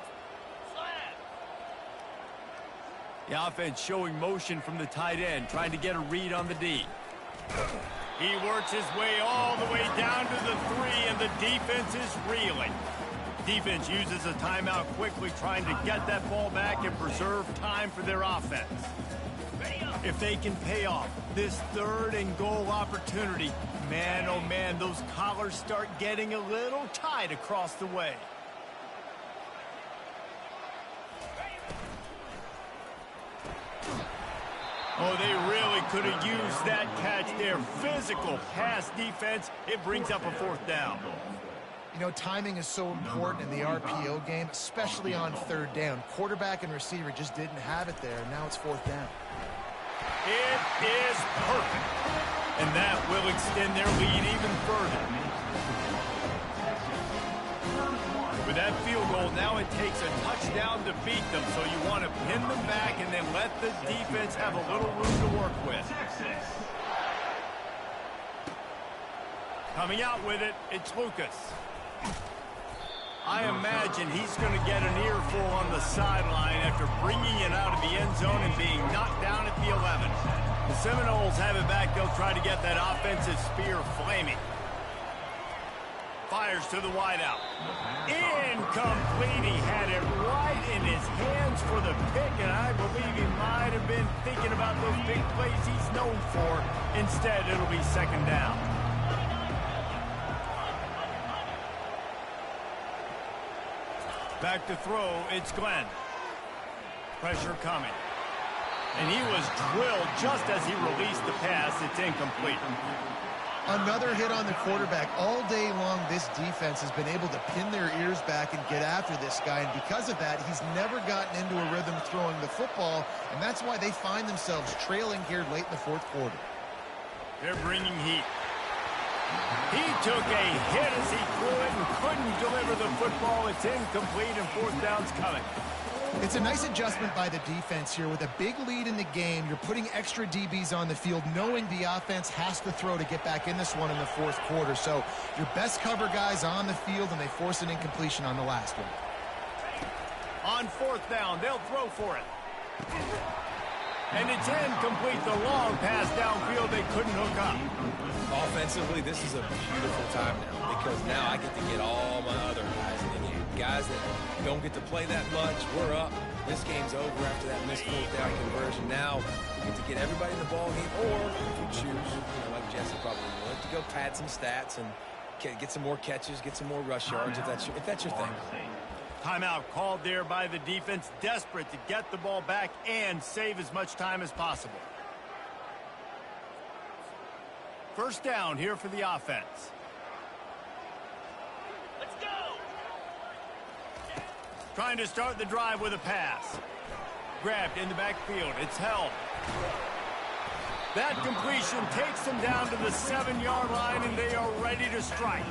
The offense showing motion from the tight end, trying to get a read on the D. He works his way all the way down to the 3, and the defense is reeling. Defense uses a timeout quickly, trying to get that ball back and preserve time for their offense. If they can pay off this 3rd and goal opportunity, man, oh man, those collars start getting a little tight across the way. Oh, they really could have used that catch there. Physical pass defense. It brings up a 4th down. You know, timing is so important in the RPO game, especially on 3rd down. Quarterback and receiver just didn't have it there, and now it's 4th down. It is perfect. And that will extend their lead even further. With that field goal, now it takes a touchdown to beat them, so you want to pin them back and then let the defense have a little room to work with. Coming out with it, it's Lucas. I imagine he's going to get an earful on the sideline after bringing it out of the end zone and being knocked down at the 11. The Seminoles have it back. They'll try to get that offensive spear flaming. Fires to the wideout. Incomplete. He had it right in his hands for the pick, and I believe he might have been thinking about those big plays he's known for. Instead, it'll be 2nd down. Back to throw, it's Glenn. Pressure coming. And he was drilled just as he released the pass. It's incomplete. Another hit on the quarterback. All day long, this defense has been able to pin their ears back and get after this guy. And because of that, he's never gotten into a rhythm throwing the football. And that's why they find themselves trailing here late in the 4th quarter. They're bringing heat. He took a hit as he threw it and couldn't deliver the football. It's incomplete, and 4th down's coming. It's a nice adjustment by the defense here. With a big lead in the game, you're putting extra DBs on the field, knowing the offense has to throw to get back in this one in the 4th quarter. So your best cover guys on the field, and they force an incompletion on the last one. On 4th down, they'll throw for it. And it's incomplete. The long pass downfield, they couldn't hook up. Offensively, this is a beautiful time now, because now I get to get all my other guys in the game. Guys that don't get to play that much, we're up. This game's over after that missed 4th down conversion. Now we get to get everybody in the ball game, or if you choose, like Jesse probably would, to go pad some stats and get some more catches, get some more rush yards if that's your thing. Timeout called there by the defense, desperate to get the ball back and save as much time as possible. 1st down here for the offense. Let's go! Trying to start the drive with a pass. Grabbed in the backfield. It's held. That completion takes them down to the 7-yard line, and they are ready to strike.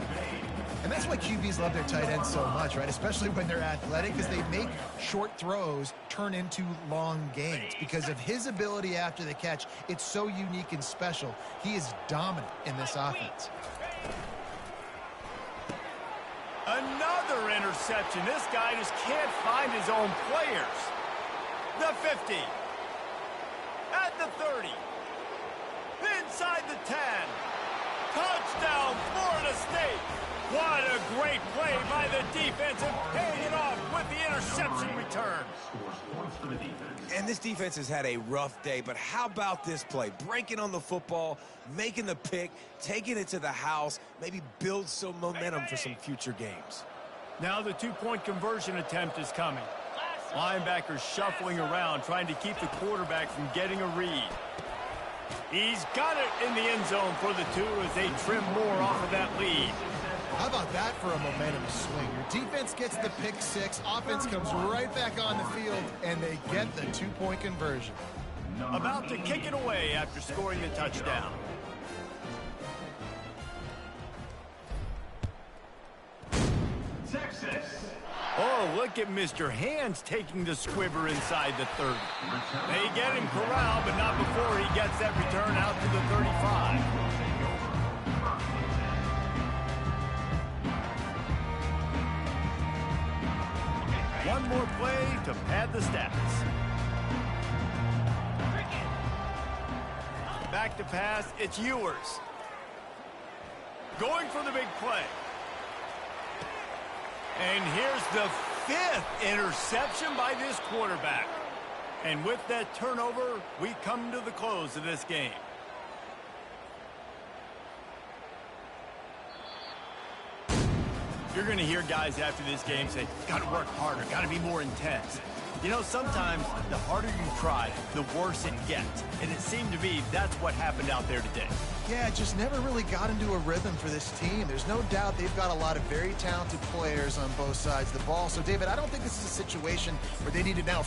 And that's why QBs love their tight ends so much, right? Especially when they're athletic, because they make short throws turn into long gains. Because of his ability after the catch, it's so unique and special. He is dominant in this offense. Another interception. This guy just can't find his own players. The 50. At the 30. Inside the 10. Touchdown, Florida State. What a great play by the defense, and paying it off with the interception return. And this defense has had a rough day, but how about this play? Breaking on the football, making the pick, taking it to the house, maybe build some momentum for some future games. Now the 2-point conversion attempt is coming. Linebackers shuffling around, trying to keep the quarterback from getting a read. He's got it in the end zone for the 2 as they trim more off of that lead. How about that for a momentum swing? Your defense gets the pick 6, offense comes right back on the field, and they get the 2-point conversion. About to kick it away after scoring the touchdown. look at Mr. Hands taking the squibber inside the 30. They get him corralled, but not before he gets that return out to the 35. One more play to pad the stats. Back to pass, it's Ewers. Going for the big play. And here's the 5th interception by this quarterback. And with that turnover, we come to the close of this game. You're going to hear guys after this game say, got to work harder, got to be more intense. You know, sometimes the harder you try, the worse it gets. And it seemed to me that's what happened out there today. Yeah, it just never really got into a rhythm for this team. There's no doubt they've got a lot of very talented players on both sides of the ball. So, David, I don't think this is a situation where they need to now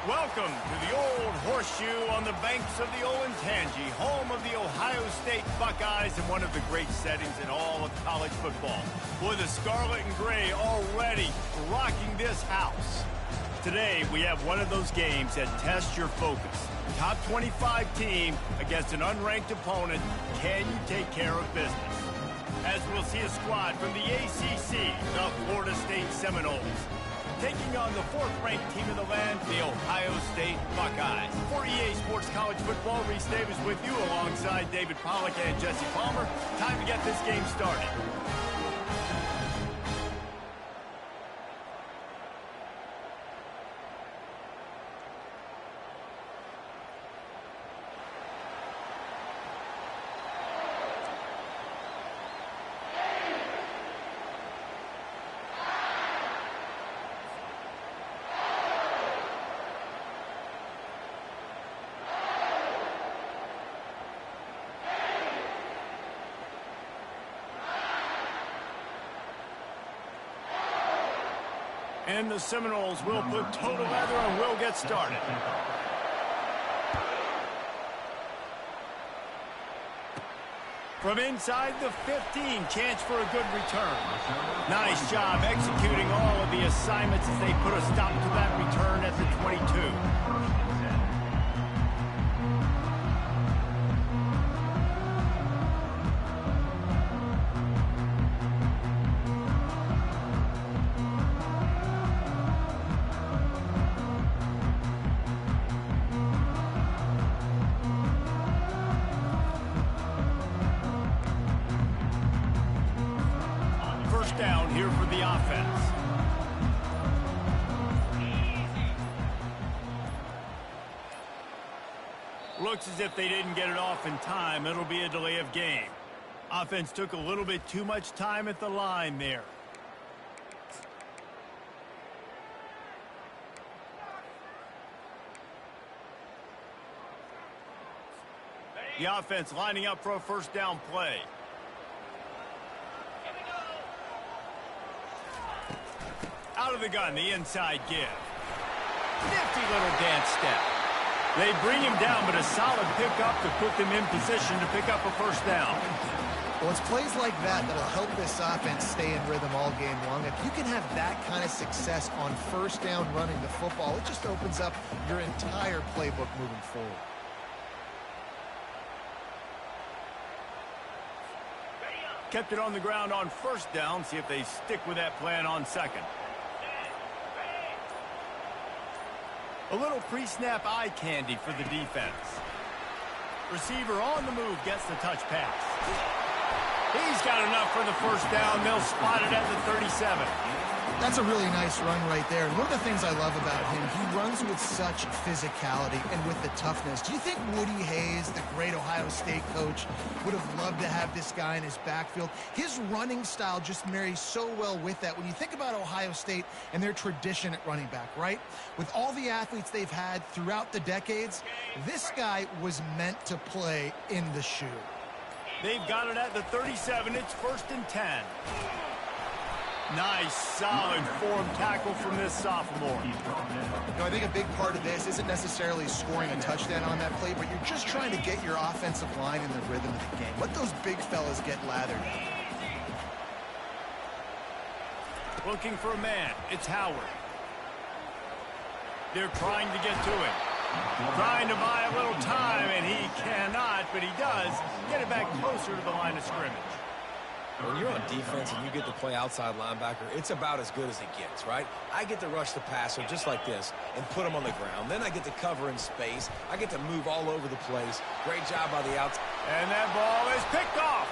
Welcome to the Old Horseshoe on the banks of the Olentangy, home of the Ohio State Buckeyes and one of the great settings in all of college football. Boy, the Scarlet and Gray already rocking this house. Today, we have one of those games that tests your focus. Top 25 team against an unranked opponent. Can you take care of business? As we'll see a squad from the ACC, the Florida State Seminoles, taking on the fourth-ranked team in the land, the Ohio State Buckeyes. For EA Sports College Football, Reese Davis with you alongside David Pollack and Jesse Palmer. Time to get this game started. And the Seminoles will put total leather and will get started. From inside the 15, chance for a good return. Nice job executing all of the assignments as they put a stop to that return at the 22. Down here for the offense. Looks as if they didn't get it off in time. It'll be a delay of game. Offense took a little bit too much time at the line there. The offense lining up for a first down play. Out of the gun, the inside give. Nifty little dance step. They bring him down, but a solid pickup to put them in position to pick up a first down. Well, it's plays like that that'll help this offense stay in rhythm all game long. If you can have that kind of success on first down running the football, it just opens up your entire playbook moving forward. Kept it on the ground on first down. See if they stick with that plan on second. A little pre-snap eye candy for the defense. Receiver on the move gets the touch pass. He's got enough for the first down. They'll spot it at the 37. That's a really nice run right there. And one of the things I love about him, he runs with such physicality and with the toughness. Do you think Woody Hayes, the great Ohio State coach, would have loved to have this guy in his backfield? His running style just marries so well with that. When you think about Ohio State and their tradition at running back, right? With all the athletes they've had throughout the decades, this guy was meant to play in the shoe. They've got it at the 37. It's 1st and 10. Nice, solid form tackle from this sophomore. You know, I think a big part of this isn't necessarily scoring a touchdown on that play, but you're just trying to get your offensive line in the rhythm of the game. Let those big fellas get lathered. Looking for a man. It's Howard. They're trying to get to him. Trying to buy a little time, and he cannot, but he does get it back closer to the line of scrimmage. When you're on defense and you get to play outside linebacker, it's about as good as it gets, right? I get to rush the passer just like this and put him on the ground. Then I get to cover in space. I get to move all over the place. Great job by the outside. And that ball is picked off.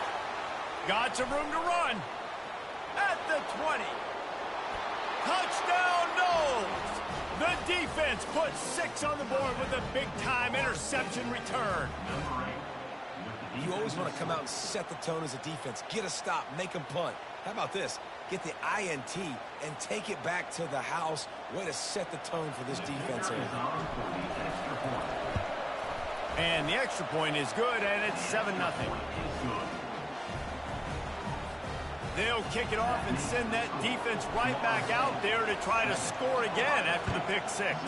Got some room to run. At the 20. Touchdown, Noles. The defense puts 6 on the board with a big-time interception return. You always want to come out and set the tone as a defense. Get a stop, make them punt. How about this? Get the INT and take it back to the house. Way to set the tone for this defense here. And the extra point is good, and it's 7-0. They'll kick it off and send that defense right back out there to try to score again after the pick 6.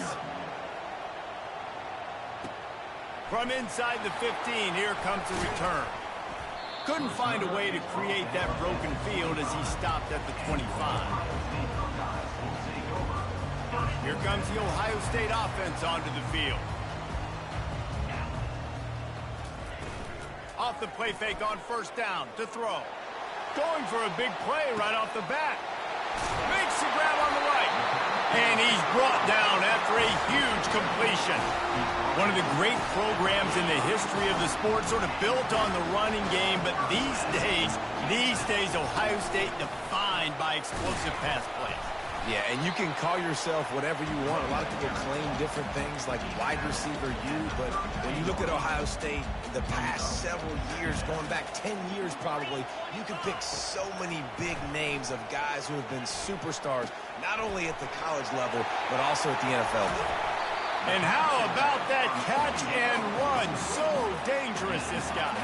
From inside the 15, here comes the return. Couldn't find a way to create that broken field as he stopped at the 25. Here comes the Ohio State offense onto the field. Off the play fake on first down to throw. Going for a big play right off the bat. Makes the grab on the right. And he's brought down after a huge completion. One of the great programs in the history of the sport, sort of built on the running game, but these days, Ohio State defined by explosive pass plays. Yeah, and you can call yourself whatever you want. A lot of people claim different things like wide receiver U, but when you look at Ohio State the past several years, going back 10 years probably, you can pick so many big names of guys who have been superstars, not only at the college level, but also at the NFL level. And how about that catch and run? So dangerous, this guy.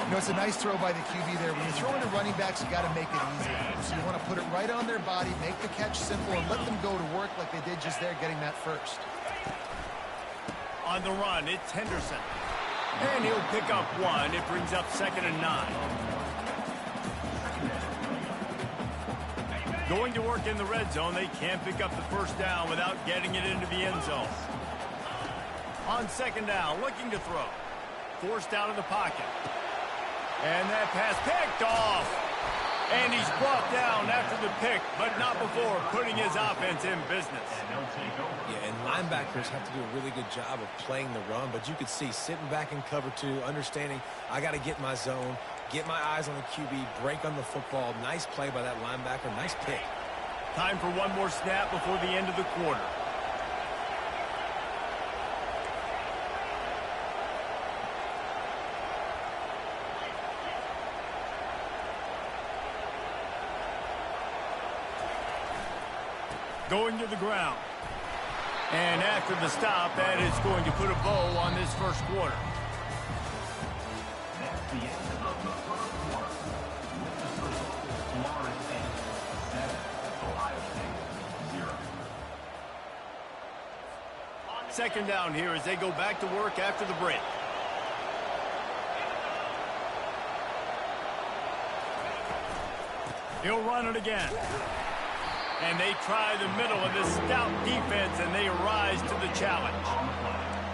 You know, it's a nice throw by the QB there. When you're throwing to running backs, you got to make it easy. So you want to put it right on their body, make the catch simple, and let them go to work like they did just there, getting that first. On the run, it's Henderson. And he'll pick up one. It brings up 2nd and 9. Going to work in the red zone. They can't pick up the first down without getting it into the end zone. On 2nd down, looking to throw. Forced out of the pocket. And that pass picked off. And he's brought down after the pick, but not before putting his offense in business. Yeah, and linebackers have to do a really good job of playing the run, but you could see sitting back in cover 2, understanding I got to get my zone, get my eyes on the QB, break on the football. Nice play by that linebacker. Nice pick. Time for one more snap before the end of the quarter. Going to the ground. And after the stop, that is going to put a bow on this first quarter. That's the end of the first quarter. With the score, Florida State 7, Ohio State 0. 2nd down here as they go back to work after the break. He'll run it again. And they try the middle of this stout defense, and they rise to the challenge.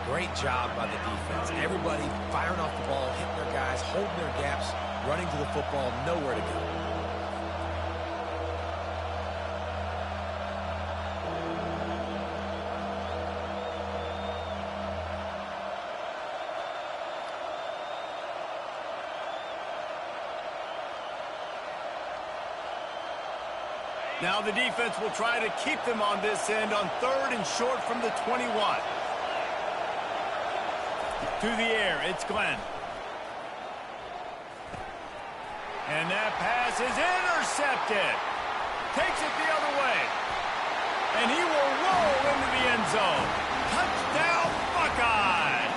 Great job by the defense. Everybody firing off the ball, hitting their guys, holding their gaps, running to the football, nowhere to go. Now the defense will try to keep them on this end on 3rd and short from the 21. To the air, it's Glenn. And that pass is intercepted. Takes it the other way. And he will roll into the end zone. Touchdown, Buckeyes!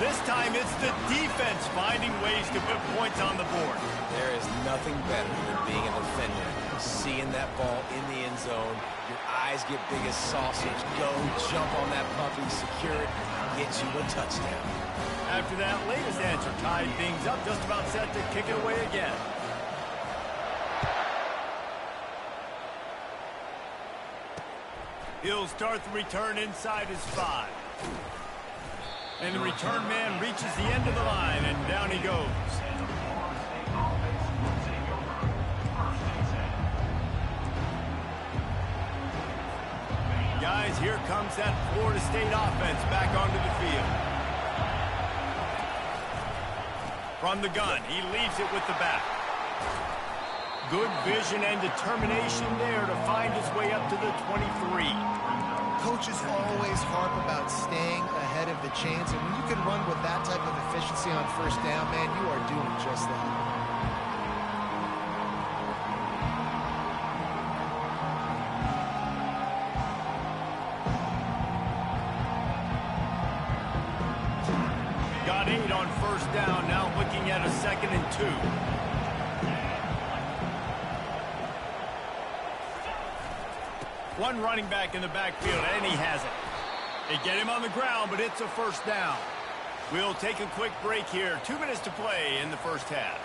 This time it's the defense finding ways to put points on the board. There is nothing better than being a defender. Seeing that ball in the end zone, your eyes get big as sausage. Go, jump on that puppy, secure it, get you a touchdown. After that latest answer tied things up, just about set to kick it away again. He'll start the return inside his 5. And the return man reaches the end of the line, and down he goes. Guys, here comes that Florida State offense back onto the field. From the gun, he leaves it with the back. Good vision and determination there to find his way up to the 23. Coaches always harp about staying ahead of the chains, and when you can run with that type of efficiency on first down, man, you are doing just that. Got 8 on first down, now looking at a 2nd and 2. One running back in the backfield, and he has it. They get him on the ground, but it's a first down. We'll take a quick break here. 2 minutes to play in the first half.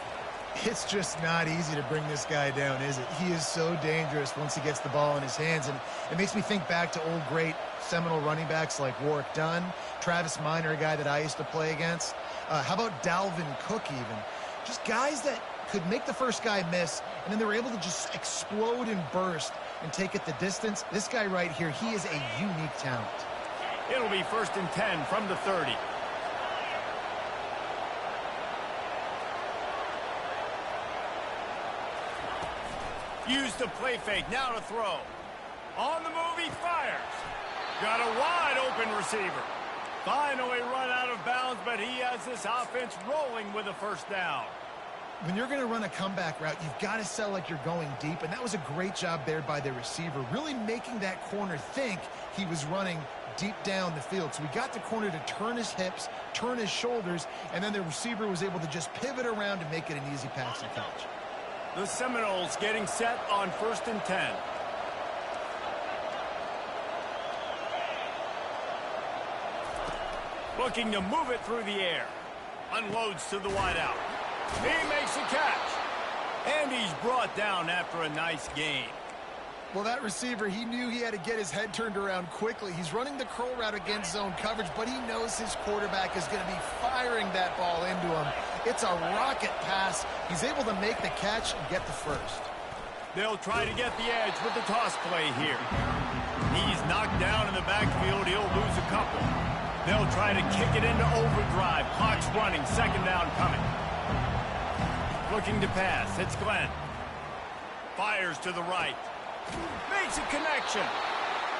It's just not easy to bring this guy down, is it? He is so dangerous once he gets the ball in his hands, and it makes me think back to old great Seminole running backs like Warwick Dunn, Travis Minor, a guy that I used to play against. How about Dalvin Cook even? Just guys that could make the first guy miss, and then they were able to just explode and burst and take it the distance. This guy right here, he is a unique talent. It'll be 1st and 10 from the 30. Use the play fake, now to throw. On the move, he fires. Got a wide open receiver. Finally run out of bounds, but he has this offense rolling with a first down. When you're going to run a comeback route, you've got to sell like you're going deep, and that was a great job there by the receiver, really making that corner think he was running deep down the field. So we got the corner to turn his hips, turn his shoulders, and then the receiver was able to just pivot around and make it an easy pass and catch. The Seminoles getting set on 1st and 10. Looking to move it through the air. Unloads to the wideout. He makes a catch. And he's brought down after a nice gain. Well, that receiver, he knew he had to get his head turned around quickly. He's running the curl route against zone coverage, but he knows his quarterback is going to be firing that ball into him. It's a rocket pass. He's able to make the catch and get the first. They'll try to get the edge with the toss play here. He's knocked down in the backfield. He'll lose a couple. They'll try to kick it into overdrive. Clock's running. 2nd down coming. Looking to pass. It's Glenn. Fires to the right. Makes a connection.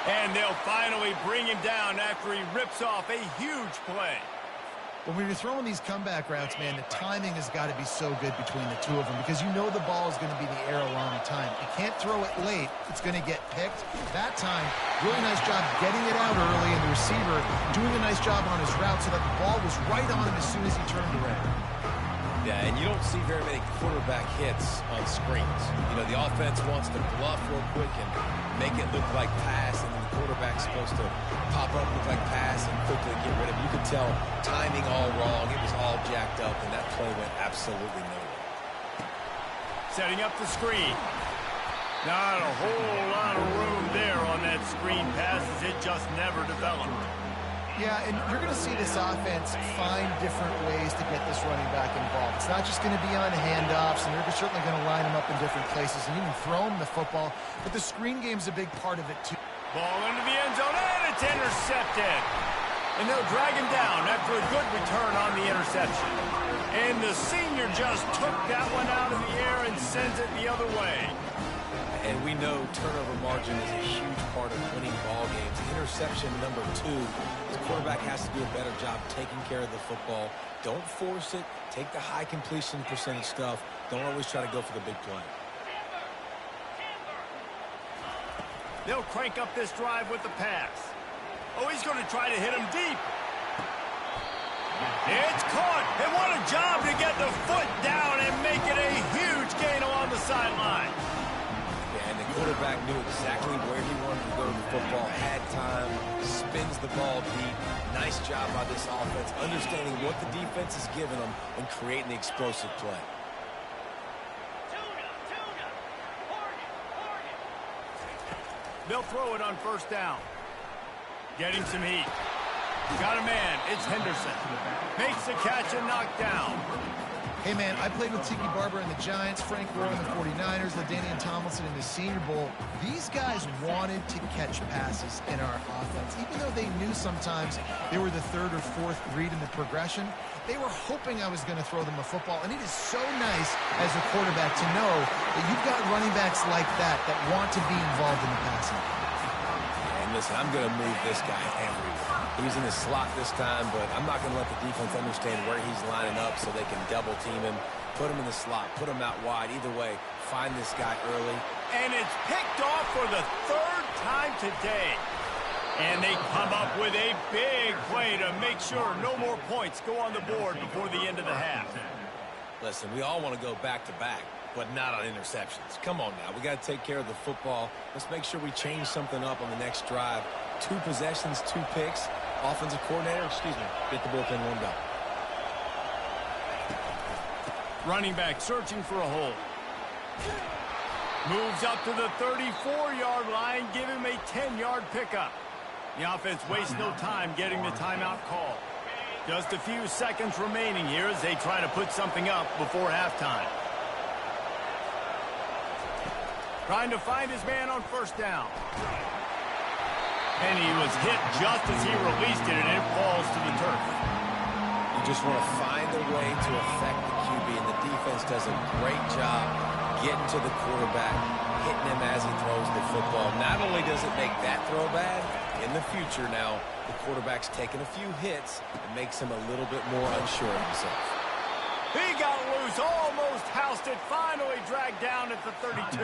And they'll finally bring him down after he rips off a huge play. When you're throwing these comeback routes, man, the timing has got to be so good between the two of them because you know the ball is going to be in the air a long time. You can't throw it late. It's going to get picked. That time, really nice job getting it out early, and the receiver doing a nice job on his route so that the ball was right on him as soon as he turned around. Yeah, and you don't see very many quarterback hits on screens. You know, the offense wants to bluff real quick and make it look like pass, and then the quarterback's supposed to pop up, look like pass, and quickly get rid of it. You could tell timing all wrong. It was all jacked up, and that play went absolutely nowhere. Setting up the screen. Not a whole lot of room there on that screen pass as it just never developed. Yeah, and you're going to see this offense find different ways to get this running back involved. It's not just going to be on handoffs, and you're certainly going to line him up in different places and even throw him the football, but the screen game's a big part of it too. Ball into the end zone, and it's intercepted. And they'll drag him down after a good return on the interception. And the senior just took that one out of the air and sends it the other way. And we know turnover margin is a huge part of winning ball games. Interception number 2. The quarterback has to do a better job taking care of the football. Don't force it. Take the high completion percentage stuff. Don't always try to go for the big play. They'll crank up this drive with the pass. Oh, he's going to try to hit him deep. It's caught. And what a job to get the foot down and make it a huge gain along the sideline. And the quarterback knew exactly where he wanted to go with the football, had time, spins the ball deep. Nice job by this offense, understanding what the defense is giving them and creating the explosive play. They'll throw it on 1st down. Getting some heat. Got a man. It's Henderson. Makes the catch and knocked down. Hey, man, I played with Tiki Barber and the Giants, Frank Gore and the 49ers, LaDainian Tomlinson in the Senior Bowl. These guys wanted to catch passes in our offense. Even though they knew sometimes they were the 3rd or 4th read in the progression, they were hoping I was going to throw them a football. And it is so nice as a quarterback to know that you've got running backs like that that want to be involved in the passing. And listen, I'm going to move this guy everywhere. He's in the slot this time, but I'm not going to let the defense understand where he's lining up so they can double team him, put him in the slot, put him out wide. Either way, find this guy early. And it's picked off for the 3rd time today. And they come up with a big play to make sure no more points go on the board before the end of the half. Listen, we all want to go back-to-back, but not on interceptions. Come on now. We got to take care of the football. Let's make sure we change something up on the next drive. 2 possessions, 2 picks. Offensive coordinator, get the bullpen warmed up. Running back searching for a hole. Moves up to the 34-yard line, give him a 10-yard pickup. The offense wastes no time getting the timeout call. Just a few seconds remaining here as they try to put something up before halftime. Trying to find his man on first down. And he was hit just as he released it, and it falls to the turf. You just want to find a way to affect the QB, and the defense does a great job getting to the quarterback, hitting him as he throws the football. Not only does it make that throw bad, in the future now, the quarterback's taking a few hits and makes him a little bit more unsure of himself. He got loose, almost housed it, finally dragged down at the 32.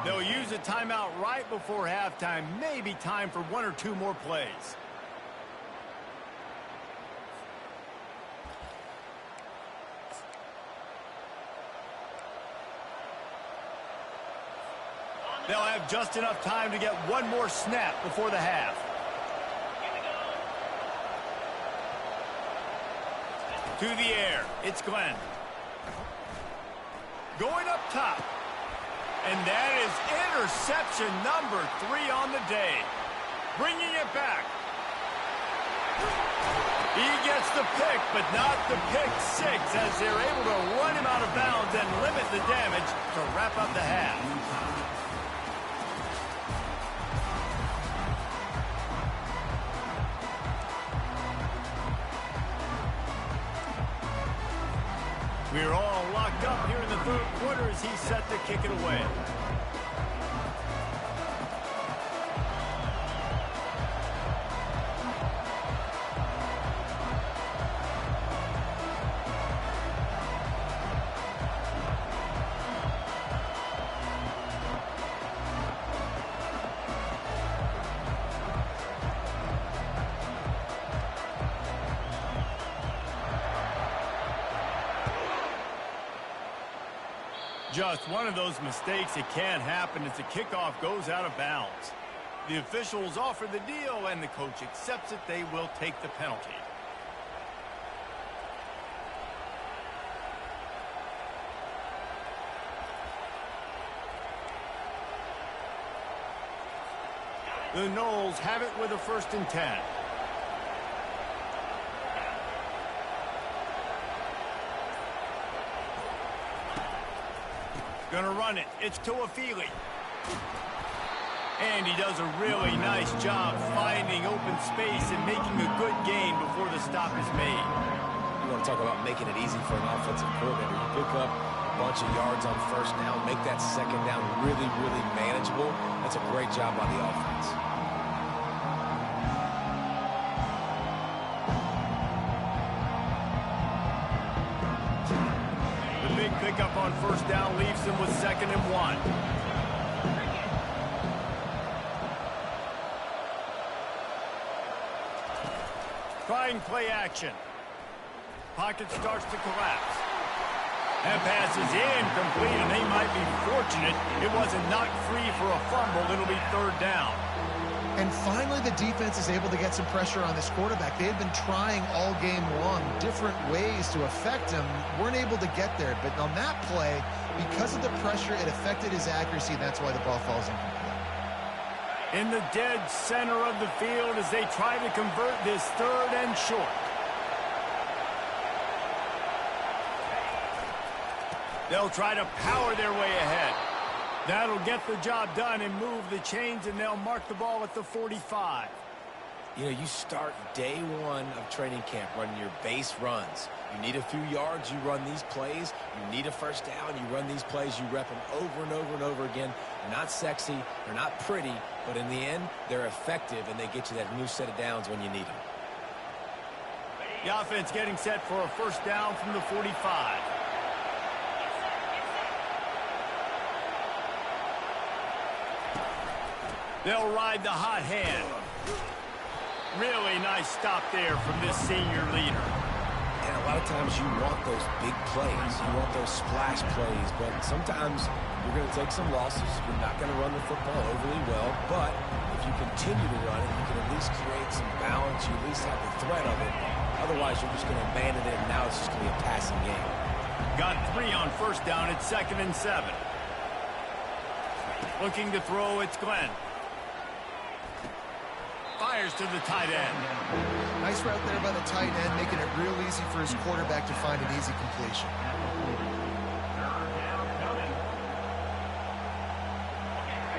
They'll use a timeout right before halftime, maybe time for 1 or 2 more plays. They'll have just enough time to get 1 more snap before the half. To the air, it's Glenn. Going up top. And that is interception number 3 on the day. Bringing it back. He gets the pick, but not the pick 6 as they're able to run him out of bounds and limit the damage to wrap up the half. We're all locked up here in the third quarter as he's set to kick it away. Just one of those mistakes that can't happen as the kickoff goes out of bounds. The officials offer the deal, and the coach accepts it. They will take the penalty. The Noles have it with a 1st and 10. Gonna run it. It's Toafili. And he does a really nice job finding open space and making a good gain before the stop is made. You want to talk about making it easy for an offensive coordinator. You pick up a bunch of yards on first down, make that second down really, really manageable. That's a great job by the offense. Pickup on first down leaves them with 2nd and 1. Trying play action. Pocket starts to collapse. That pass is incomplete, and they might be fortunate it wasn't knocked free for a fumble. It'll be 3rd down. And finally, the defense is able to get some pressure on this quarterback. They had been trying all game long different ways to affect him. Weren't able to get there. But on that play, because of the pressure, it affected his accuracy. That's why the ball falls incomplete. In the dead center of the field as they try to convert this 3rd and short. They'll try to power their way ahead. That'll get the job done and move the chains, and they'll mark the ball at the 45. You know, you start day 1 of training camp running your base runs. You need a few yards, you run these plays. You need a first down, you run these plays. You rep them over and over and over again. They're not sexy, they're not pretty, but in the end, they're effective, and they get you that new set of downs when you need them. The offense getting set for a first down from the 45. They'll ride the hot hand. Really nice stop there from this senior leader. And a lot of times you want those big plays. You want those splash plays. But sometimes You're going to take some losses. You're not going to run the football overly well, but if you continue to run it, you can at least create some balance. You at least have the threat of it. Otherwise, you're just going to abandon it, and now it's just going to be a passing game. Got 3 on first down. It's 2nd and 7. Looking to throw, it's Glenn. Fires to the tight end. Nice route there by the tight end, making it real easy for his quarterback to find an easy completion.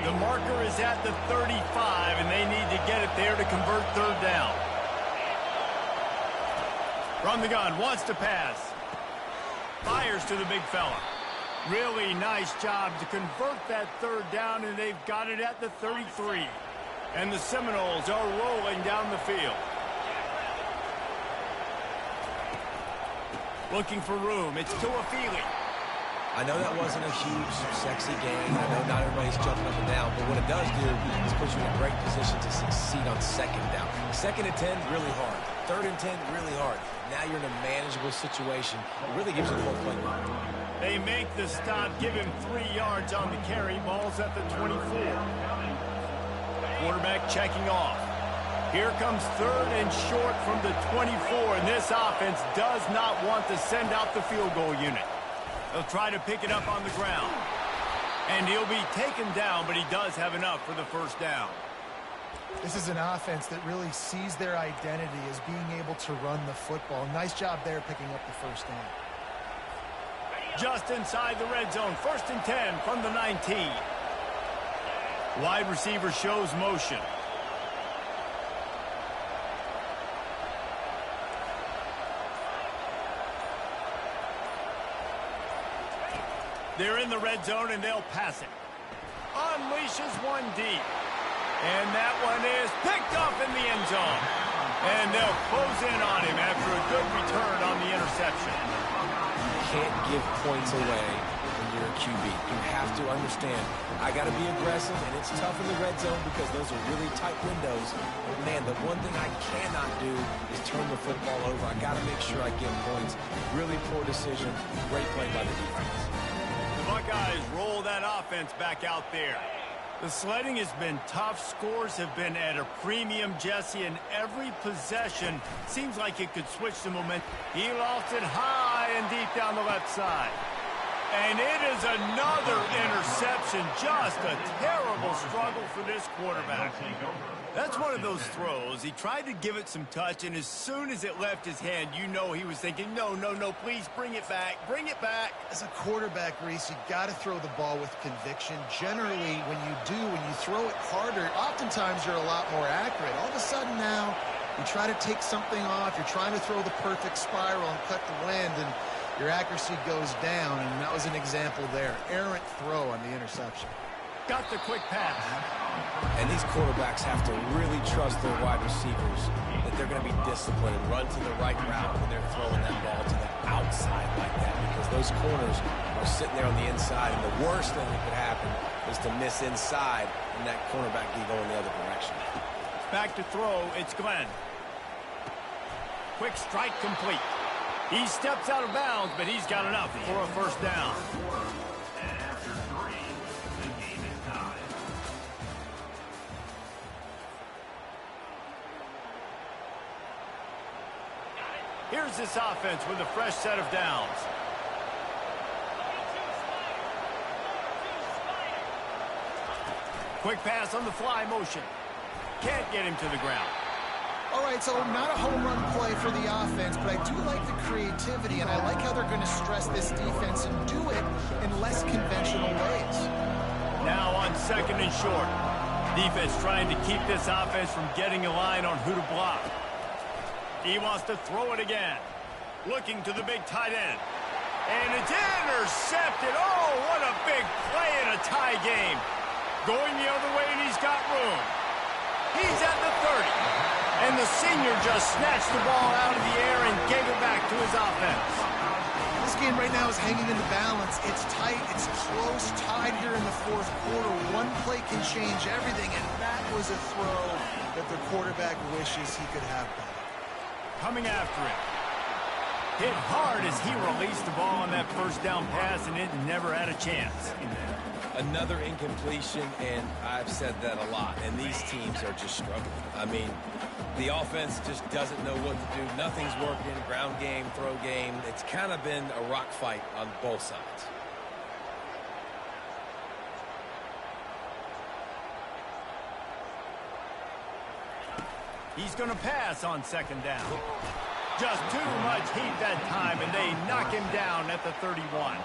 The marker is at the 35, and they need to get it there to convert 3rd down. From the gun, wants to pass. Fires to the big fella. Really nice job to convert that 3rd down, and they've got it at the 33. And the Seminoles are rolling down the field. Looking for room. It's Tuafili. I know that wasn't a huge, sexy game. I know not everybody's jumping up and down, but what it does do is put you in a great position to succeed on 2nd down. 2nd and 10, really hard. 3rd and 10, really hard. Now you're in a manageable situation. It really gives you the whole playbook. They make the stop, give him 3 yards on the carry. Ball's at the 24. Quarterback checking off. Here comes 3rd and short from the 24, and this offense does not want to send out the field goal unit. They'll try to pick it up on the ground. And he'll be taken down, but he does have enough for the 1st down. This is an offense that really sees their identity as being able to run the football. Nice job there picking up the 1st down. Just inside the red zone, 1st and 10 from the 19. Wide receiver shows motion. They're in the red zone, and they'll pass it. Unleashes one deep. And that one is picked up in the end zone. And they'll close in on him after a good return on the interception. You can't give points away when you're a QB. You have to understand, I got to be aggressive, and it's tough in the red zone because those are really tight windows. But, man, the one thing I cannot do is turn the football over. I got to make sure I get points. Really poor decision. Great play by the defense. Buckeyes roll that offense back out there. The sledding has been tough. Scores have been at a premium, Jesse, and every possession seems like it could switch the momentum. He lost it high and deep down the left side. And it is another interception. Just a terrible struggle for this quarterback. That's one of those throws. He tried to give it some touch, and as soon as it left his hand, you know he was thinking, no, no, no, please bring it back. Bring it back. As a quarterback, Reese, you got to throw the ball with conviction. Generally, when you throw it harder, oftentimes you're a lot more accurate. All of a sudden now, you try to take something off. You're trying to throw the perfect spiral and cut the wind, and your accuracy goes down, and that was an example there. Errant throw on the interception. Got the quick pass. And these quarterbacks have to really trust their wide receivers that they're going to be disciplined and run to the right route when they're throwing that ball to the outside like that, because those corners are sitting there on the inside, and the worst thing that could happen is to miss inside and that cornerback be going the other direction. Back to throw, it's Glenn. Quick strike complete. He steps out of bounds, but he's got enough for a 1st down. And after 3, the game is tied. Here's this offense with a fresh set of downs. Quick pass on the fly motion. Can't get him to the ground. All right, so not a home run play for the offense, but I do like the creativity, and I like how they're going to stress this defense and do it in less conventional ways. Now on 2nd and short. Defense trying to keep this offense from getting a line on who to block. He wants to throw it again. Looking to the big tight end. And it's intercepted. Oh, what a big play in a tie game. Going the other way, and he's got room. He's at the 30. And the senior just snatched the ball out of the air and gave it back to his offense. This game right now is hanging in the balance. It's tight, it's close, tied here in the 4th quarter. One play can change everything, and that was a throw that the quarterback wishes he could have back. Coming after him. Hit hard as he released the ball on that first down pass, and it never had a chance. Another incompletion, and I've said that a lot, and these teams are just struggling. I mean, the offense just doesn't know what to do. Nothing's working, ground game, throw game. It's kind of been a rock fight on both sides. He's going to pass on second down. Just too much heat that time, and they knock him down at the 31.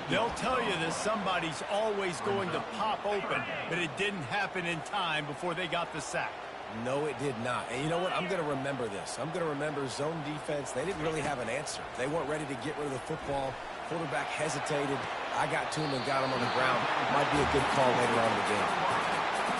They'll tell you that somebody's always going to pop open, but it didn't happen in time before they got the sack. No, it did not. And you know what? I'm going to remember this. I'm going to remember zone defense. They didn't really have an answer. They weren't ready to get rid of the football. Quarterback hesitated. I got to him and got him on the ground. Might be a good call later on in the game.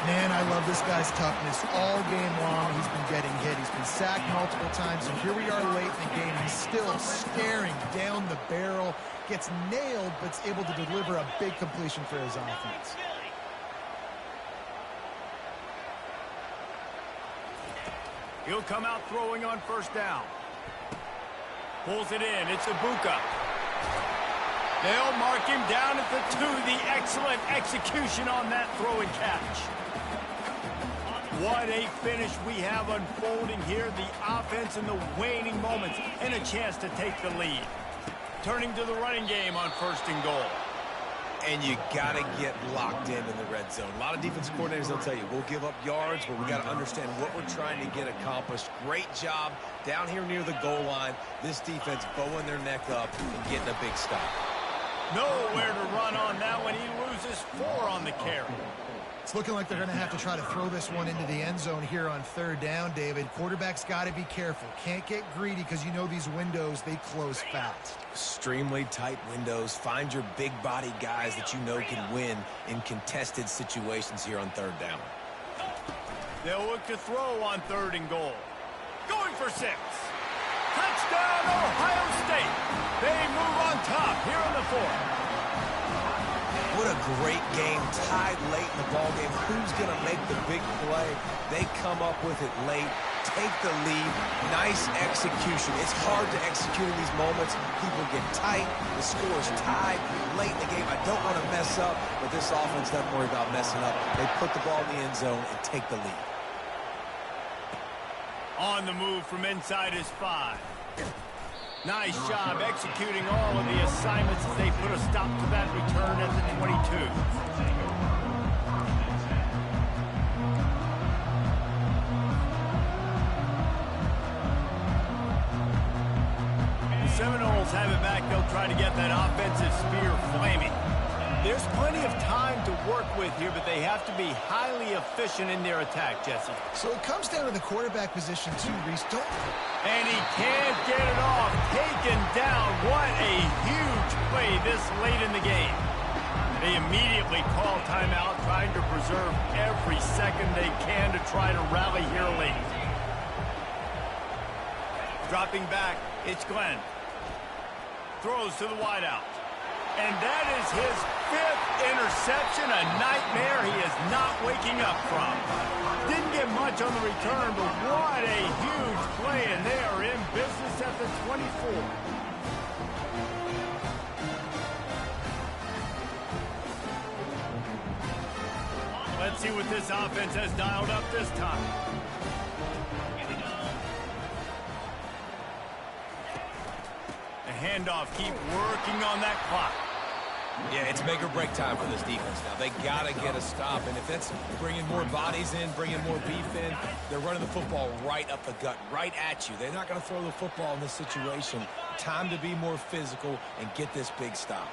Man, I love this guy's toughness. All game long, he's been getting hit. He's been sacked multiple times, and here we are late in the game. He's still staring down the barrel, gets nailed, but is able to deliver a big completion for his offense. He'll come out throwing on first down. Pulls it in. It's Ibuka. They'll mark him down at the 2. The excellent execution on that throw and catch. What a finish we have unfolding here. The offense in the waning moments and a chance to take the lead. Turning to the running game on first and goal. And you got to get locked in the red zone. A lot of defense coordinators, they'll tell you, we'll give up yards, but we got to understand what we're trying to get accomplished. Great job down here near the goal line. This defense bowing their neck up and getting a big stop. Nowhere to run on that one. He loses 4 on the carry. It's looking like they're going to have to try to throw this one into the end zone here on third down, David. Quarterback's got to be careful. Can't get greedy because you know these windows, they close fast. Extremely tight windows. Find your big body guys that you know can win in contested situations here on third down. They'll look to throw on third and goal. Going for 6. Touchdown, Ohio State. They move on top here in the 4th. What a great game, tied late in the ballgame. Who's going to make the big play? They come up with it late, take the lead. Nice execution. It's hard to execute in these moments. People get tight. The score is tied late in the game. I don't want to mess up, but this offense doesn't worry about messing up. They put the ball in the end zone and take the lead. On the move from inside his 5. Nice job executing all of the assignments as they put a stop to that return at the 22. The Seminoles have it back. They'll try to get that offensive spear flaming. There's plenty of time to work with here, but they have to be highly efficient in their attack, Jesse. So it comes down to the quarterback position too, Reese. And he can't get it off. Taken down. What a huge play this late in the game. They immediately call timeout, trying to preserve every second they can to try to rally here late. Dropping back, it's Glenn. Throws to the wideout. And that is his 5th interception, a nightmare he is not waking up from. Didn't get much on the return, but what a huge play, and they are in business at the 24. Let's see what this offense has dialed up this time. The handoff, keep working on that clock. Yeah, it's make or break time for this defense now. They got to get a stop, and if that's bringing more bodies in, bringing more beef in, they're running the football right up the gut, right at you. They're not going to throw the football in this situation. Time to be more physical and get this big stop.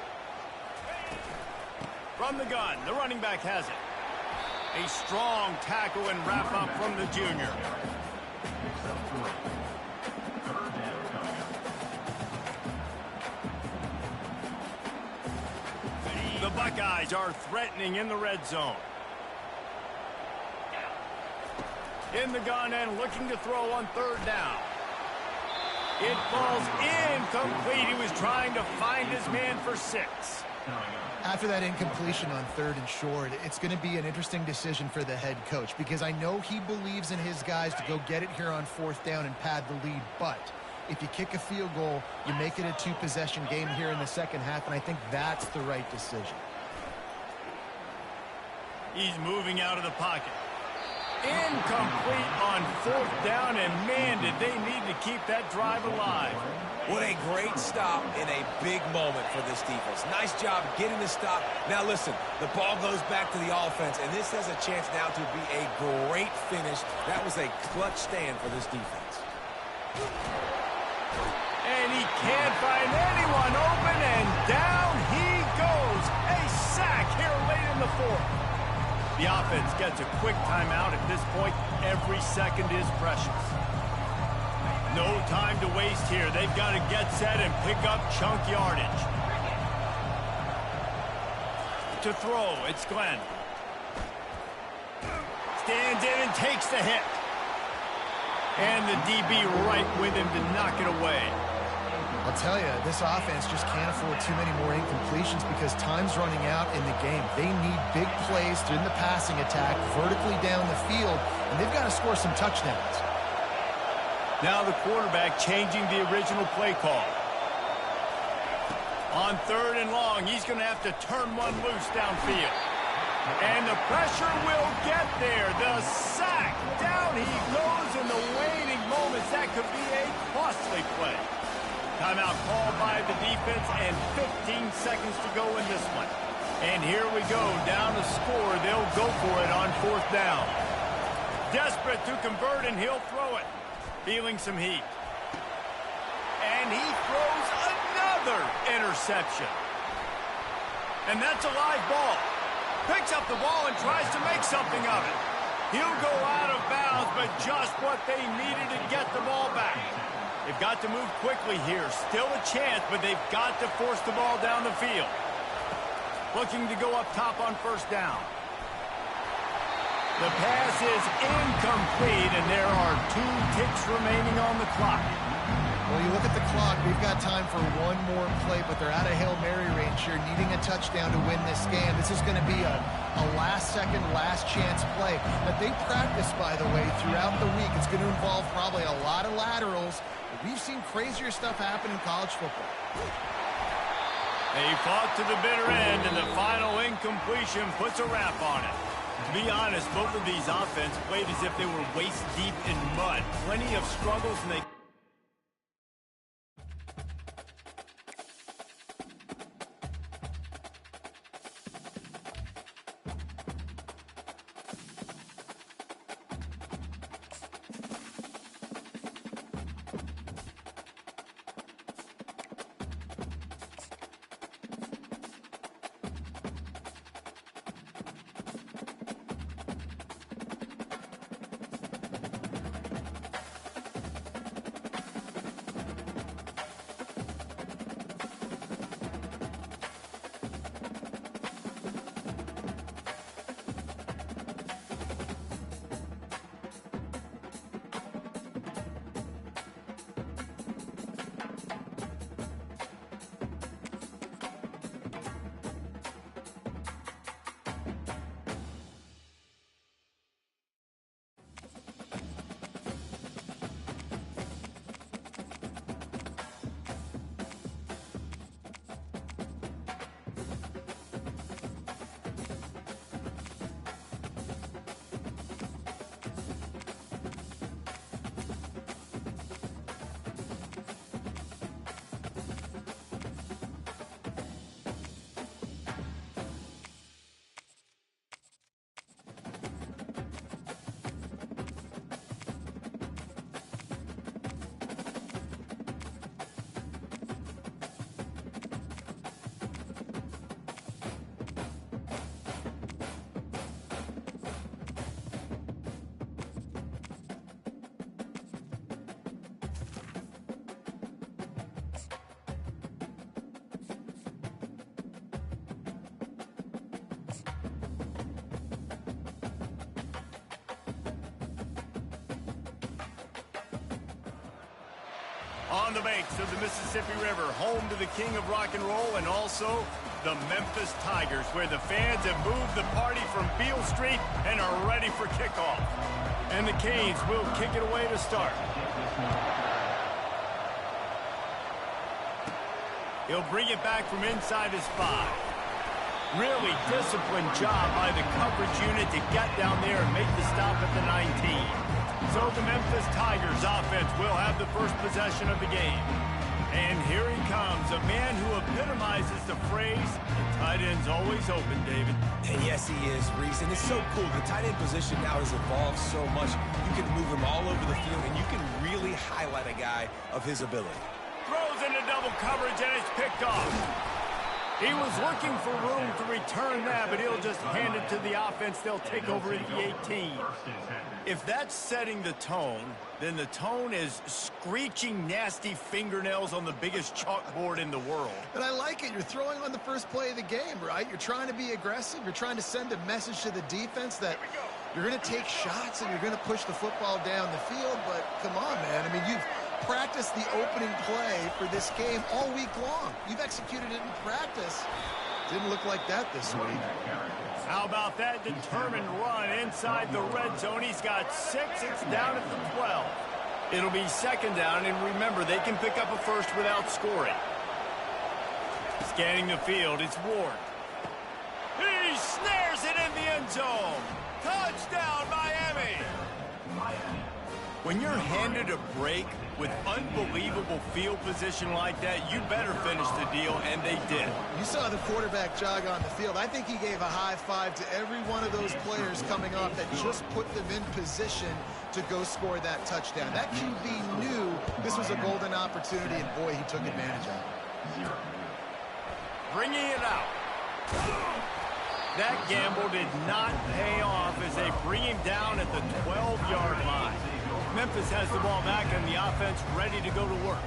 From the gun, the running back has it. A strong tackle and wrap-up from the junior. The Buckeyes are threatening in the red zone. In the gun and looking to throw on third down. It falls incomplete. He was trying to find his man for 6. After that incompletion on third and short, it's going to be an interesting decision for the head coach because I know he believes in his guys to go get it here on fourth down and pad the lead, but If you kick a field goal, you make it a two-possession game here in the second half, and I think that's the right decision. He's moving out of the pocket. Incomplete on fourth down, and man, did they need to keep that drive alive. What a great stop in a big moment for this defense. Nice job getting the stop. Now listen, the ball goes back to the offense, and this has a chance now to be a great finish. That was a clutch stand for this defense. And he can't find anyone open, and down he goes. A sack here late in the fourth. The offense gets a quick timeout at this point. Every second is precious. No time to waste here. They've got to get set and pick up chunk yardage. To throw, it's Glenn. Stands in and takes the hit. And the DB right with him to knock it away. I'll tell you, this offense just can't afford too many more incompletions because time's running out in the game. They need big plays in the passing attack, vertically down the field, and they've got to score some touchdowns. Now the quarterback changing the original play call. On third and long, he's going to have to turn one loose downfield. And the pressure will get there. The sack. Down he goes in the waning moments. That could be a costly play. Timeout called by the defense and 15 seconds to go in this one. And here we go. Down to score. They'll go for it on fourth down. Desperate to convert, and he'll throw it. Feeling some heat. And he throws another interception. And that's a live ball. Picks up the ball and tries to make something of it. He'll go out of bounds, but just what they needed to get the ball back. They've got to move quickly here. Still a chance, but they've got to force the ball down the field. Looking to go up top on first down. The pass is incomplete, and there are 2 ticks remaining on the clock. Well, you look at the clock, we've got time for one more play, but they're out of Hail Mary range here, needing a touchdown to win this game. This is going to be a last-second, last-chance play that they practice, by the way, throughout the week. It's going to involve probably a lot of laterals. We've seen crazier stuff happen in college football. They fought to the bitter end, and the final incompletion puts a wrap on it. To be honest, both of these offenses played as if they were waist-deep in mud. Plenty of struggles, and they... On the banks of the Mississippi River, home to the king of rock and roll and also the Memphis Tigers, where the fans have moved the party from Beale Street and are ready for kickoff. And the Canes will kick it away to start. He'll bring it back from inside his 5. Really disciplined job by the coverage unit to get down there and make the stop at the 19. So the Memphis Tigers offense will have the first possession of the game. And here he comes, a man who epitomizes the phrase, the tight end's always open, David. And yes, he is, Reese. And it's so cool. The tight end position now has evolved so much. You can move him all over the field, and you can really highlight a guy of his ability. Throws into double coverage, and it's picked off. He was looking for room to return that, but he'll just hand it to the offense. They'll take over at the 18. If that's setting the tone, then the tone is screeching nasty fingernails on the biggest chalkboard in the world. And I like it. You're throwing on the first play of the game, right? You're trying to be aggressive. You're trying to send a message to the defense that you're going to take shots and you're going to push the football down the field. But come on, man. I mean, you've practiced the opening play for this game all week long. You've executed it in practice. Didn't look like that this week. How about that determined run inside the red zone? He's got 6. It's down at the 12. It'll be second down, and remember, they can pick up a first without scoring. Scanning the field, it's Ward. He snares it in the end zone. Touchdown, Miami! When you're handed a break with unbelievable field position like that, you better finish the deal, and they did. You saw the quarterback jog on the field. I think he gave a high five to every one of those players coming off that just put them in position to go score that touchdown. That QB knew this was a golden opportunity, and boy, he took advantage of it. Bringing it out. That gamble did not pay off as they bring him down at the 12-yard line. Memphis has the ball back and the offense ready to go to work.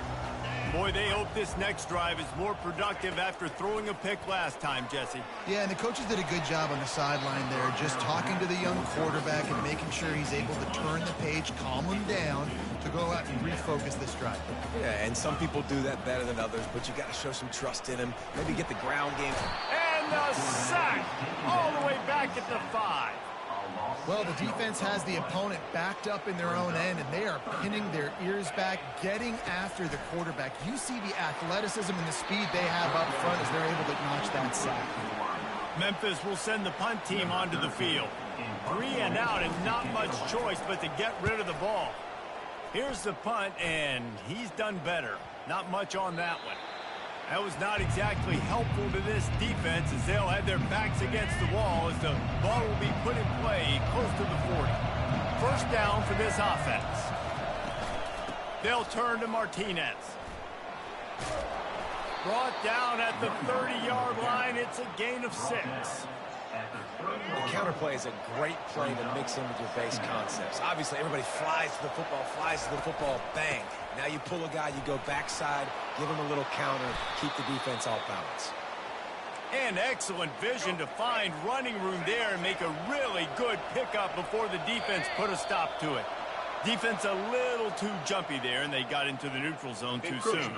Boy, they hope this next drive is more productive after throwing a pick last time, Jesse. Yeah, and the coaches did a good job on the sideline there, just talking to the young quarterback and making sure he's able to turn the page, calm him down to go out and refocus this drive. Yeah, and some people do that better than others, but you got to show some trust in him. Maybe get the ground game. And the sack all the way back at the 5. Well, the defense has the opponent backed up in their own end, and they are pinning their ears back, getting after the quarterback. You see the athleticism and the speed they have up front as they're able to notch that sack. Memphis will send the punt team onto the field. 3 and out and not much choice but to get rid of the ball. Here's the punt, and he's done better. Not much on that one. That was not exactly helpful to this defense as they'll have their backs against the wall as the ball will be put in play close to the 40. First down for this offense. They'll turn to Martinez. Brought down at the 30-yard line. It's a gain of 6. The counterplay is a great play to mix in with your base concepts. Obviously, everybody flies to the football, bang. Now you pull a guy, you go backside, give him a little counter, keep the defense off balance. And excellent vision to find running room there and make a really good pickup before the defense put a stop to it. Defense a little too jumpy there, and they got into the neutral zone too soon.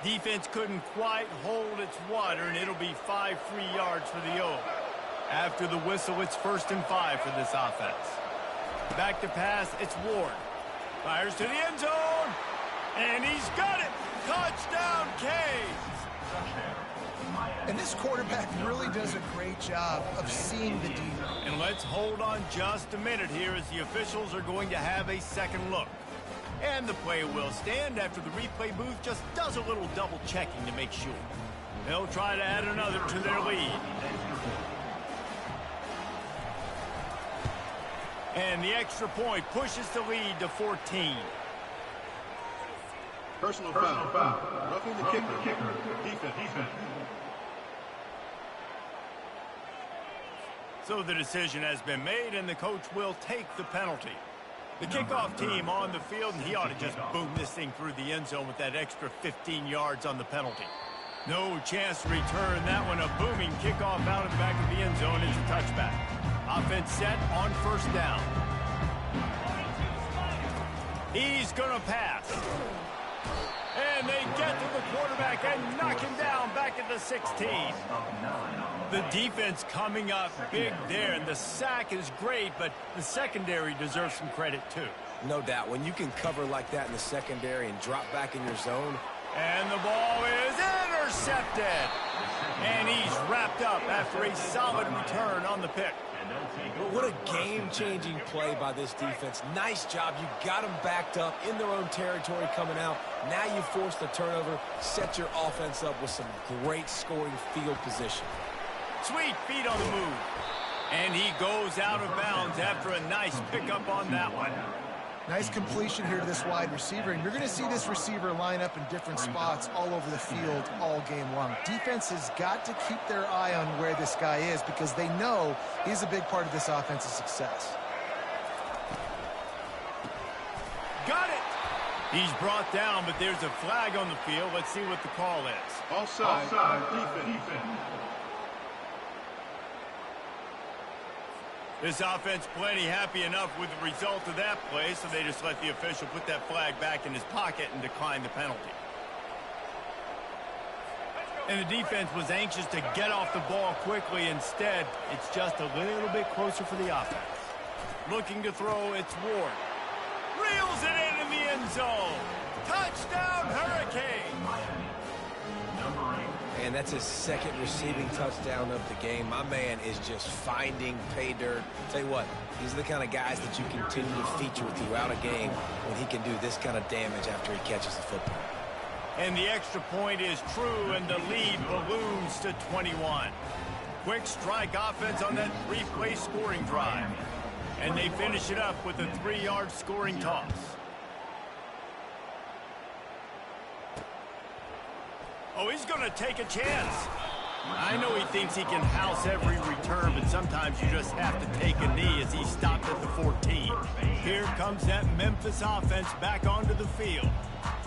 Defense couldn't quite hold its water, and it'll be 5 free yards for the O. After the whistle, it's 1st and 5 for this offense. Back to pass, it's Ward. Fires to the end zone, and he's got it. Touchdown, Canes. And this quarterback really does a great job of seeing the defense. And let's hold on just a minute here as the officials are going to have a second look. And the play will stand after the replay booth just does a little double checking to make sure. They'll try to add another to their lead. And the extra point pushes the lead to 14. Personal foul. Roughing the kicker. Defense. So the decision has been made, and the coach will take the penalty. The kickoff team on the field, and he ought to just boom this thing through the end zone with that extra 15 yards on the penalty. No chance to return that one. A booming kickoff out of the back of the end zone. It's a touchback. Offense set on 1st down. He's going to pass. And they get to the quarterback and knock him down back at the 16. The defense coming up big there, and the sack is great, but the secondary deserves some credit too. No doubt. When you can cover like that in the secondary and drop back in your zone. And the ball is intercepted. And he's wrapped up after a solid return on the pick. What a game-changing play by this defense. Nice job. You got them backed up in their own territory coming out. Now you force the turnover, set your offense up with some great scoring field position. Sweet feet on the move. And he goes out of bounds after a nice pickup on that one. Nice completion here to this wide receiver, and you're going to see this receiver line up in different spots all over the field all game long. Defense has got to keep their eye on where this guy is because they know he's a big part of this offensive success. Got it! He's brought down, but there's a flag on the field. Let's see what the call is. Offside. Defense. This offense plenty happy enough with the result of that play, so they just let the official put that flag back in his pocket and decline the penalty. And the defense was anxious to get off the ball quickly. Instead, it's just a little bit closer for the offense. Looking to throw, it's Ward. Reels it in the end zone. Touchdown, Hurricane! And that's his second receiving touchdown of the game. My man is just finding pay dirt. Tell you what, these are the kind of guys that you continue to feature throughout a game when he can do this kind of damage after he catches the football. And the extra point is true, and the lead balloons to 21. Quick strike offense on that three-play scoring drive. And they finish it up with a 3-yard scoring toss. Oh, he's going to take a chance. I know he thinks he can house every return, but sometimes you just have to take a knee as he stopped at the 14. Here comes that Memphis offense back onto the field.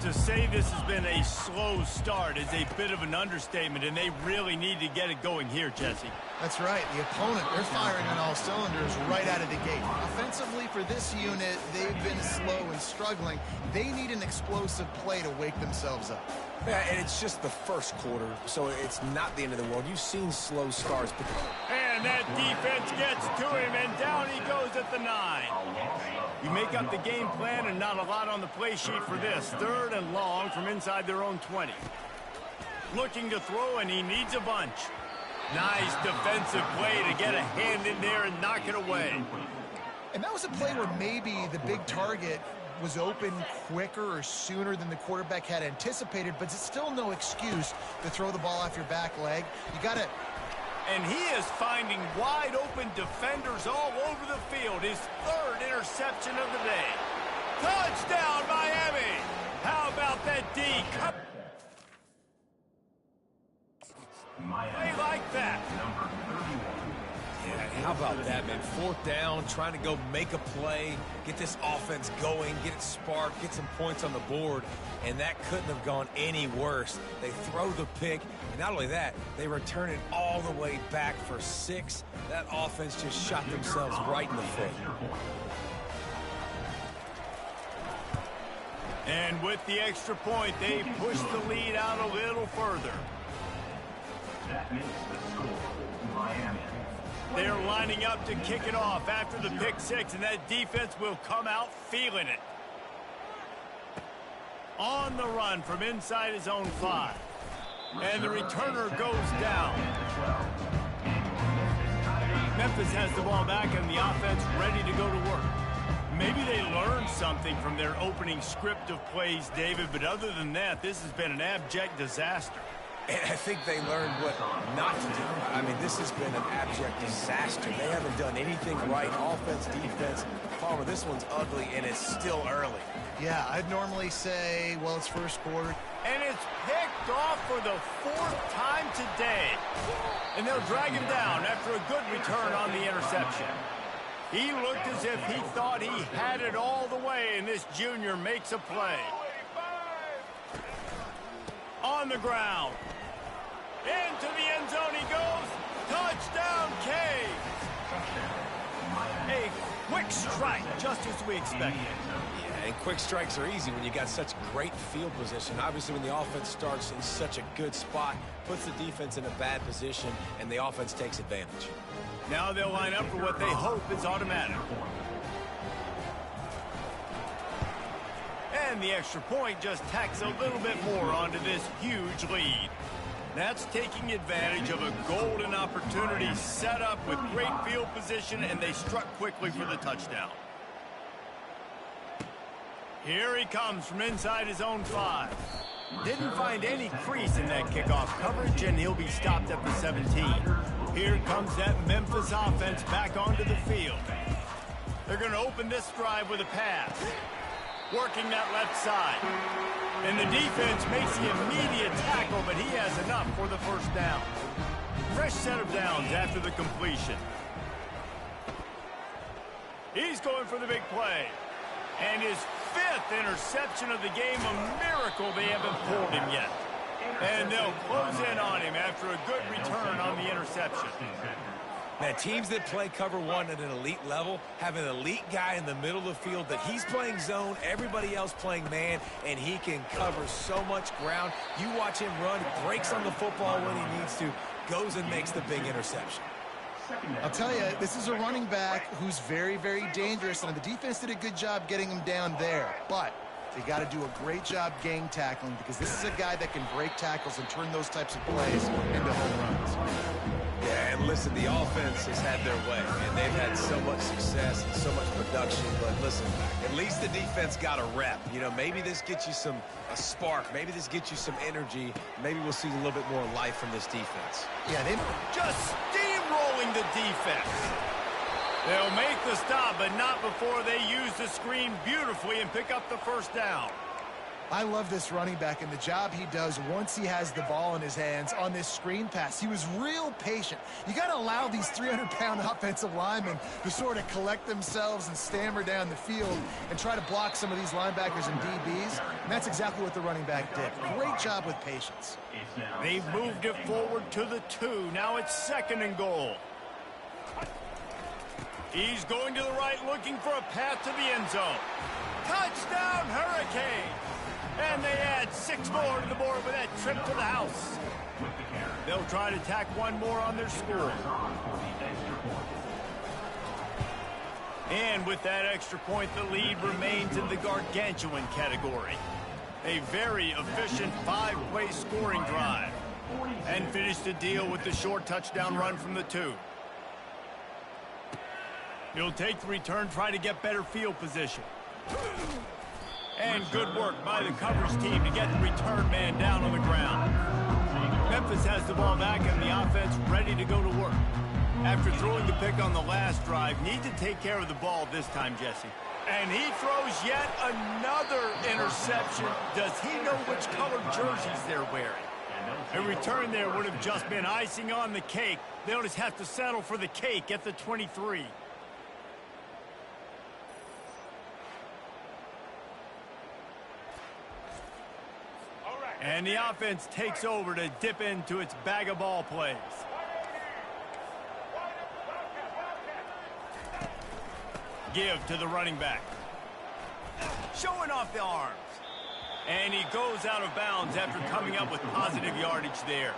To say this has been a slow start is a bit of an understatement, and they really need to get it going here, Jesse. That's right. The opponent, they're firing on all cylinders right out of the gate. Offensively, for this unit, they've been slow and struggling. They need an explosive play to wake themselves up. Yeah, and it's just the first quarter, so it's not the end of the world. You've seen slow starts. But and that defense gets to him, and down he goes at the 9. You make up the game plan, and not a lot on the play sheet for this. 3rd and long from inside their own 20. Looking to throw, and he needs a bunch. Nice defensive play to get a hand in there and knock it away. And that was a play where maybe the big target was open quicker or sooner than the quarterback had anticipated, but it's still no excuse to throw the ball off your back leg. You got to... And he is finding wide open defenders all over the field. His 3rd interception of the day. Touchdown, Miami! How about that D? Play like that. yeah, how about that, man? 4th down, trying to go make a play, get this offense going, get it sparked, get some points on the board, and that couldn't have gone any worse. They throw the pick, and not only that, they return it all the way back for 6. That offense just shot themselves right in the foot. And with the extra point, they push the lead out a little further. That makes the score Miami. They're lining up to kick it off after the pick 6, and that defense will come out feeling it. On the run from inside his own 5. And the returner goes down. Memphis has the ball back, and the offense ready to go to work. Maybe they learned something from their opening script of plays, David, but other than that, this has been an abject disaster. And I think they learned what not to do. I mean, this has been an abject disaster. They haven't done anything right, offense, defense. Palmer, this one's ugly, and it's still early. Yeah, I'd normally say, well, it's first quarter. And it's picked off for the 4th time today. And they'll drag him down after a good return on the interception. He looked as if he thought he had it all the way, and this junior makes a play. On the ground. Into the end zone he goes. Touchdown, Canes. A quick strike, just as we expected. Yeah, and quick strikes are easy when you got such great field position. Obviously, when the offense starts in such a good spot, puts the defense in a bad position, and the offense takes advantage. Now they'll line up for what they hope is automatic. And the extra point just tacks a little bit more onto this huge lead. That's taking advantage of a golden opportunity set up with great field position, and they struck quickly for the touchdown. Here he comes from inside his own 5. Didn't find any crease in that kickoff coverage, and he'll be stopped at the 17. Here comes that Memphis offense back onto the field. They're going to open this drive with a pass. Working that left side. And the defense makes the immediate tackle, but he has enough for the first down. Fresh set of downs after the completion. He's going for the big play. And his 5th interception of the game, a miracle they haven't pulled him yet. And they'll close in on him after a good return on the interception. Now, teams that play cover 1 at an elite level have an elite guy in the middle of the field that he's playing zone, everybody else playing man, and he can cover so much ground. You watch him run, breaks on the football when he needs to, goes and makes the big interception. I'll tell you, this is a running back who's very, very dangerous, and the defense did a good job getting him down there. But they got to do a great job gang tackling, because this is a guy that can break tackles and turn those types of plays into home runs. Yeah, and listen, the offense has had their way, and they've had so much success and so much production. But listen, at least the defense got a rep. You know, maybe this gets you a spark. Maybe this gets you some energy. Maybe we'll see a little bit more life from this defense. Yeah, they just steamrolling the defense. They'll make the stop, but not before they use the screen beautifully and pick up the first down. I love this running back and the job he does once he has the ball in his hands on this screen pass. He was real patient. You got to allow these 300-pound offensive linemen to sort of collect themselves and stammer down the field and try to block some of these linebackers and DBs. And that's exactly what the running back did. Great job with patience. They've moved it forward to the 2. Now it's 2nd and goal. He's going to the right, looking for a path to the end zone. Touchdown, Hurricane! And they add 6 more to the board with that trip to the house. They'll try to tack 1 more on their score. And with that extra point, the lead remains in the gargantuan category. A very efficient 5-play scoring drive. And finish the deal with the short touchdown run from the 2. He'll take the return, try to get better field position. And good work by the coverage team to get the return man down on the ground. Memphis has the ball back and the offense ready to go to work. After throwing the pick on the last drive, need to take care of the ball this time, Jesse. And he throws yet another interception. Does he know which colored jerseys they're wearing? A return there would have just been icing on the cake. They'll just have to settle for the cake at the 23. And the offense takes over to dip into its bag of ball plays. Give to the running back. Showing off the arms. And he goes out of bounds after coming up with positive yardage there.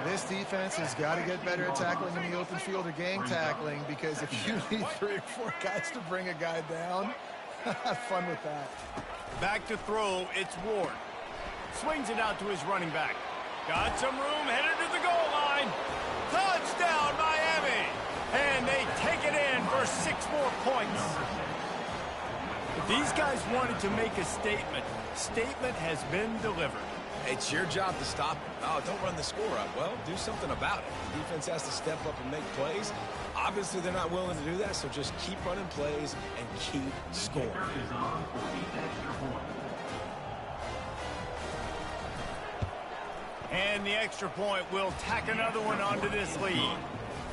This defense has got to get better at tackling in the open field or gang tackling, because if you need 3 or 4 guys to bring a guy down, have fun with that. Back to throw, it's Ward. Swings it out to his running back. Got some room, headed to the goal line. Touchdown, Miami! And they take it in for 6 more points. If these guys wanted to make a statement has been delivered. It's your job to stop them. Oh, don't run the score up. Well, do something about it. The defense has to step up and make plays. Obviously, they're not willing to do that, so just keep running plays and keep scoring. And the extra point will tack another one onto this lead.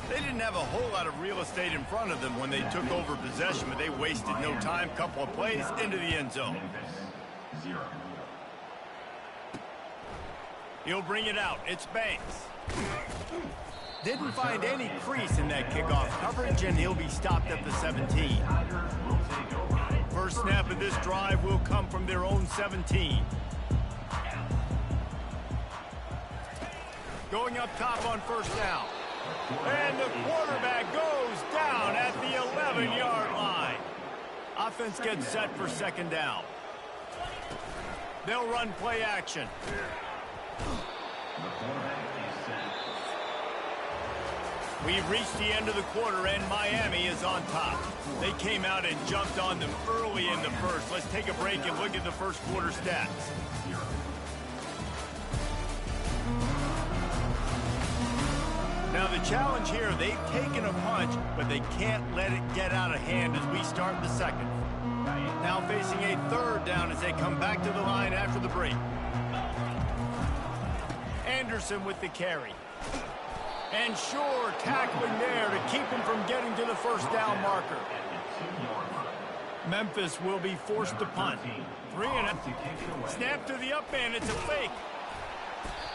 They didn't have a whole lot of real estate in front of them when they took over possession, but they wasted no time. Couple of plays into the end zone. He'll bring it out. It's Banks. Didn't find any crease in that kickoff coverage, and he'll be stopped at the 17. First snap of this drive will come from their own 17. Going up top on first down. And the quarterback goes down at the 11-yard line. Offense gets set for 2nd down. They'll run play action. The quarterback is set. We've reached the end of the quarter, and Miami is on top. They came out and jumped on them early in the first. Let's take a break and look at the first quarter stats. Now the challenge here, they've taken a punch, but they can't let it get out of hand as we start the second. Now facing a third down as they come back to the line after the break. Anderson with the carry. And Shore tackling there to keep him from getting to the first down marker. Memphis will be forced to punt. 3-0. Snap to the up man. It's a fake.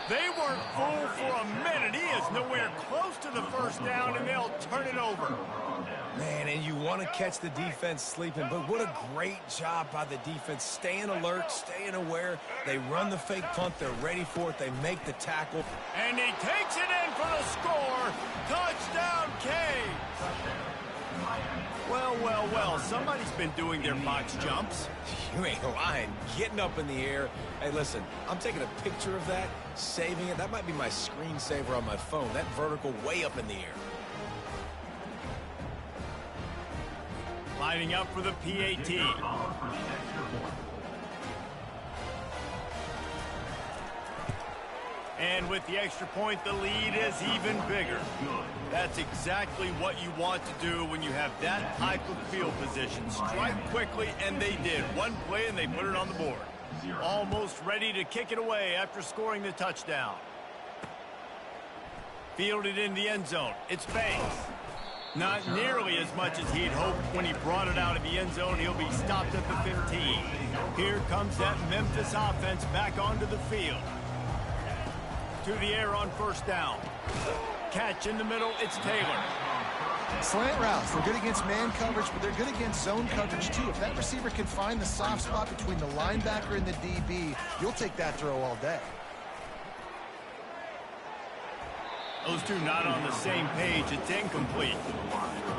They weren't fooled for a minute. He is nowhere close to the first down, and they'll turn it over. Man, and you want to catch the defense sleeping, but what a great job by the defense. Staying alert, staying aware. They run the fake punt. They're ready for it. They make the tackle. And he takes it in for the score. Touchdown, K. Well, well, well. Somebody's been doing their box jumps. You ain't lying. Getting up in the air. Hey, listen, I'm taking a picture of that, saving it. That might be my screensaver on my phone. That vertical way up in the air. Lining up for the PAT. And with the extra point, the lead is even bigger. That's exactly what you want to do when you have that type of field position. Strike quickly, and they did. One play, and they put it on the board. Almost ready to kick it away after scoring the touchdown. Fielded in the end zone. It's Banks. Not nearly as much as he'd hoped when he brought it out of the end zone. He'll be stopped at the 15. Here comes that Memphis offense back onto the field. To the air on first down. Catch in the middle, it's Taylor. Slant routes, they're good against man coverage, but they're good against zone coverage too. If that receiver can find the soft spot between the linebacker and the DB, you'll take that throw all day. Those two not on the same page. It's incomplete.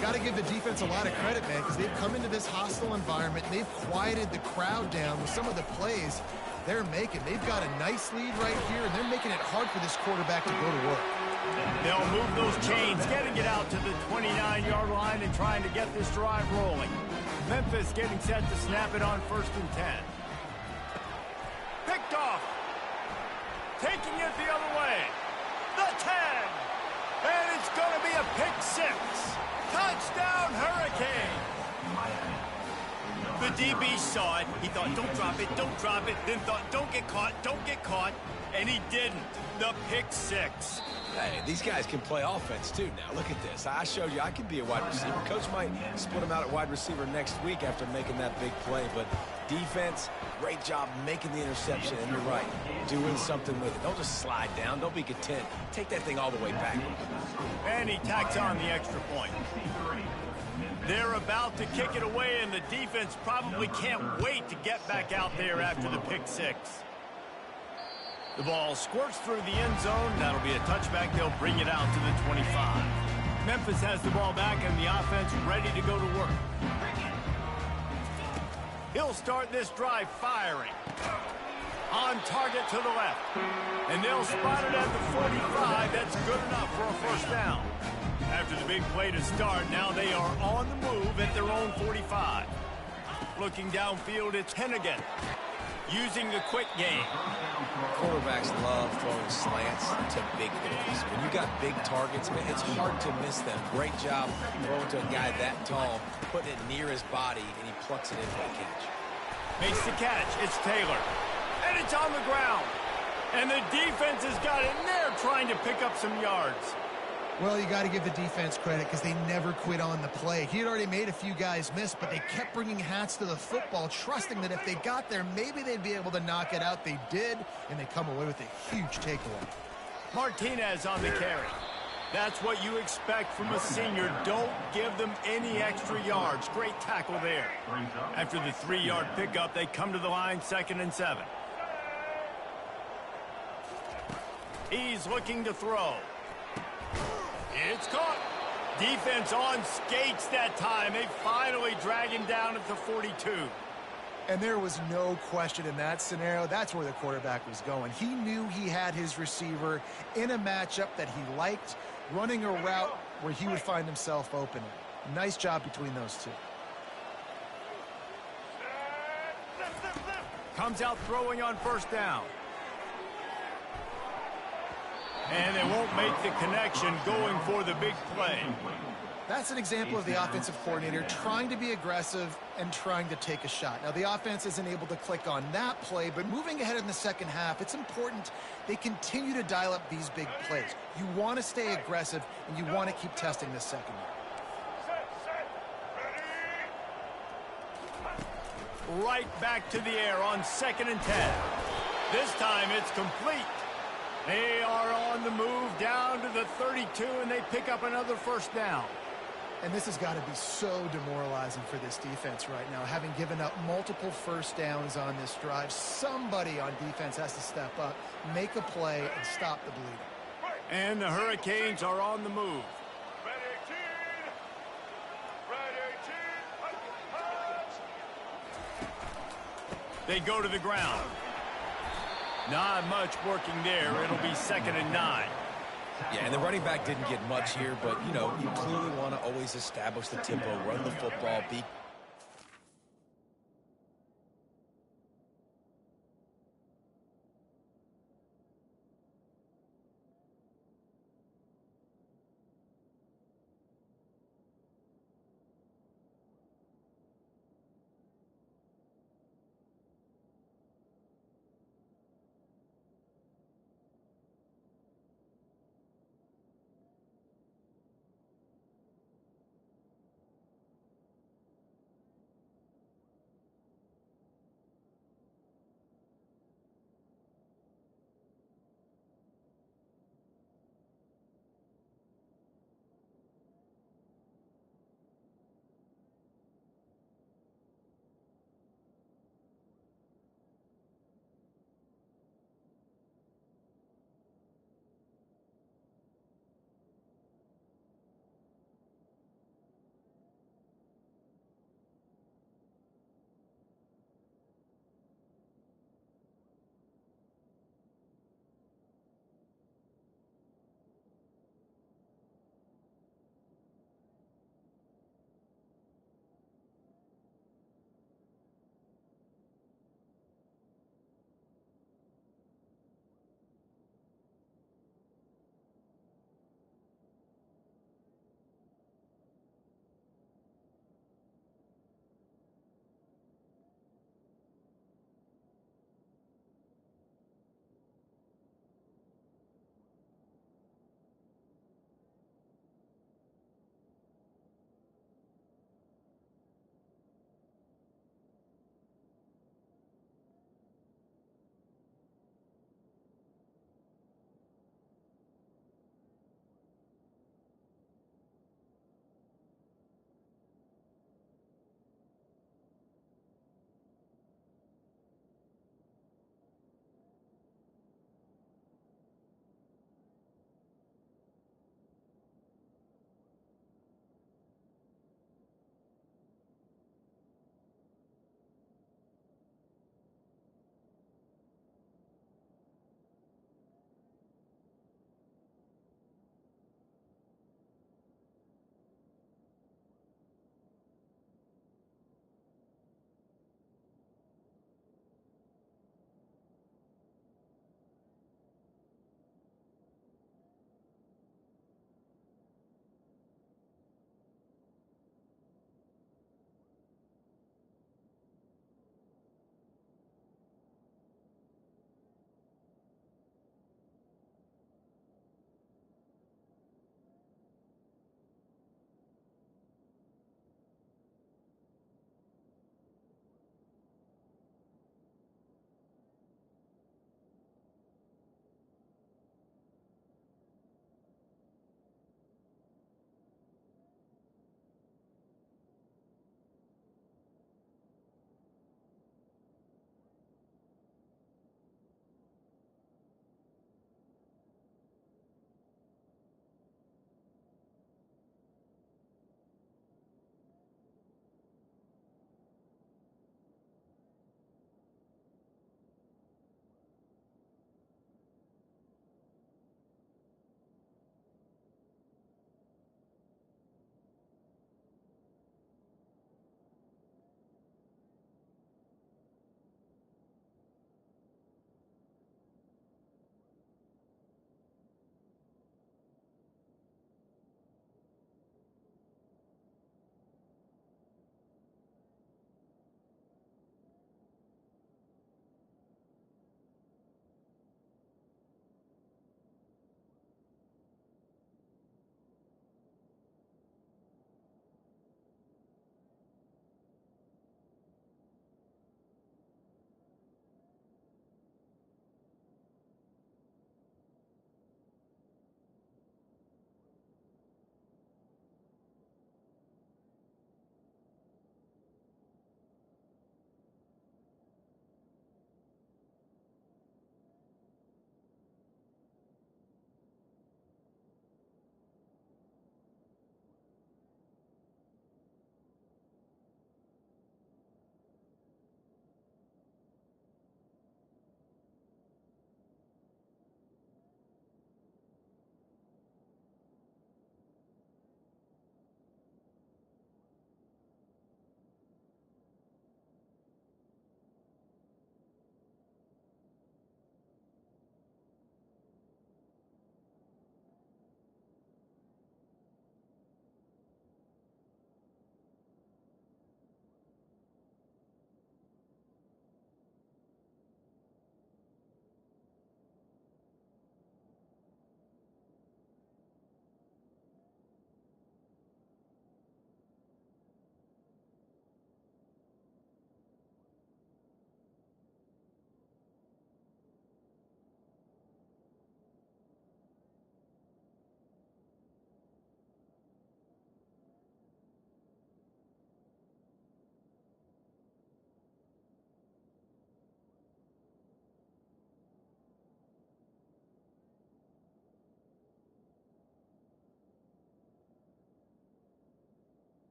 Got to give the defense a lot of credit, man, because they've come into this hostile environment, and they've quieted the crowd down with some of the plays they're making. They've got a nice lead right here, and they're making it hard for this quarterback to go to work. They'll move those chains, getting it out to the 29-yard line and trying to get this drive rolling. Memphis getting set to snap it on 1st and 10. Picked off. Taking it the other way. The 10. And it's going to be a pick 6. Touchdown, Hurricane. The DB saw it. He thought, don't drop it, don't drop it. Then thought, don't get caught. And he didn't. The pick 6. Hey, these guys can play offense, too, now. Look at this. I showed you I can be a wide receiver. Coach might split him out at wide receiver next week after making that big play. But defense, great job making the interception. And you're right, doing something with it. Don't just slide down. Don't be content. Take that thing all the way back. And he tacks on the extra point. They're about to kick it away, and the defense probably can't wait to get back out there after the pick 6. The ball squirts through the end zone. That'll be a touchback. They'll bring it out to the 25. Memphis has the ball back and the offense ready to go to work. He'll start this drive firing. On target to the left. And they'll spot it at the 45. That's good enough for a first down. After the big play to start, now they are on the move at their own 45. Looking downfield, it's Hennigan. Using the quick game. Quarterbacks love throwing slants to big boys. When you got big targets, man, it's hard to miss them. Great job throwing to a guy that tall, putting it near his body, and he plucks it in for the catch. Makes the catch. It's Taylor. And it's on the ground. And the defense has got it in there trying to pick up some yards. Well, you got to give the defense credit because they never quit on the play. He had already made a few guys miss, but they kept bringing hats to the football, trusting that if they got there, maybe they'd be able to knock it out. They did, and they come away with a huge takeaway. Martinez on the carry. That's what you expect from a senior. Don't give them any extra yards. Great tackle there. After the 3-yard pickup, they come to the line, 2nd and 7. He's looking to throw. It's caught. Defense on skates that time. They finally drag him down at the 42. And there was no question in that scenario. That's where the quarterback was going. He knew he had his receiver in a matchup that he liked, running a route where he would find himself open. Nice job between those two. Comes out throwing on first down. And they won't make the connection going for the big play. That's an example of the offensive coordinator trying to be aggressive and trying to take a shot. Now, the offense isn't able to click on that play, but moving ahead in the second half, it's important they continue to dial up these big plays. You want to stay aggressive, and you want to keep testing this secondary. Right back to the air on 2nd and 10. This time it's complete. They are on the move down to the 32, and they pick up another first down. And this has got to be so demoralizing for this defense right now, having given up multiple first downs on this drive. Somebody on defense has to step up, make a play, and stop the bleeding. And the Hurricanes are on the move. They go to the ground. Not much working there. It'll be 2nd and 9. Yeah, and the running back didn't get much here, but, you know, you clearly want to always establish the tempo, run the football, be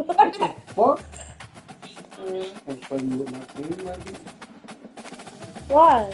What the fuck? I'm fighting with my team like this. Why?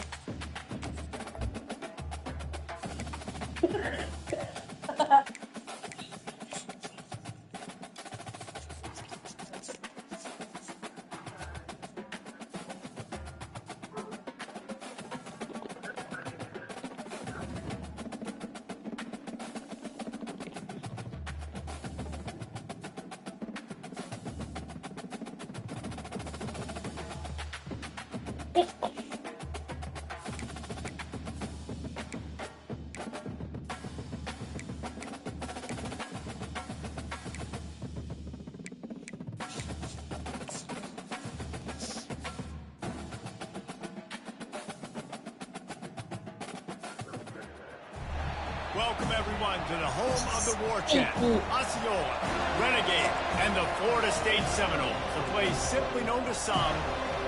Welcome, everyone, to the home of the War Chant, Osceola, Renegade, and the Florida State Seminoles, a place simply known to some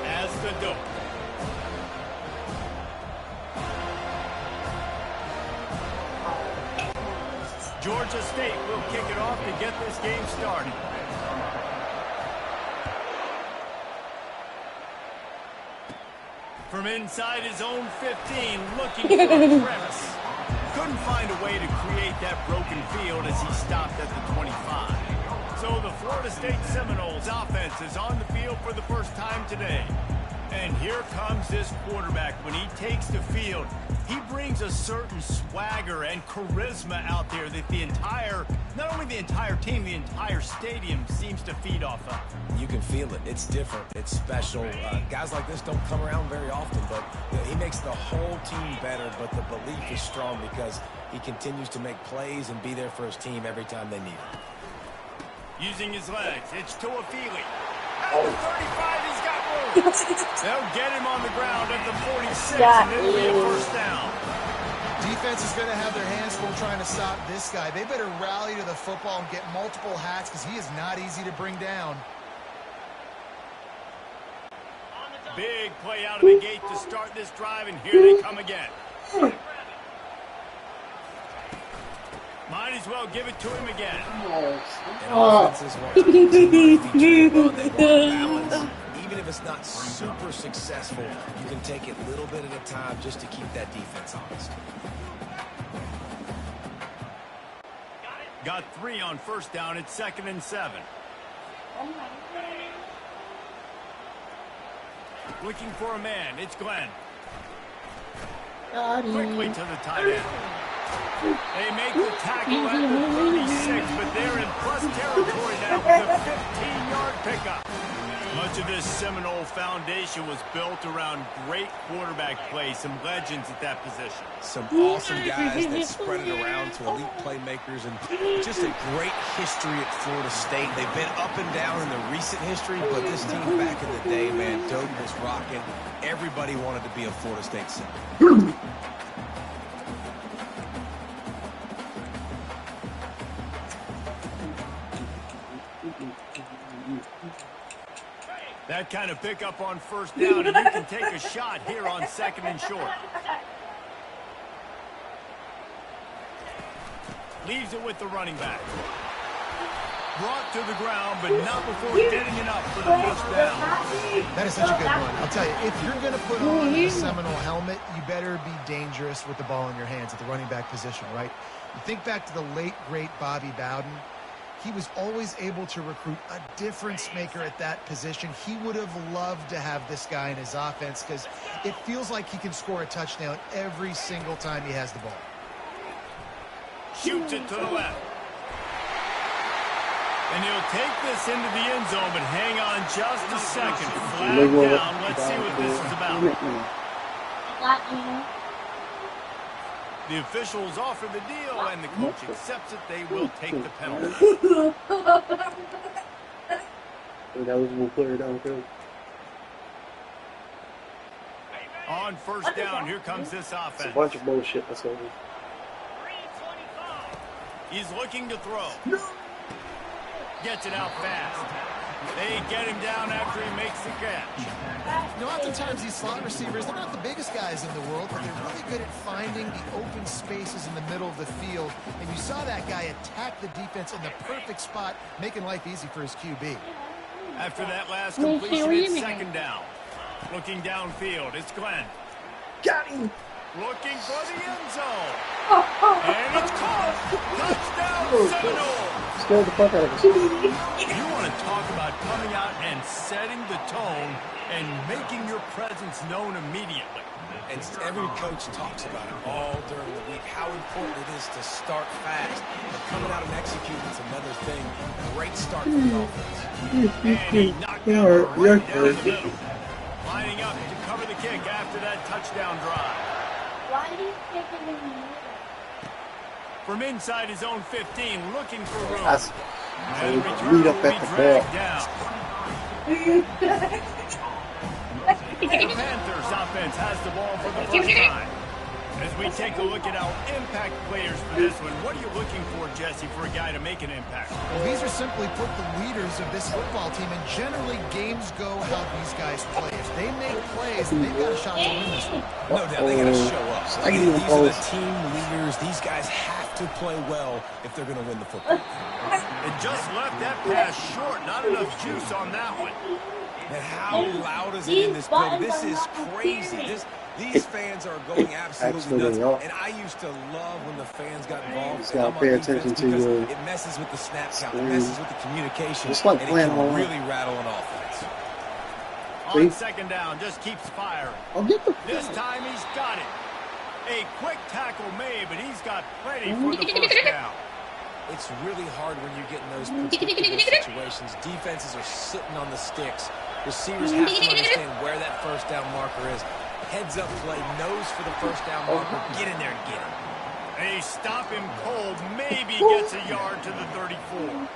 as the Dope. Georgia State will kick it off to get this game started. From inside his own 15, looking for a crevice. Couldn't find a way to create that broken field as he stopped at the 25. So the Florida State Seminoles offense is on the field for the first time today. And here comes this quarterback. When he takes the field, he brings a certain swagger and charisma out there that the entire, not only the entire team, the entire stadium seems to feed off of. You can feel it. It's different. It's special. Guys like this don't come around very often, but he makes the whole team better, but the belief is strong because he continues to make plays and be there for his team every time they need him. Using his legs, it's Tuafili. At the 35, he's got room. They'll get him on the ground at the 46, and it'll be a first down. Defense is going to have their hands full trying to stop this guy. They better rally to the football and get multiple hats because he is not easy to bring down. Big play out of the gate to start this drive, and here they come again. Might as well give it to him again. And offenses want to continue to feature the run. They want balance. Even if it's not super successful, you can take it a little bit at a time just to keep that defense honest. Got 3 on first down. It's 2nd and 7. Looking for a man. It's Glenn. Quickly to the tight end. They make the tackle at the 36, but they're in plus territory now with a 15-yard pickup. Much of this Seminole foundation was built around great quarterback play, some legends at that position. Some awesome guys that spread it around to elite playmakers, and just a great history at Florida State. They've been up and down in the recent history, but this team back in the day, man, Doak was rocking. Everybody wanted to be a Florida State Seminole. That kind of pickup on first down, and you can take a shot here on 2nd and short. Leaves it with the running back. Brought to the ground, but not before getting enough for the first down. That is such a good run. I'll tell you, if you're going to put on the Seminole helmet, you better be dangerous with the ball in your hands at the running back position, right? You think back to the late, great Bobby Bowden. He was always able to recruit a difference maker at that position. He would have loved to have this guy in his offense because it feels like he can score a touchdown every single time he has the ball. Shoots it to the left. And he'll take this into the end zone, but hang on just a second. Flag down. Let's see what this is about. The officials offer the deal, and the coach accepts it. They will take the penalty. That was one player down there. On first down, here comes this It's a offense. bunch of bullshit. That's over. He's looking to throw. Gets it out fast. They get him down after he makes the catch. You know, oftentimes these slot receivers, they're not the biggest guys in the world, but they're really good at finding the open spaces in the middle of the field. And you saw that guy attack the defense in the perfect spot, making life easy for his QB. After that last completion, it's second down. Looking downfield, it's Glenn. Got him. Looking for the end zone. And it's caught. Touchdown, Seminole. Scared the fuck out of us. You want to talk about coming out and setting the tone and making your presence known immediately. And every coach talks about it all during the week, how important it is to start fast. But coming out and executing is another thing. Great start for the offense. And he knocked out right down the middle. Lining up to cover the kick after that touchdown drive. Why do you kick it in the middle? From inside his own 15, looking for room. That's And meet return up will be at the dragged ball. down. The Panthers offense has the ball for the first time. As we take a look at our impact players for this one, what are you looking for, Jesse, for a guy to make an impact? Well, these are simply put the leaders of this football team, and generally games go how these guys play. If they make plays, they've got a shot to win this one. No doubt, they got to show up. I can even These are the close. team leaders. These guys have to play well if they're going to win the football. It just left that pass short. Not enough juice on that one. And how loud is it in this building? This is crazy. These fans are going absolutely nuts. And I used to love when the fans got involved. Just gotta pay attention to your it messes with the snap count. It messes with the communication. It's like and playing it can online. really rattle an offense. On second down, just keeps firing. Oh, get the This time he's got it. A quick tackle made, but he's got plenty for the first down. It's really hard when you get in those particular situations. Defenses are sitting on the sticks. Receivers have to understand where that first down marker is. Heads up play, nose for the first down marker. Get in there and get him. They stop him cold. Maybe gets a yard to the 34.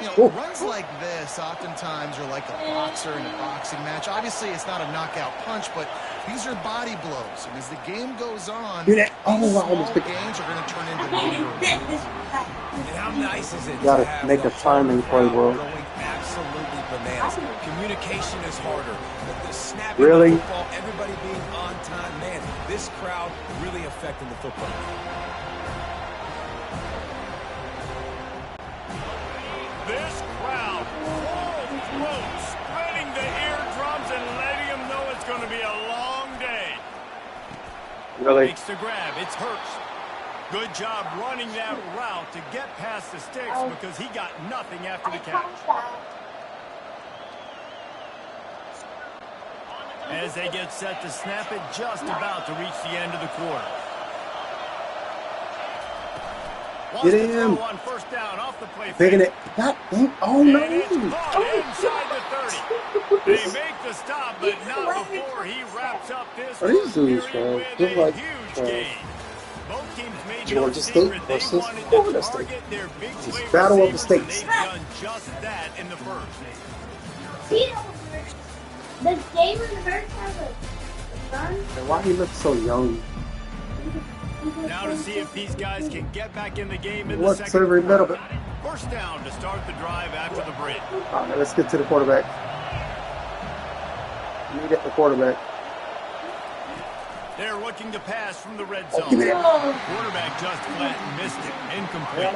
You know, runs like this oftentimes are like a boxer in a boxing match. Obviously, it's not a knockout punch, but these are body blows. And as the game goes on, Dude, these I small almost picked- gains are going to turn into bigger. And how nice is it You gotta to have make the a timing play, bro. going absolutely bananas. Communication is harder. The snapping Really? the football, everybody being on time. Man, this crowd really affecting the football. This crowd, full throat, spreading the eardrums and letting them know it's going to be a long day. really. Makes the grab. It's Hurts. Good job running that route to get past the sticks because he got nothing after the catch. As they get set to snap it, just about to reach the end of the quarter. Wants Get to throw him. on first down off the play Picking fake. it. God dang. Oh, And no. it's caught inside the 30. They make the stop, but not before he wraps up this Are these first dudes, period with just a like, huge gain. Both teams made Georgia no State secret they versus wanted Florida to State. target their big It's play battle of the receivers, and states. they've done just that in the first. Does Jalen Hurts have a son? And why he look so young? Now to see if these guys can get back in the game in the What's second every quarter. middle? First down to start the drive after the break. All right, let's get to the quarterback. Need it, the quarterback. They're looking to pass from the red zone. give me Quarterback just flat missed it. Incomplete.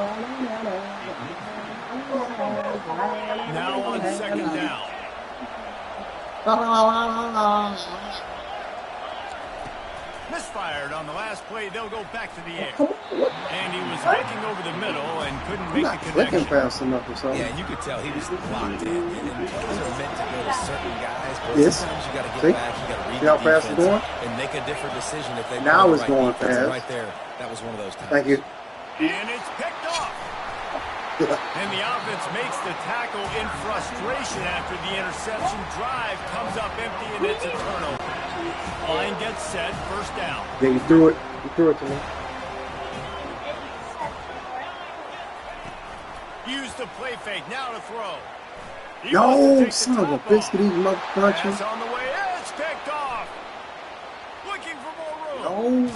Now on second down. Misfired on the last play. They'll go back to the air. And he was looking over the middle and couldn't I'm make not the clicking connection. fast enough or something. Yeah, you could tell he was locked in. And plays are meant to go to certain guys, but Yes. sometimes you got to get See? back, you got to read See how the fast it's defense going? and make a different decision if they Now play the it's right going defense. fast. Right there, that was one of those times. Thank you. And it's picked off. And the offense makes the tackle in frustration after the interception. Drive comes up empty and it's a turnover. Line gets set, first down. Yeah, you threw it. You threw it to me. Use the play fake, now to throw. He wants to Yo, take the son of a top biscuit, off. these motherfuckers. Pass on the way, it's picked off. Looking for more room. No.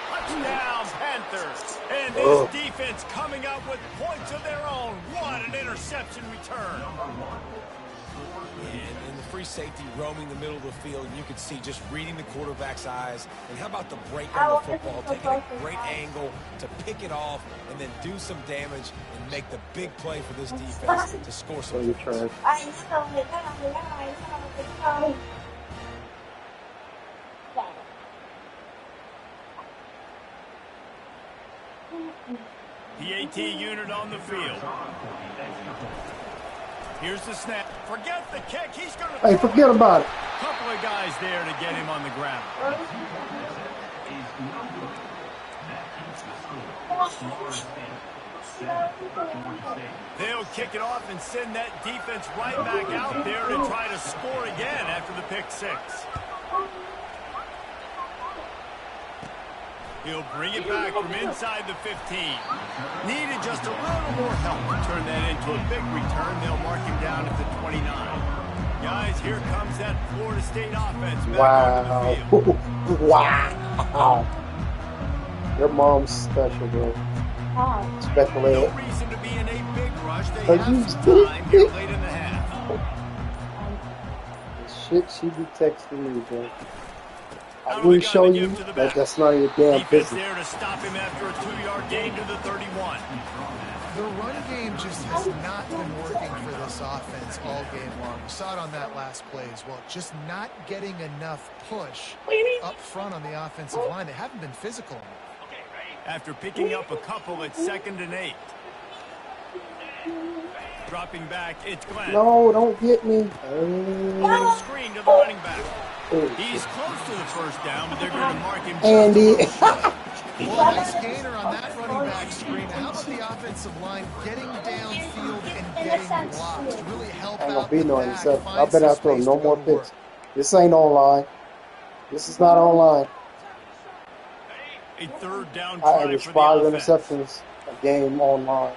Touchdown, Panthers. And this defense coming up with points of their own. What an interception return. And in the free safety roaming the middle of the field, you can see just reading the quarterback's eyes. And how about the break on the football, taking a great angle to pick it off and then do some damage and make the big play for this defense to score some points. The AT unit on the field. Here's the snap. Forget the kick. He's going to. Hey, forget about it. Couple of guys there to get him on the ground. They'll kick it off and send that defense right back out there to try to score again after the pick six. He'll bring it back from inside the 15. Needed just a little more help to turn that into a big return. They'll mark him down at the 29. Guys, here comes that Florida State offense back onto the field. Wow. Your mom's special, bro. Special ed. No reason to be in a big rush. They have some time here late in the half. The shit she be texting me, bro. I will show you that that's not your damn business. business. There to stop him after a 2-yard gain to the 31. The run game just has not been working for this offense all game long. We saw it on that last play as well. Just not getting enough push up front on the offensive line. They haven't been physical enough. After picking up a couple at 2nd and 8. Dropping back, it's Glenn. No, don't get me. Screen to the running back. He's close to the first down, but they're going to mark him. Andy. Well, nice gainer on that running back screen. How about the offensive line getting downfield and getting blocks to really help out? Ain't gonna be no interception. I bet I throw no more picks. This ain't online. This is not online. A 3rd down I try average for 5 the offense. interceptions a game online.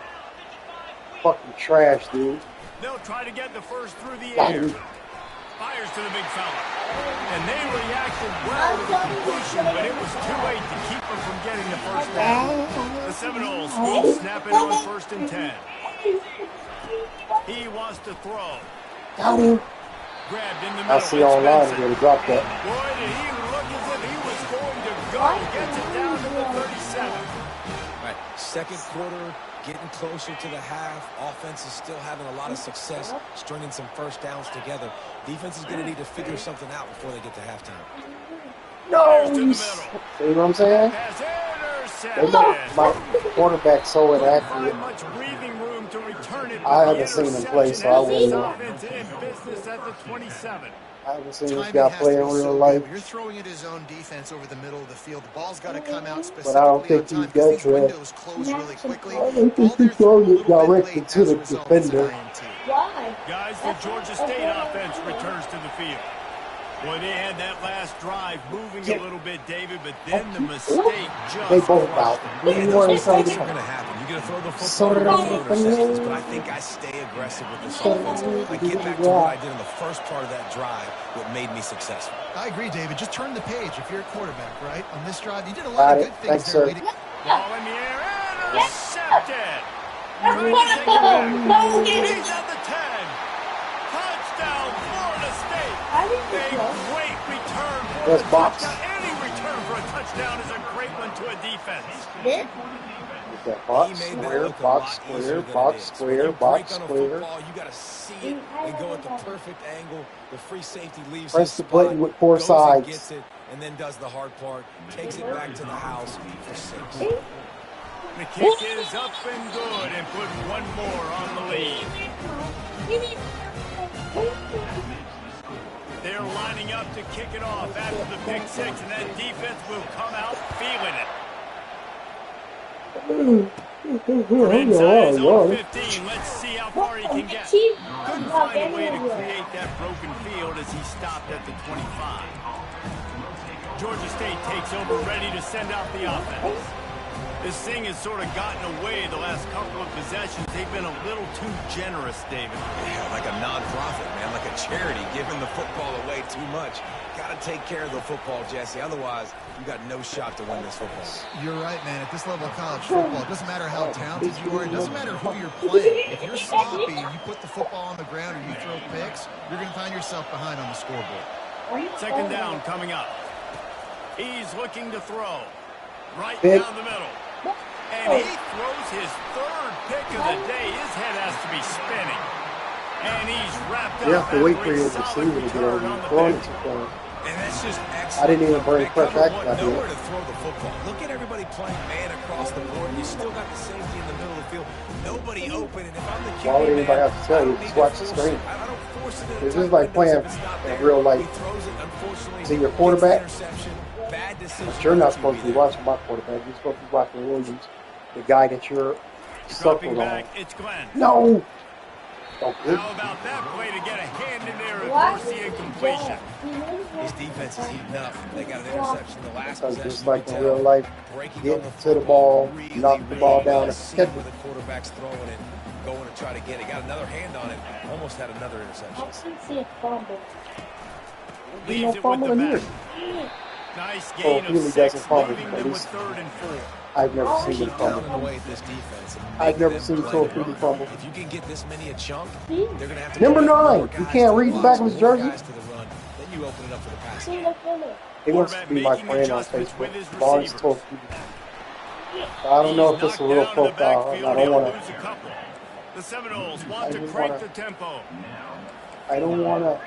Fucking trash, dude. They'll try to get the first through the air. Fires to the big fella. And they reacted well to the completion, but it was too late to keep them from getting the first down. The Seminoles will snap it on 1st and 10. He wants to throw. Got him. Grabbed in the middle. I see online where to drop that. Boy, did he look as if he was going to go. Gets it down to the 37. All right, second quarter, getting closer to the half. Offense is still having a lot of success stringing some first downs together. Defense is going to need to figure something out before they get to halftime. No! See what I'm saying? They make my quarterback so inaccurate. I haven't seen him play, so I wouldn't know. I haven't seen this guy play in real life. You're throwing at his own defense over the middle of the field. The ball's got to come out specifically. But I don't think he's got windows close really quickly. I don't think he's throwing it directly to the defender. Why? Guys, the Georgia State offense returns to the field. Boy, they had that last drive moving a little bit, David, but then the mistake just They both out. Yeah, those mistakes are going to happen. You're going to throw the football, you're going to throw interceptions, but I think I stay aggressive with this offense. I get back to what I did in the first part of that drive, what made me successful. I agree, David. Just turn the page if you're a quarterback, right? On this drive, you did a lot of good things there. Ball in the air, intercepted. Trying to take it back. He's at the 10. Touchdown, Florida State. A great return for a touchdown. Any return for a touchdown is a great one to a defense. Box square, box square, box square, box square. You got to see it and go at the perfect angle. The free safety leaves. Press the button with 4 sides. Gets it and then does the hard part. Takes it back to the house for 6. The kick is up and good and put one more on the lead. They're lining up to kick it off after the pick 6, and that defense will come out feeling it. From inside his own 15, let's see how far he can get. Couldn't find a way to create that broken field as he stopped at the 25. Georgia State takes over, ready to send out the offense. This thing has sort of gotten away the last couple of possessions. They've been a little too generous, David. Yeah, like a non-profit, man, like a charity, giving the football away too much. Got to to take care of the football, Jesse. Otherwise, you got no shot to win this football. You're right, man. At this level of college football, it doesn't matter how talented you are. It doesn't matter who you're playing. If you're sloppy and you put the football on the ground or you throw picks, you're going to find yourself behind on the scoreboard. Second down coming up. He's looking to throw. Right down the middle. And he throws his third pick of the day. His head has to be spinning. And he's wrapped up. You have to wait for your receiver to get over the corner. And that's just excellent. I didn't even bring fresh action. Nowhere to throw the football. Look at everybody playing man across the board. You still got the safety in the middle of the field. Nobody open. And if I'm the QB, why would anybody have to tell you? Just watch the screen. I don't force it. This is like playing in real life. See your quarterback? But you're not supposed to be watching my quarterback. You're supposed to be watching Williams, the guy that you're suffering on. It's Glenn. No! How about that play to get a hand in there and force the incompletion? His defense is heating up. They got an interception the last Because possession. just like in real life, get to the ball, knock the ball down, and catch Where it. the quarterback's throwing it, going to try to get it. Got another hand on it. Almost had another interception. I should see a fumble. There's no fumble in here. Nice Oh, gain Healy of 6, doesn't fumble, leaving at them with least. 3rd and 4. I've never seen him Keep fumble. pounding away at this defense. and I've make never them seen play. Joe Peter fumble. If you can get this many a chunk, they're going to have to Number get more 9, guys you to can't the read the run, back of his more jersey. guys to the run. Then you open it up for the pass. See the finish. He wants to be my friend on Facebook. Barnes told me. I don't know if this is a real profile. I don't want to. The Seminoles want I to just crank wanna- the tempo. I don't want to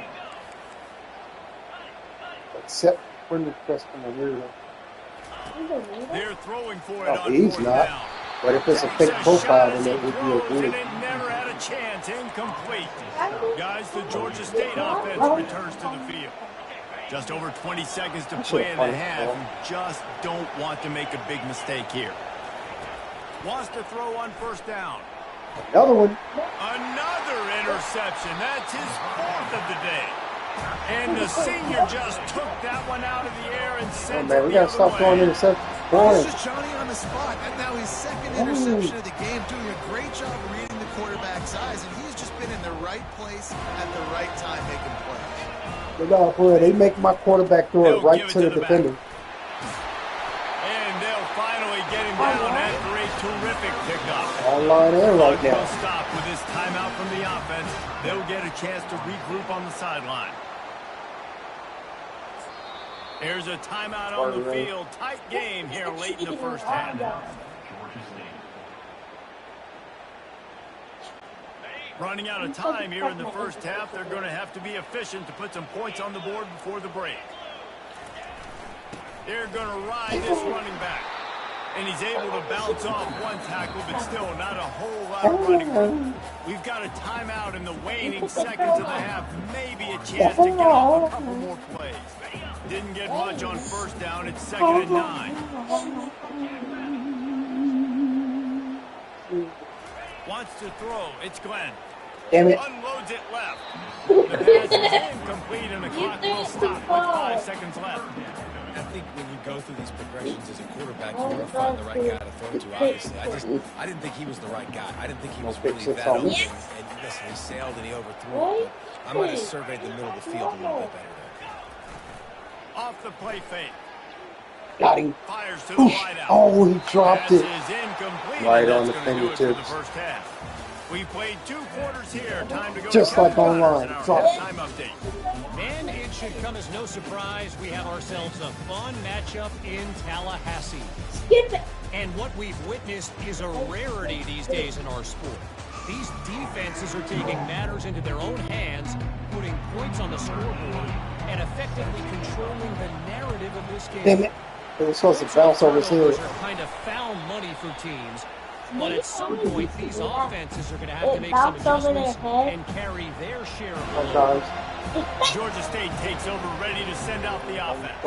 accept friend request from a weirdo. They're throwing for it Oh, on he's 4th not. down. But if it's a fake Takes profile, shot then as it he would be a throws, weird. and it never had a chance. Incomplete. Guys, the Georgia State offense returns to the field. Just over 20 seconds to play in the half. You just don't want to make a big mistake here. Wants to throw on 1st down. Another one. Another interception. That's his 4th of the day. And the senior just took that one out of the air and Oh, sent man, it we the got to other stop way. throwing interceptions. This Boring. is Johnny on the spot. And now his 2nd interception of the game, doing a great job reading the quarterback's eyes, and he's just been in the right place at the right time making plays. No, for real, they make my quarterback throw it They'll right give it to the to the back. defender. And they'll finally get him down after a terrific pickup. Online and right They'll now. stop with this timeout from the offense. They'll get a chance to regroup on the sideline. There's a timeout on the field. Tight game here late in the 1st half. Georgia State. Running out of time here in the 1st half. They're going to have to be efficient to put some points on the board before the break. They're going to ride this running back. And he's able to bounce off one tackle, but still not a whole lot of running room. We've got a timeout in the waning seconds of the half. Maybe a chance to get off a couple more plays. Didn't get much on 1st down. It's 2nd and 9. Wants to throw. It's Glenn. Damn it. Unloads it left. The pass is incomplete, and the clock will stop with 5 seconds left. I think when you go through these progressions as a quarterback, you want to find the right guy to throw to, obviously. I didn't think he was the right guy. I didn't think he was really that open. And listen, he sailed and he overthrew it. But I might have surveyed the middle of the field a little bit better there. Off the play fake. Got him. Fires to the wideout. Oh, he dropped Pass it. is incomplete. Right and on that's the gonna do it for the fingertips. 1st half. We played 2 quarters here. Time to go Just to like Kevin online. Connors in Drop our it. halftime update. And it should come as no surprise we have ourselves a fun matchup in Tallahassee. Skip it. And what we've witnessed is a rarity these days in our sport. These defenses are taking matters into their own hands, putting points on the scoreboard, and effectively controlling the narrative of this game. Damn it. It was supposed to bounce over his head. Turnovers are kind of found money for teams. But at some point, these offenses are going to have to make some adjustments and carry their share of the load. Sometimes. Georgia State takes over, ready to send out the offense.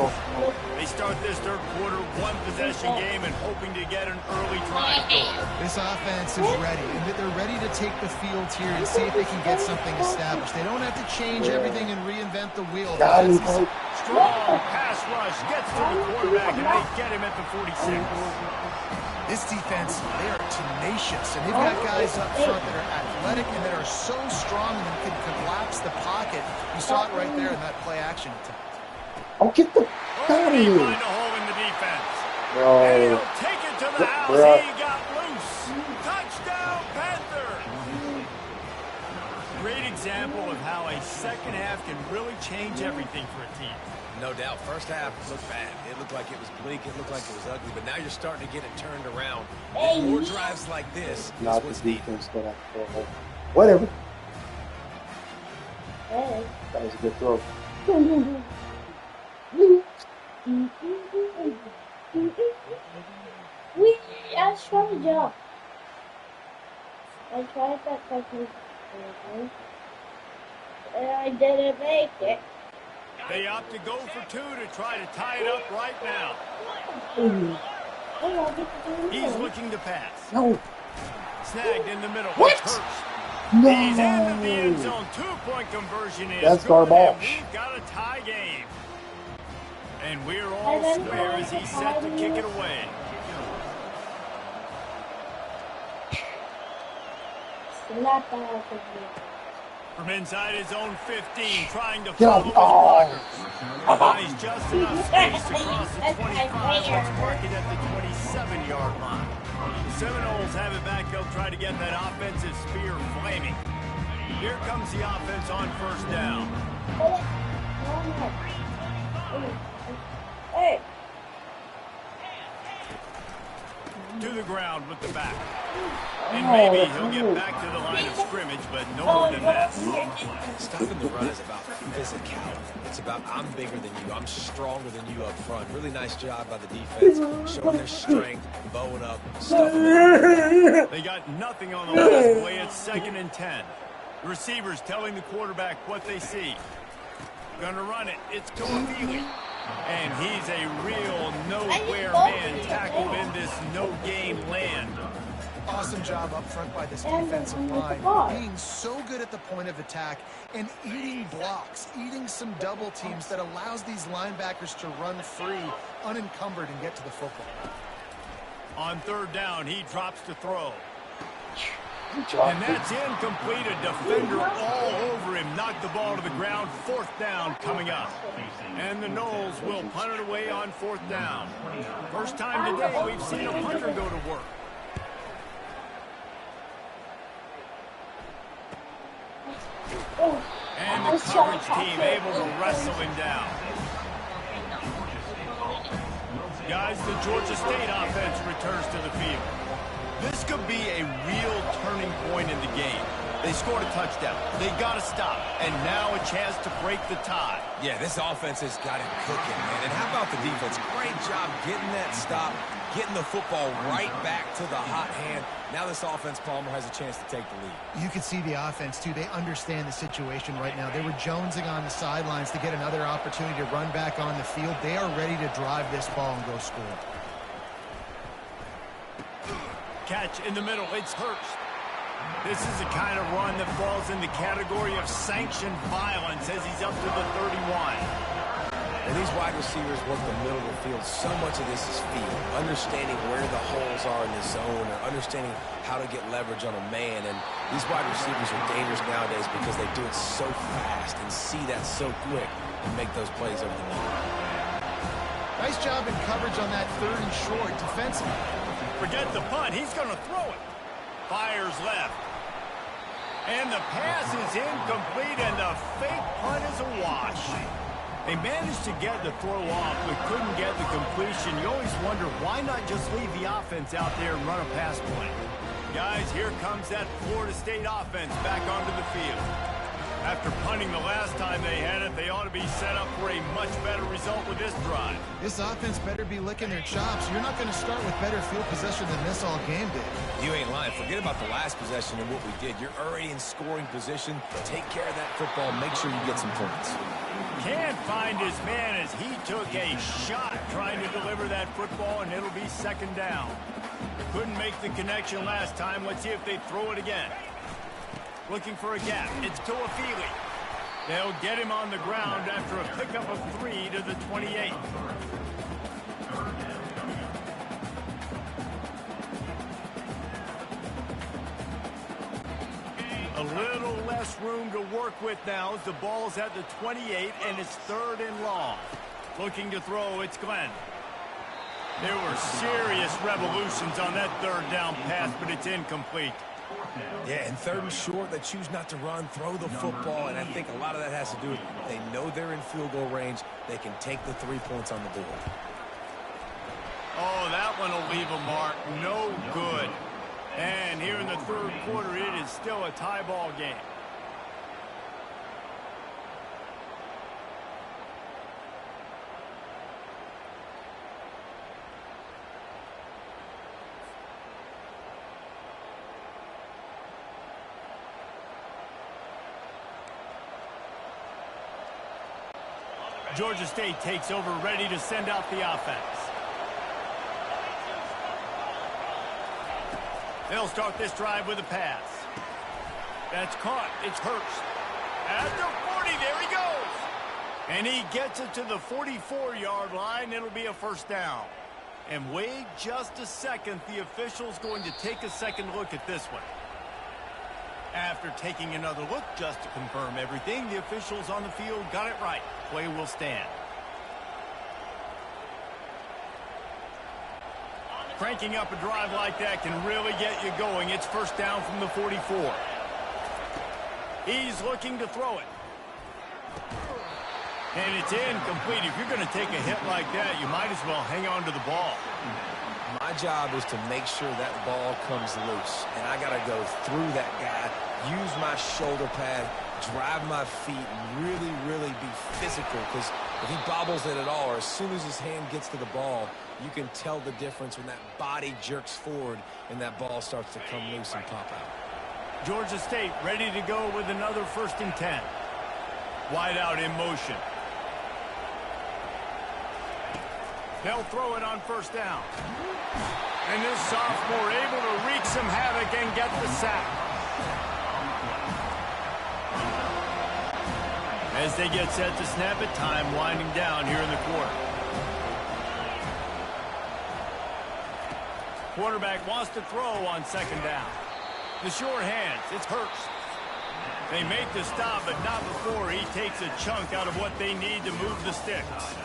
They start this 3rd quarter, 1-possession game, and hoping to get an early drive going. This offense is ready, and they're ready to take the field here and see if they can get something established. They don't have to change everything and reinvent the wheel. Got him. Strong pass rush gets to the quarterback, and they get him at the 46. This defense, they are tenacious, and they've got guys up front that are athletic and that are so strong and can collapse the pocket. You saw it right there in that play action attempt. Oh, get the out of here. Find a hole in the defense. No. And he'll take it to the house. Bruh. He got loose. Touchdown, Panther. Great example of how a second half can really change everything for a team. No doubt. First half looked bad. It looked like it was bleak. It looked like it was ugly. But now you're starting to get it turned around. And more drives like this is Not the what's needed. defense that I throw. Whatever. Hey. That was a good throw. I was trying to jump. I tried that technique. And I didn't make it. They opt to go for two to try to tie it up right now. He's looking to pass. No. Snagged in the middle. What? Hurts. No. He's into the end zone. 2-point conversion is That's good, and garbage. we've got a tie game. And we're all square as he's set to kick it away. Not bad for me. From inside his own 15, trying to Get follow off. his Oh. blockers. He's just enough space across the 25. Let's mark it at the 27-yard line. The Seminoles have it back. They'll try to get that offensive spear flaming. Here comes the offense on first down. Hey. To the ground with the back. And maybe he'll get back to the line of scrimmage, but no more than that. Stopping the run is about physicality. It's about I'm bigger than you. I'm stronger than you up front. Really nice job by the defense, showing their strength, bowing up, stuffing them. They got nothing on the last play. It's 2nd and 10. The receivers telling the quarterback what they see. Gonna run it. It's Toafili. And he's a real nowhere man tackled in this no-game land. Awesome job up front by this defensive line, being so good at the point of attack and eating blocks, eating some double teams that allows these linebackers to run free, unencumbered, and get to the football. On 3rd down, he drops to throw. job. And that's incomplete. A defender all over him. Knocked the ball to the ground. 4th down coming up. And the Noles will punt it away on 4th down. First time today we've seen a punter go to work. And the coverage team able to wrestle him down. Guys, the Georgia State offense returns to the field. This could be a real turning point in the game. They scored a touchdown. They got to stop. And now a chance to break the tie. Yeah, this offense has got it cooking, man. And how about the defense? Great job getting that stop, getting the football right back to the hot hand. Now this offense, Palmer, has a chance to take the lead. You can see the offense, too. They understand the situation right now. They were jonesing on the sidelines to get another opportunity to run back on the field. They are ready to drive this ball and go score. Catch in the middle. It's Hurst. This is the kind of run that falls in the category of sanctioned violence as he's up to the 31. And these wide receivers work the middle of the field. So much of this is feel, understanding where the holes are in the zone or understanding how to get leverage on a man. And these wide receivers are dangerous nowadays because they do it so fast and see that so quick and make those plays over the middle. Nice job in coverage on that 3rd and short defensively. Forget the punt. He's going to throw it. Fires left. And the pass is incomplete, and the fake punt is a wash. They managed to get the throw off, but couldn't get the completion. You always wonder, why not just leave the offense out there and run a pass play? Guys, here comes that Florida State offense back onto the field. After punting the last time they had it, they ought to be set up for a much better result with this drive. This offense better be licking their chops. You're not going to start with better field possession than this all game did. You ain't lying. Forget about the last possession and what we did. You're already in scoring position. Take care of that football. Make sure you get some points. Can't find his man as he took a shot trying to deliver that football, and it'll be 2nd down. Couldn't make the connection last time. Let's see if they throw it again. Looking for a gap. It's Toafili. They'll get him on the ground after a pickup of 3 to the 28. A little less room to work with now as the ball's at the 28 and it's 3rd and long. Looking to throw, it's Glenn. There were serious revolutions on that third down pass, but it's incomplete. Yeah, and third and short, they choose not to run, throw the football, and I think a lot of that has to do with they know they're in field goal range. They can take the 3 points on the board. Oh, that one will leave a mark. No good. And here in the third quarter, it is still a tie ball game. Georgia State takes over, ready to send out the offense. They'll start this drive with a pass. That's caught. It's Hurst. At the 40, there he goes. And he gets it to the 44-yard line. It'll be a first down. And wait just a second. The official's going to take a second look at this one. After taking another look just to confirm everything, the officials on the field got it right. Play will stand. Cranking up a drive like that can really get you going. It's first down from the 44. He's looking to throw it. And it's incomplete. If you're going to take a hit like that, you might as well hang on to the ball. My job is to make sure that ball comes loose, and I got to go through that guy, use my shoulder pad, drive my feet, and really be physical, because if he bobbles it at all, or as soon as his hand gets to the ball, you can tell the difference when that body jerks forward and that ball starts to come loose and pop out. Georgia State ready to go with another 1st and 10. Wide out in motion. They'll throw it on first down. And this sophomore able to wreak some havoc and get the sack. As they get set to snap it, time winding down here in the quarter. Quarterback wants to throw on second down. The short hands, it's Hurst. They make the stop, but not before he takes a chunk out of what they need to move the sticks.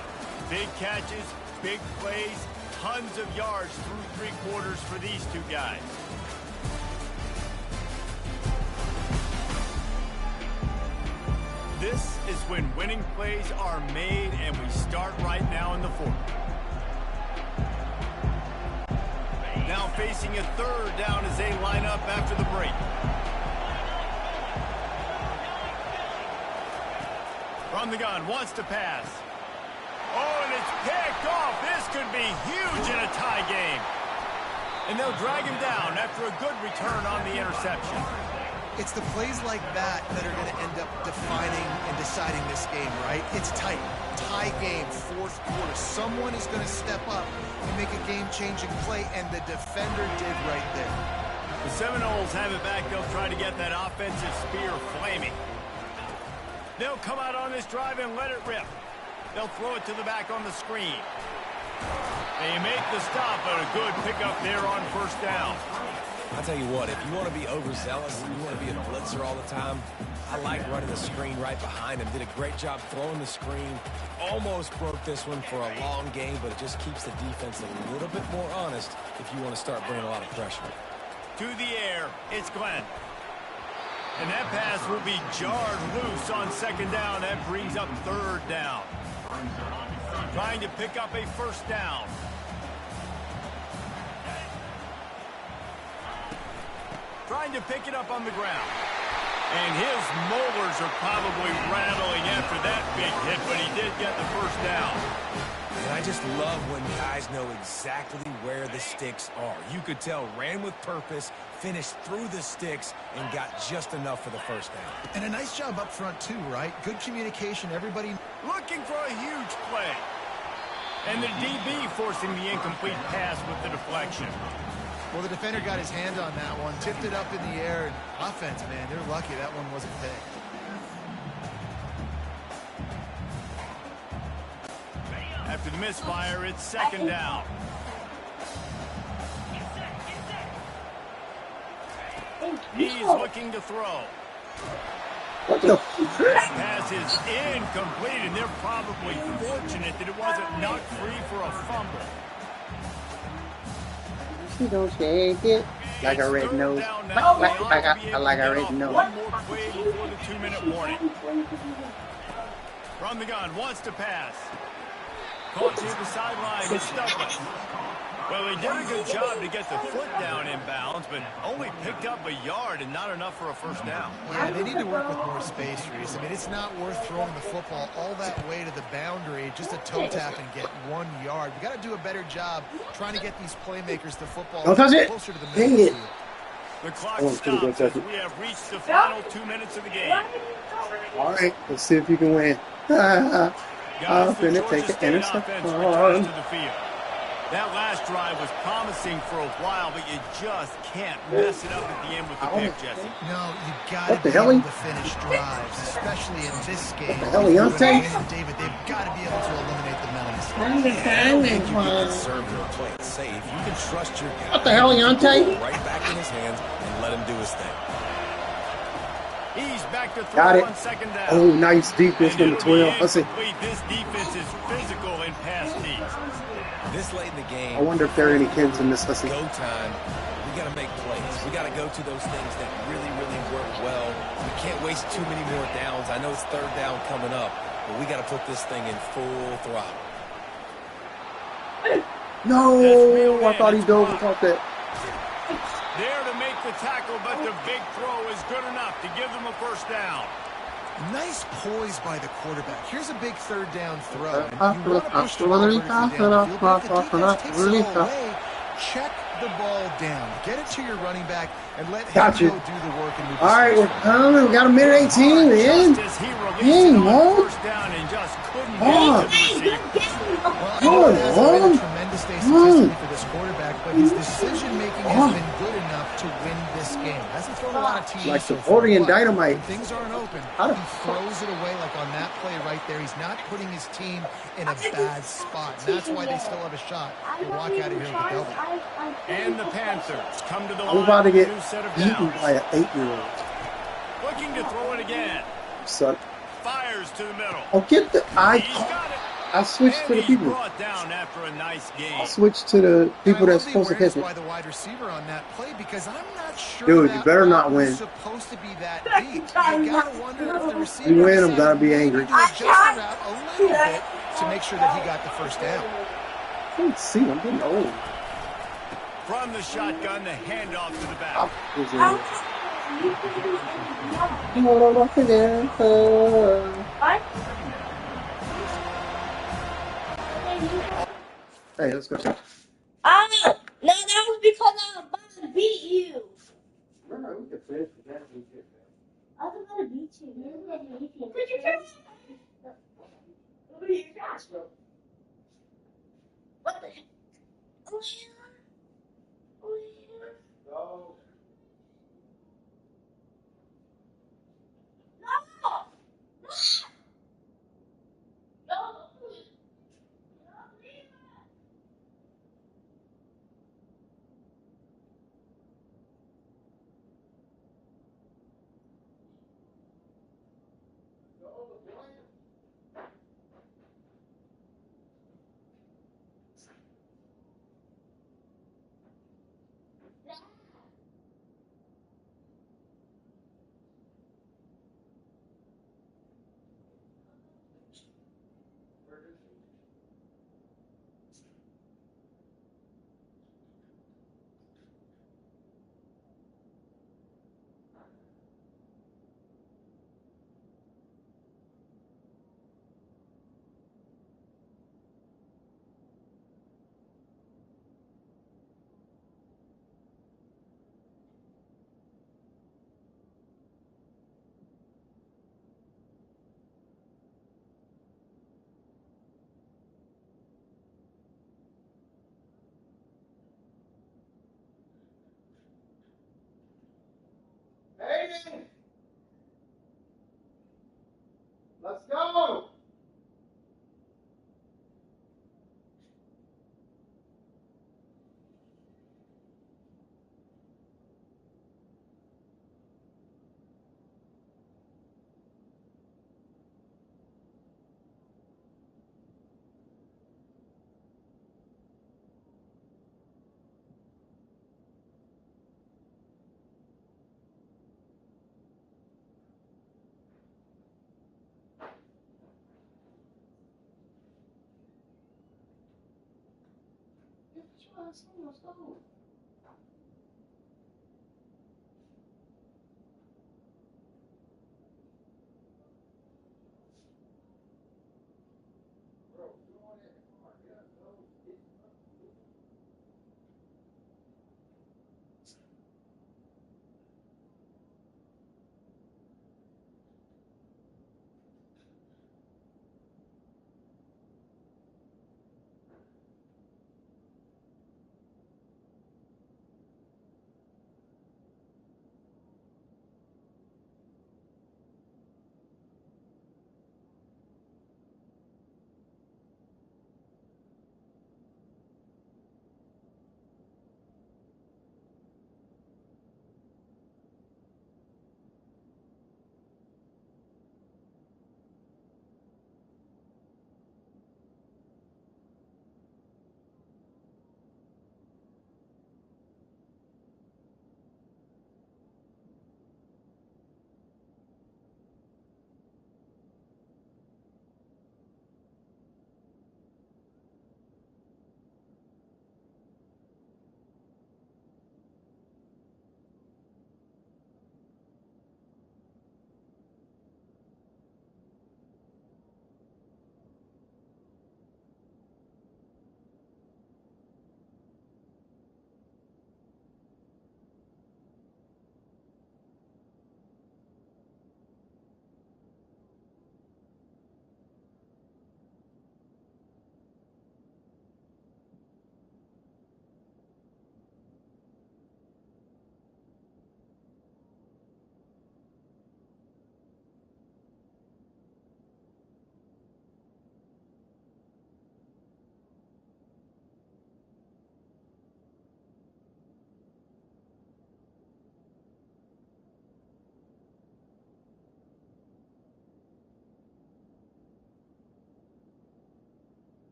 Big catches, big plays, tons of yards through 3 quarters for these two guys. This is when winning plays are made, and we start right now in the 4th. Now facing a third down as they line up after the break. From the gun, wants to pass. Oh, and it's picked off. This could be huge in a tie game. And they'll drag him down after a good return on the interception. It's the plays like that that are going to end up defining and deciding this game, right? It's tight. Tie game, 4th quarter. Someone is going to step up and make a game-changing play, and the defender did right there. The Seminoles have it back. They'll try to get that offensive spear flaming. They'll come out on this drive and let it rip. They'll throw it to the back on the screen. They make the stop, but a good pickup there on first down. I'll tell you what, if you want to be overzealous and you want to be a blitzer all the time, I like running the screen right behind him. Did a great job throwing the screen. Almost broke this one for a long game, but it just keeps the defense a little bit more honest if you want to start bringing a lot of pressure. To the air, it's Glenn. And that pass will be jarred loose on second down. That brings up third down. Trying to pick up a first down. Trying to pick it up on the ground. And his molars are probably rattling after that big hit, but he did get the first down. And I just love when guys know exactly where the sticks are. You could tell ran with purpose, finished through the sticks, and got just enough for the first down. And a nice job up front too, right? Good communication, everybody. Looking for a huge play. And the DB forcing the incomplete pass with the deflection. Well, the defender got his hand on that one, tipped it up in the air, and offense, man, they're lucky that one wasn't picked. After the misfire, it's second down. He's looking to throw. What the? That pass is incomplete, and they're probably fortunate that it wasn't knocked free for a fumble. She don't shake it like a red nose. I like a red nose. One more play before the 2-minute warning. From the gun, wants to pass. Caught near the sideline, it's Douglas. Well, he did a good job to get the foot down in bounds, but only picked up a yard and not enough for a first down. Yeah, they need to work with more space, Reese. I mean, it's not worth throwing the football all that way to the boundary, just a toe tap and get 1 yard. We got to do a better job trying to get these playmakers the football closer to the middle of the field. The clock stops as we have reached the final 2 minutes of the game. All right, let's see if you can win. I'm finna take an interception. That last drive was promising for a while, but you just can't mess it up at the end with the pick, Jesse. No, you got to be able to finish drives, especially in this game. David, they've got to be able to eliminate the melons. I don't think you can conservative play it safe. You can trust your guy. What the hell, Leonte? Right back in his hands and let him do his thing. He's back to Got throw it. on second down. Oh, nice defense, number 12. Let's see. This defense is physical in pass deep. This late in the game, I wonder if there are any kids in this. Let's see. Go time. We got to make plays. We got to go to those things that really, really work well. We can't waste too many more downs. I know it's third down coming up, but we got to put this thing in full throttle. No, I thought he dove and caught that. There to make the tackle, but the big throw is good enough to give them a first down. Nice poise by the quarterback. Here's a big third down throw. And you want to push the ball vertically downfield, but if the defense takes it all away, check the ball down. Get it to your running back and let him go do the work and move. All right, we're coming. We got a minute 18, man. Dang, man. First down and just couldn't get to the receiver. Well, a tremendous day statistically for this quarterback, but his decision-making has been good enough to win this game. Hasn't thrown a lot of TDs like so the far. 40 and dynamite. When things aren't open, he throws it away like on that play right there. He's not putting his team in a bad spot. And that's why they still have a shot to walk out of here with a double. And the Panthers come to the I'm line about to with get a new set of beaten downs. by an 8-year-old. Looking to throw it again. Son. Fires to the middle. Oh, get the... He's got it. I switched to the people. Brought down after a nice game. I switched to the people that's supposed to catch it. By the wide receiver on that play because I'm not sure. Dude, you better not win. Supposed to be that deep. You gotta wonder if the receiver. You win, I'm gonna be angry. Adjust the route a little bit to make sure that he got the first down. I can't see. I'm getting old. From the shotgun, the handoff to the back. Hey, let's go. No, that was because I was about to beat you. I was about to beat you. Put your camera. What the heck? Oh, yeah. Oh, yeah. No. let's go.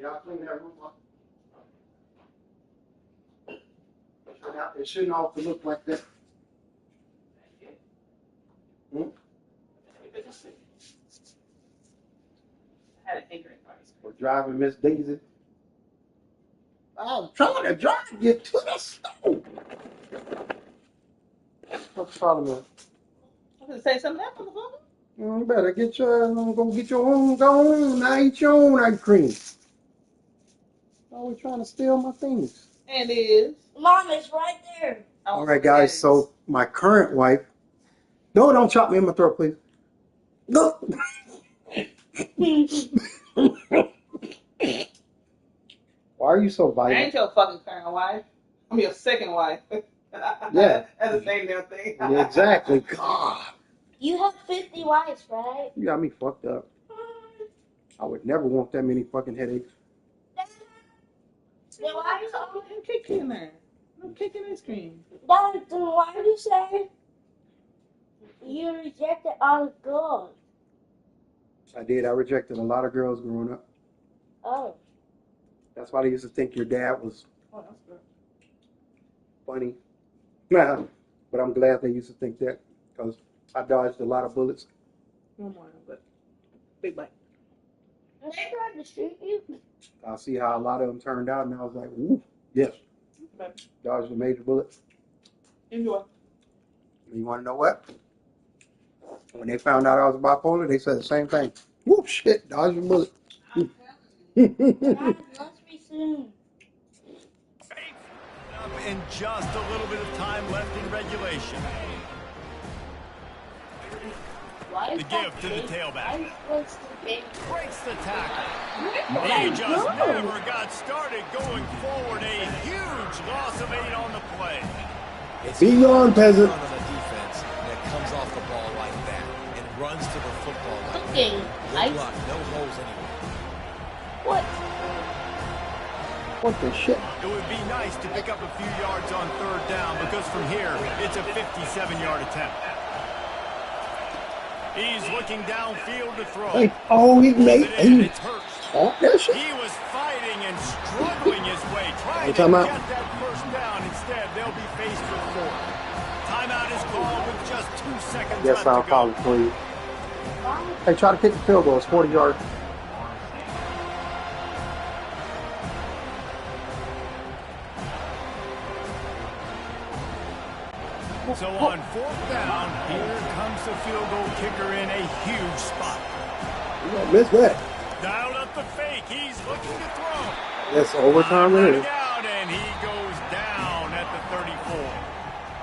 Y'all clean that room up. It shouldn't have to look like that. We're driving Miss Daisy. I'm trying to drive you to the stove. What's the problem is? I'm going to say something else, motherfucker. You better get your, go get your own, go on. Now eat your own ice cream. Always trying to steal my things. And it is. Mom, it's right there. All right, guys. So my current wife. No, don't chop me in my throat, please. No. Why are you so I violent? ain't your fucking current wife. I'm your second wife. Yeah. That's the same damn thing. Yeah, exactly. God. You have 50 wives, right? You got me fucked up. I would never want that many fucking headaches. Then why you I'm kicking there. I'm kicking ice cream. Then why do you say you rejected all the girls? I did. I rejected a lot of girls growing up. Oh. That's why they used to think your dad was Oh, that's good. funny. But I'm glad they used to think that because I dodged a lot of bullets. No more, but big bite. They tried to shoot you? I see how a lot of them turned out, and I was like, ooh, yes, dodged a major bullet. Enjoy. You want to know what? When they found out I was bipolar, they said the same thing. Whoop, shit, dodged a bullet. Dad, must be soon. Up in just a little bit of time left in regulation. The give to the tailback. Breaks the tackle. He just never got started going forward. A huge loss of 8 on the play. Be gone, peasant. On a defense that comes off the ball like that and runs to the football like Okay. that. No block, no holes anywhere. What? What the shit? It would be nice to pick up a few yards on 3rd down because from here, it's a 57-yard attempt. He's looking downfield to throw. Hey, oh, he made It hurts. Oh, that shit. He was fighting and struggling his way, trying to Time out. get that 1st down. Instead, they'll be faced with 4. Timeout is called with just 2 seconds Yes, left I'll to call go. it for you. Hey, try to kick the field goal. It's 40 yards. So on 4th down, here comes the field goal kicker in a huge spot. You don't miss that. Dialed up the fake. He's looking to throw. Yes, overtime it Running is. out, and he goes down at the 34.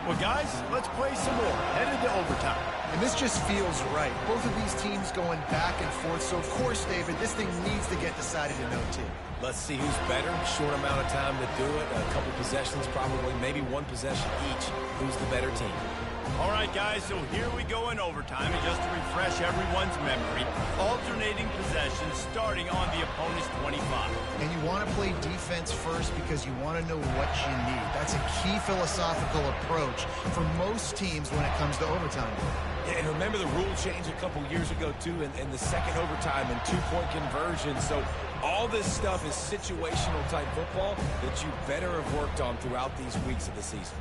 Well, guys, let's play some more. Headed to overtime. And this just feels right. Both of these teams going back and forth. So, of course, David, this thing needs to get decided in OT. Let's see who's better. Short amount of time to do it. A couple possessions, probably maybe one possession each. Who's the better team? All right, guys, so here we go in overtime. And just to refresh everyone's memory, alternating possessions starting on the opponent's 25. And you want to play defense first because you want to know what you need. That's a key philosophical approach for most teams when it comes to overtime. And remember the rule change a couple years ago, too, in the second overtime and 2-point conversion. So all this stuff is situational type football that you better have worked on throughout these weeks of the season.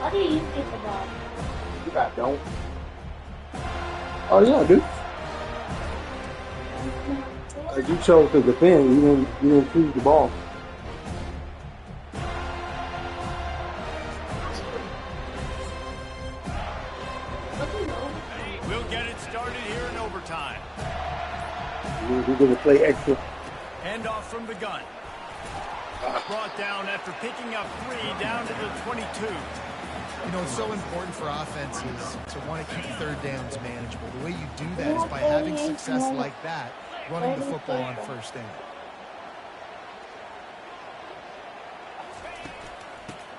How do you get the ball? I don't. Oh, yeah, I do. You chose to defend. You didn't choose the ball. We'll get it started here in overtime. We're going to play extra. Hand off from the gun. Brought down after picking up 3 down to the 22. You know, it's so important for offenses to want to keep 3rd downs manageable. The way you do that is by having success like that, running the football on 1st down.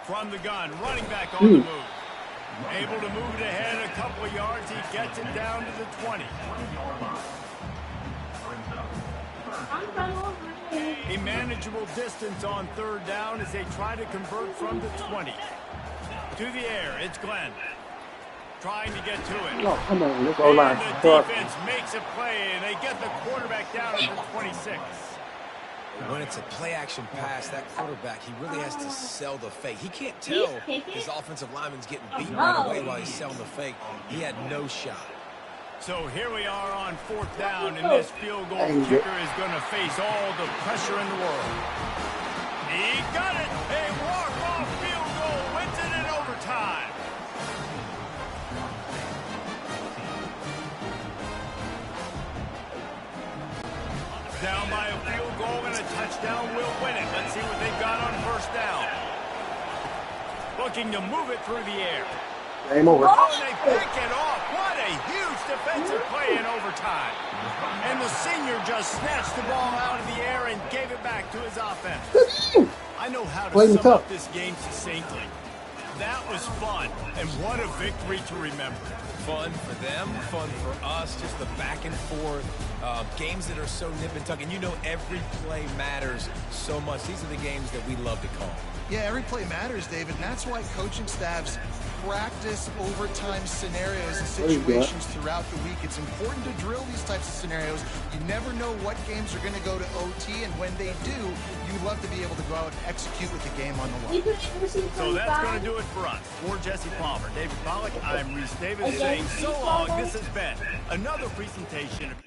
From the gun, running back on the move. Able to move it ahead a couple of yards. He gets it down to the 20. A manageable distance on 3rd down as they try to convert from the 20. To the air, it's Glenn. trying to get to it. No, come on, this And O-line. the defense makes a play, and they get the quarterback down at the 26. When it's a play-action pass, that quarterback, he really has to sell the fake. He can't tell his offensive lineman's getting beaten right away while he's selling the fake. He had no shot. So here we are on 4th down, and this field goal kicker is going to face all the pressure in the world. He got it! A walk-off field goal wins it in overtime. Down by a field goal and a touchdown will win it. Let's see what they've got on 1st down. Looking to move it through the air. Game over. Oh, and they pick it off. What a huge defensive play in overtime. And the senior just snatched the ball out of the air and gave it back to his offense. I know how to sum up this game succinctly. That was fun, and what a victory to remember. Fun for them, fun for us, just the back and forth, games that are so nip and tuck, and you know every play matters so much. These are the games that we love to call. Yeah, every play matters, David, and that's why coaching staffs practice overtime scenarios and situations throughout the week. It's important to drill these types of scenarios. You never know what games are going to go to OT, and when they do, you love to be able to go out and execute with the game on the line. So that's going to do it for us. For Jesse Palmer, David Pollack, I'm Reese Davis saying so long. This has been another presentation of